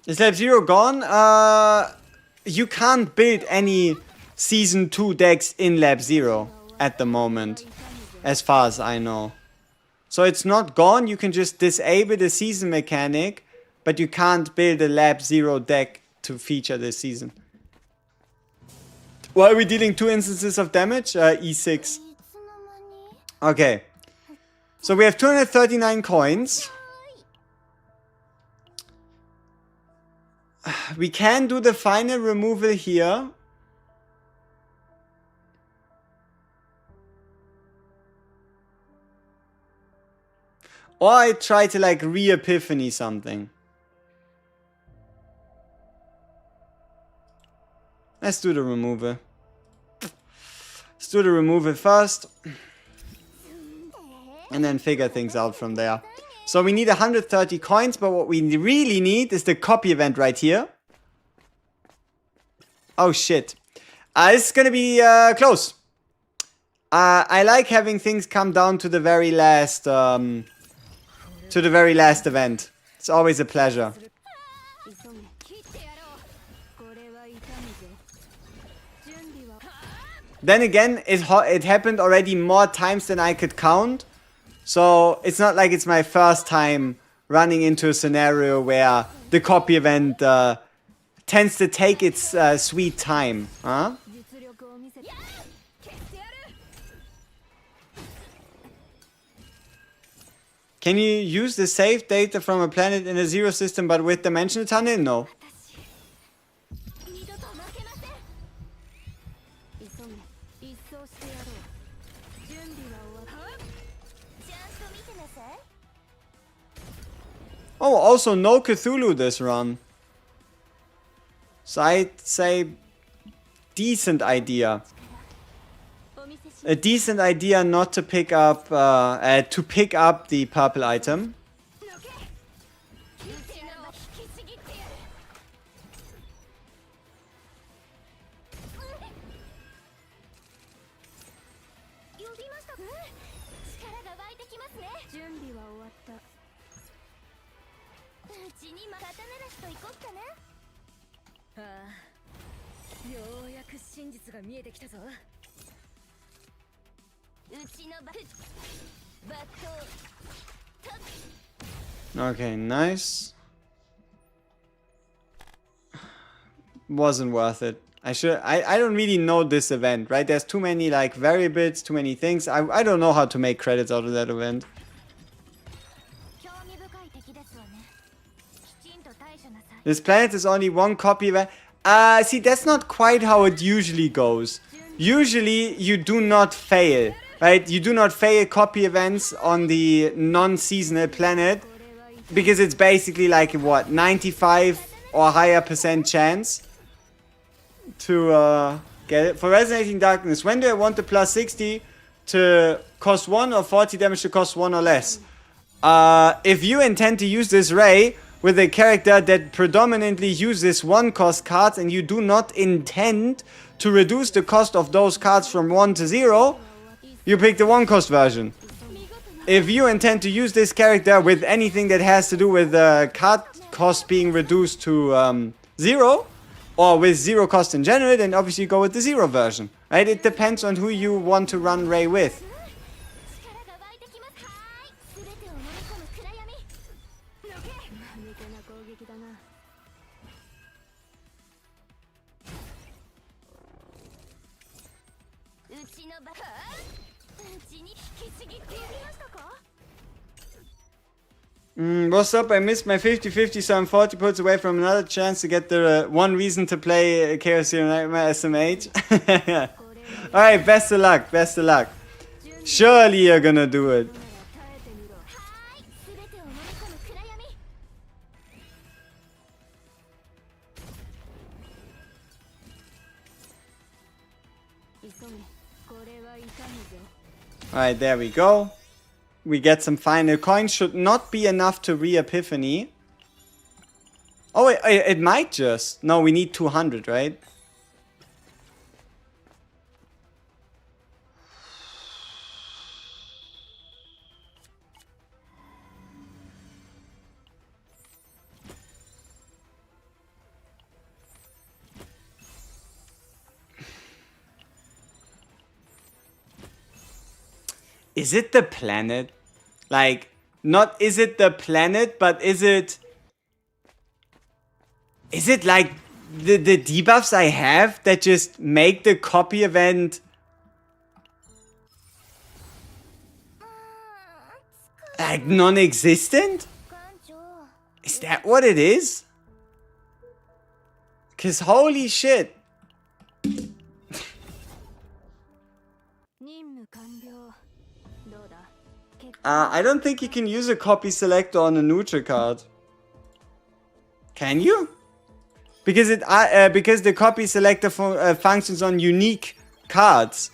Is Lab Zero gone? You can't build any Season 2 decks in Lab Zero at the moment, as far as I know. So it's not gone, you can just disable the season mechanic, but you can't build a Lab Zero deck to feature this season. Why are we dealing 2 instances of damage? E6. Okay. So we have 239 coins. We can do the final removal here. Or I try to like re-epiphany something. Let's do the removal. Let's do the removal first. And then figure things out from there. So we need 130 coins, but what we really need is the copy event right here. Oh shit. This is gonna be close. I like having things come down to the very last event. It's always a pleasure. Then again, it happened already more times than I could count. So it's not like it's my first time running into a scenario where the copy event tends to take its sweet time. Huh? Can you use the saved data from a planet in a Zero System but with Dimensional Tunnel? No. Oh, also no Cthulhu this run. So I'd say decent idea. A decent idea not to pick up the purple item. Okay, nice. Wasn't worth it. I don't really know this event, right? There's too many like variables, too many things. I don't know how to make credits out of that event. This planet is only one copy event. See, that's not quite how it usually goes. Usually, you do not fail, right? You do not fail copy events on the non-seasonal planet because it's basically like, what, 95 or higher % chance to get it. For Resonating Darkness, when do I want the plus 60 to cost 1 or 40 damage to cost 1 or less? If you intend to use this Ray with a character that predominantly uses 1 cost cards and you do not intend to reduce the cost of those cards from 1 to 0, you pick the 1 cost version. If you intend to use this character with anything that has to do with card cost being reduced to 0, or with 0 cost in general, then obviously you go with the 0 version, right? It depends on who you want to run REI with. What's up? I missed my 50-50, so I'm 40 puts away from another chance to get the one reason to play Chaos Hero Nightmare SMH. Alright, best of luck, best of luck. Surely you're gonna do it. Alright, there we go. We get some final coins. Should not be enough to re-Epiphany. Oh, it might just. No, we need 200, right? Is it the planet? Like, not is it the planet, but is it like the debuffs I have that just make the copy event like non-existent? Is that what it is? 'Cause holy shit. I don't think you can use a copy selector on a neutral card. Can you? Because because the copy selector functions on unique cards.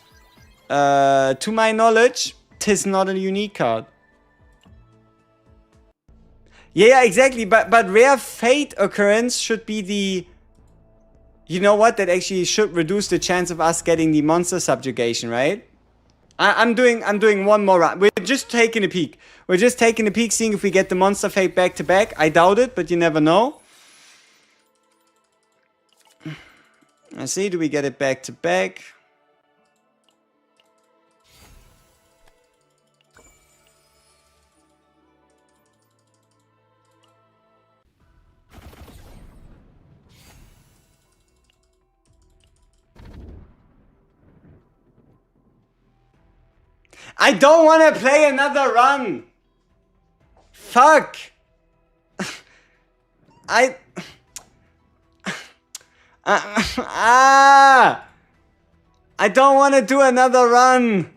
To my knowledge, 'tis not a unique card. Yeah, exactly. But rare fate occurrence should be the. You know what? That actually should reduce the chance of us getting the monster subjugation, right? I'm doing one more round. We're just taking a peek. We're just taking a peek, seeing if we get the monster fate back to back. I doubt it, but you never know. Let's see, do we get it back to back? I don't want to play another run. Fuck. I don't want to do another run.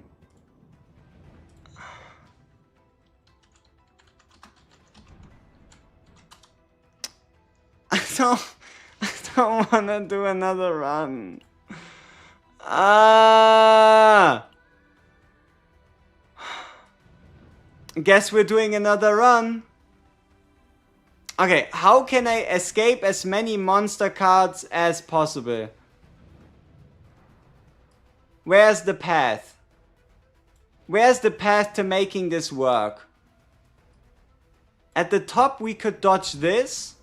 I don't want to do another run. Guess we're doing another run. Okay, how can I escape as many monster cards as possible? Where's the path? Where's the path to making this work? At the top we could dodge this.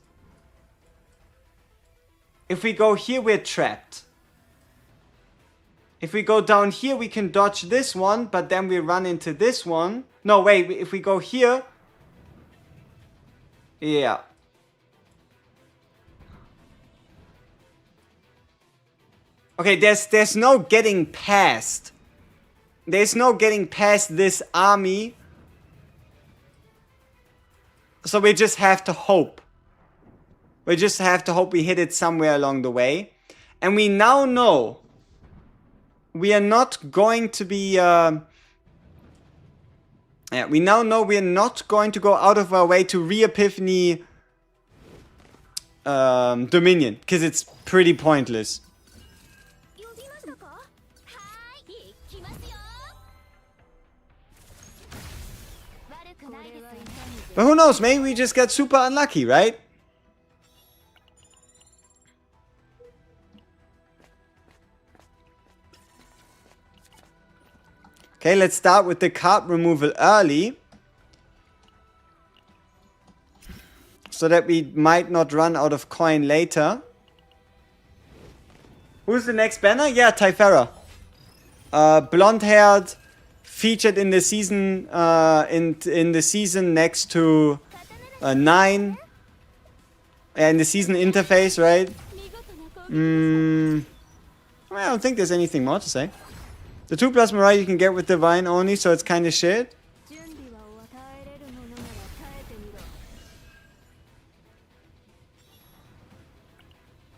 If we go here, we're trapped. If we go down here, we can dodge this one, but then we run into this one. No, wait, if we go here... Yeah. Okay, there's no getting past. There's no getting past this army. So we just have to hope. We just have to hope we hit it somewhere along the way. And we now know we are not going to be... we now know we're not going to go out of our way to re-Epiphany Dominion. Because it's pretty pointless. But who knows, maybe we just got super unlucky, right? Okay, let's start with the card removal early. So that we might not run out of coin later. Who's the next banner? Yeah, Typhara. Blonde-haired, featured in the season in the season next to 9. In the season interface, right? I don't think there's anything more to say. The 2+ Mirai you can get with Divine only, so it's kind of shit.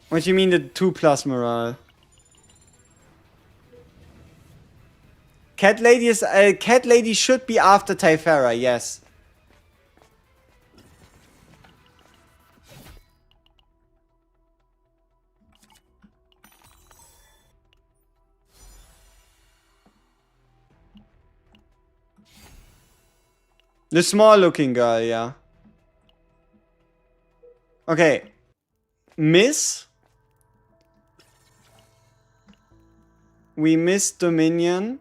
What do you mean the 2+ morale? Cat Lady is Cat Lady should be after Typhara, yes. The small looking girl, yeah. Okay. Miss. We missed Dominion.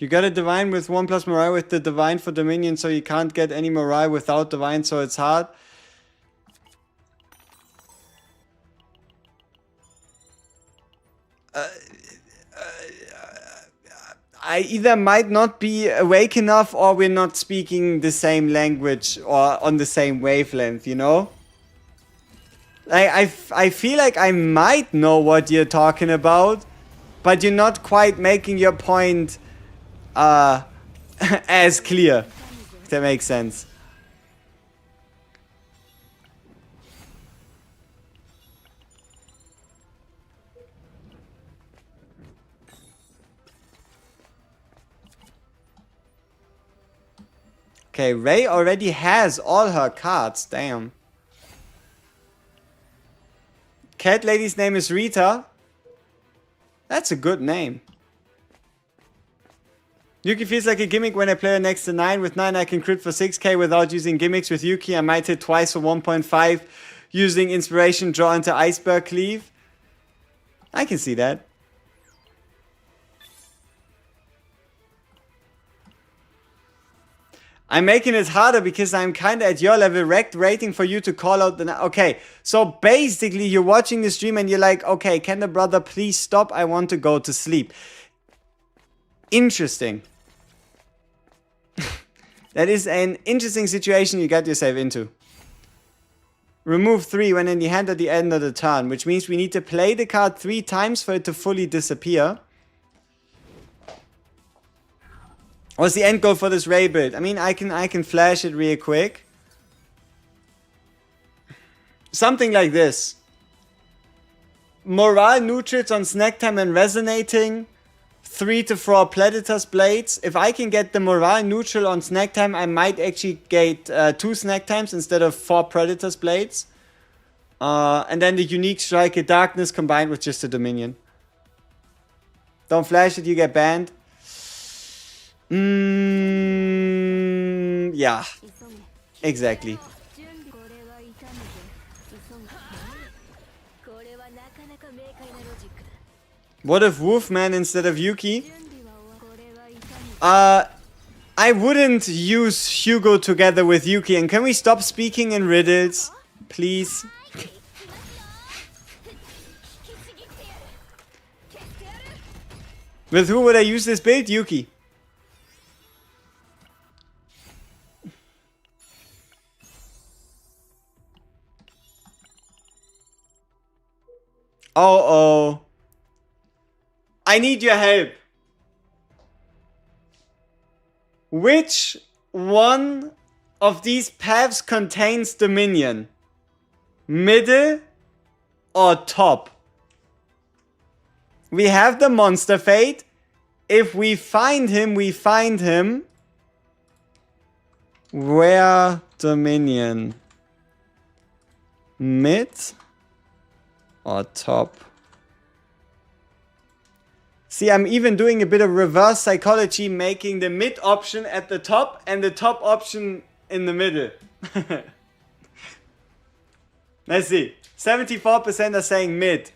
You got a Divine with 1+ Mirai with the Divine for Dominion, so you can't get any Mirai without Divine, so it's hard. I either might not be awake enough or we're not speaking the same language or on the same wavelength, you know? I feel like I might know what you're talking about, but you're not quite making your point as clear, if that makes sense. Okay, REI already has all her cards, damn. Cat Lady's name is Rita. That's a good name. Yuki feels like a gimmick when I play her next to 9. With 9 I can crit for 6k without using gimmicks. With Yuki I might hit twice for 1.5 using inspiration, draw into iceberg cleave. I can see that. I'm making it harder because I'm kind of at your level, waiting for you to call out the... Okay, so basically you're watching the stream and you're like, okay, can the brother please stop? I want to go to sleep. Interesting. That is an interesting situation you got yourself into. Remove 3 when in the hand at the end of the turn, which means we need to play the card 3 times for it to fully disappear. What's the end goal for this REI build? I mean, I can flash it real quick. Something like this. Morale neutrals on snack time and resonating. 3 to 4 Predator's Blades. If I can get the morale neutral on snack time, I might actually get 2 snack times instead of 4 Predator's Blades. And then the unique Striker Darkness combined with just a Dominion. Don't flash it, you get banned. Yeah. Exactly. What if Wolfman instead of Yuki? I wouldn't use Hugo together with Yuki. And can we stop speaking in riddles? Please? With who would I use this build? Yuki. Uh-oh. I need your help. Which one of these paths contains Dominion? Middle or top? We have the Monster Fate. If we find him, we find him. Where Dominion? Mid or top? See, I'm even doing a bit of reverse psychology, making the mid option at the top and the top option in the middle. Let's see. 74% are saying mid.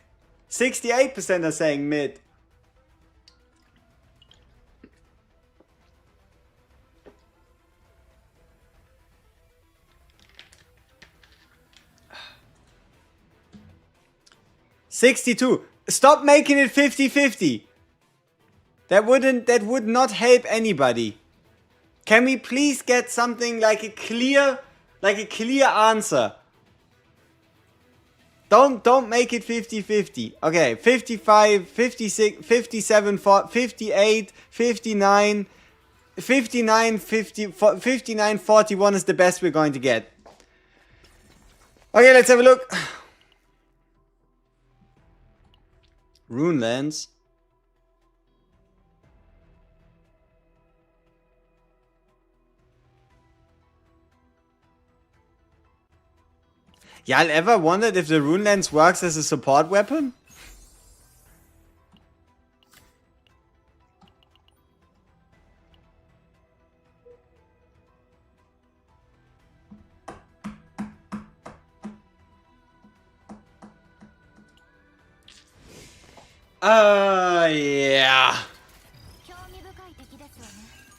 68% are saying mid. 62. Stop making it 50-50. That would not help anybody. Can we please get something like a clear answer? Don't make it 50-50. Okay, 55, 56, 57, 58, 59, 59, 50, 59, 41 is the best we're going to get. Okay, let's have a look. Runelands. Y'all ever wondered if the Runelands works as a support weapon? Yeah.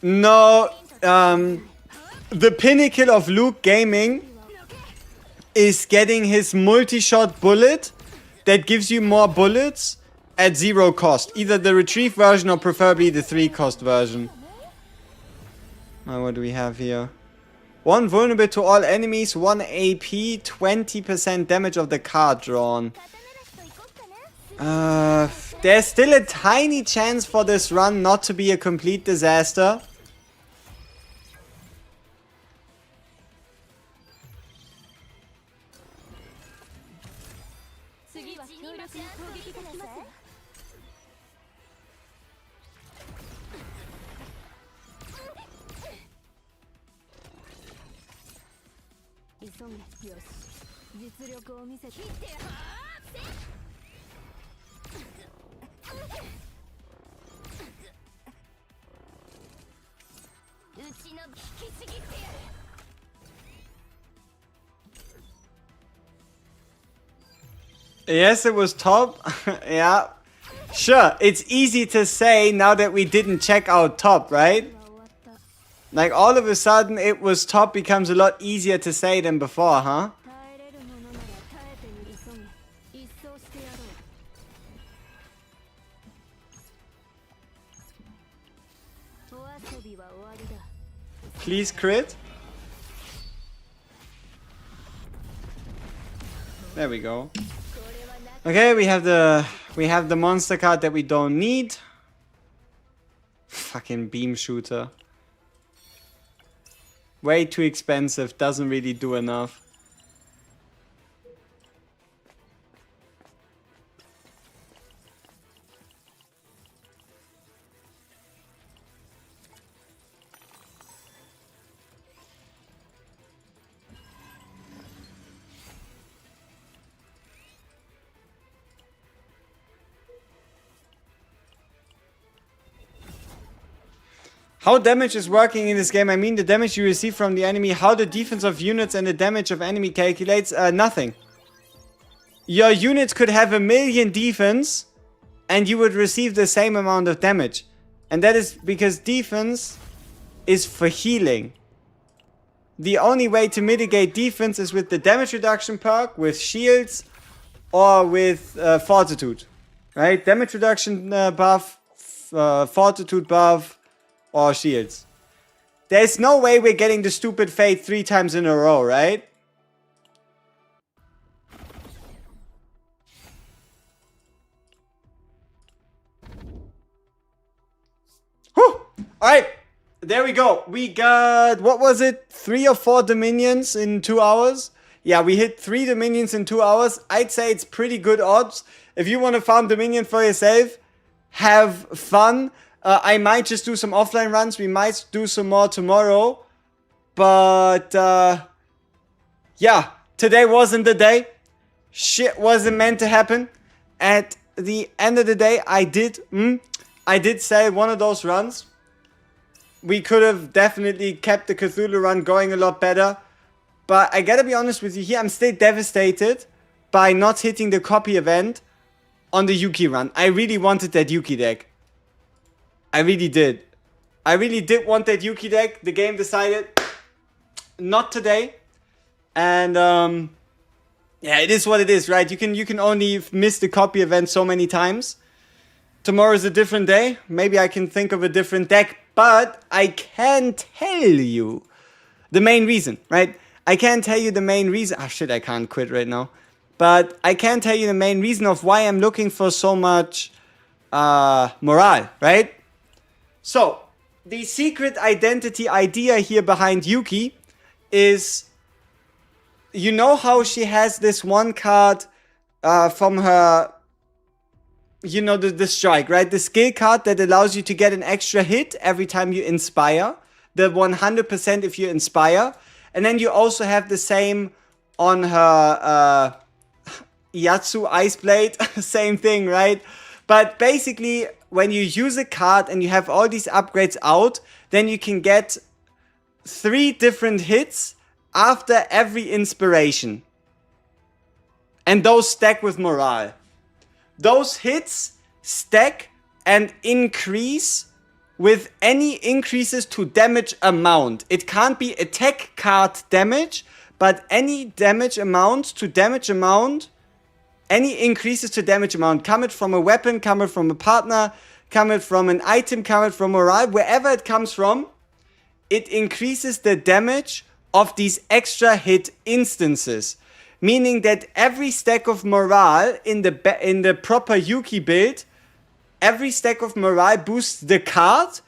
No, the pinnacle of Luke gaming is getting his multi-shot bullet that gives you more bullets at 0 cost. Either the retrieve version or preferably the 3 cost version. What do we have here? 1 vulnerable to all enemies, 1 AP, 20% damage of the card drawn. There's still a tiny chance for this run not to be a complete disaster. Yes, it was top. Yeah. Sure, it's easy to say now that we didn't check out top, right? Like all of a sudden it was top becomes a lot easier to say than before, huh? Please crit. There we go. Okay, we have the monster card that we don't need. Fucking beam shooter. Way too expensive, doesn't really do enough. How damage is working in this game? I mean the damage you receive from the enemy, how the defense of units and the damage of enemy calculates? Nothing. Your units could have 1,000,000 defense and you would receive the same amount of damage. And that is because defense is for healing. The only way to mitigate defense is with the damage reduction perk, with shields, or with fortitude. Right? Damage reduction buff, fortitude buff, or shields. There's no way we're getting the stupid fate 3 times in a row, right? Whew! Alright, there we go. We got, what was it? 3 or 4 dominions in 2 hours? Yeah, we hit 3 dominions in 2 hours. I'd say it's pretty good odds. If you want to farm dominion for yourself, have fun. I might just do some offline runs. We might do some more tomorrow. But, yeah. Today wasn't the day. Shit wasn't meant to happen. At the end of the day, I did sell one of those runs. We could have definitely kept the Cthulhu run going a lot better. But I gotta be honest with you here. I'm still devastated by not hitting the copy event on the Yuki run. I really wanted that Yuki deck. I really did. I really did want that Yuki deck. The game decided not today. And Yeah, it is what it is, right? You can only miss the copy event so many times. Tomorrow's a different day. Maybe I can think of a different deck, but I can tell you the main reason, right? I can tell you the main reason. Ah, shit, I can't quit right now. But I can tell you the main reason of why I'm looking for so much morale, right? So, the secret identity idea here behind Yuki is, you know how she has this one card from her, you know, the strike, right? The skill card that allows you to get an extra hit every time you inspire. The 100% if you inspire. And then you also have the same on her Yatsu Ice Blade. Same thing, right? But basically, when you use a card and you have all these upgrades out, then you can get 3 different hits after every inspiration. And those stack with morale. Those hits stack and increase with any increases to damage amount. It can't be attack card damage, but any damage amount to damage amount, any increases to damage amount, come it from a weapon, come it from a partner, come it from an item, come it from morale, wherever it comes from, it increases the damage of these extra hit instances. Meaning that every stack of morale in the proper Yuki build, every stack of morale boosts the card.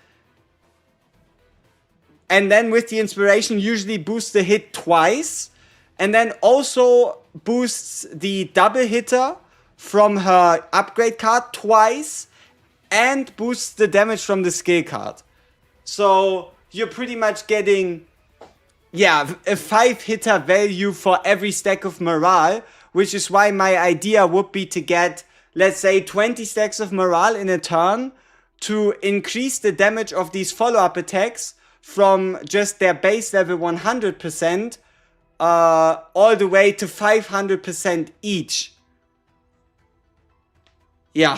And then with the inspiration usually boosts the hit twice. And then also boosts the double hitter from her upgrade card twice. And boosts the damage from the skill card. So you're pretty much getting, yeah, a 5-hitter value for every stack of morale, which is why my idea would be to get, let's say, 20 stacks of morale in a turn to increase the damage of these follow-up attacks from just their base level 100% all the way to 500% each. Yeah.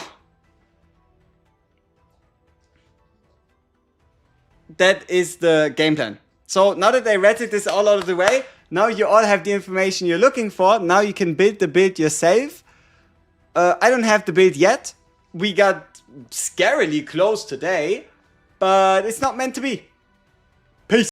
That is the game plan. So now that I read this all out of the way, now you all have the information you're looking for. Now you can build the build yourself. I don't have the build yet. We got scarily close today, but it's not meant to be.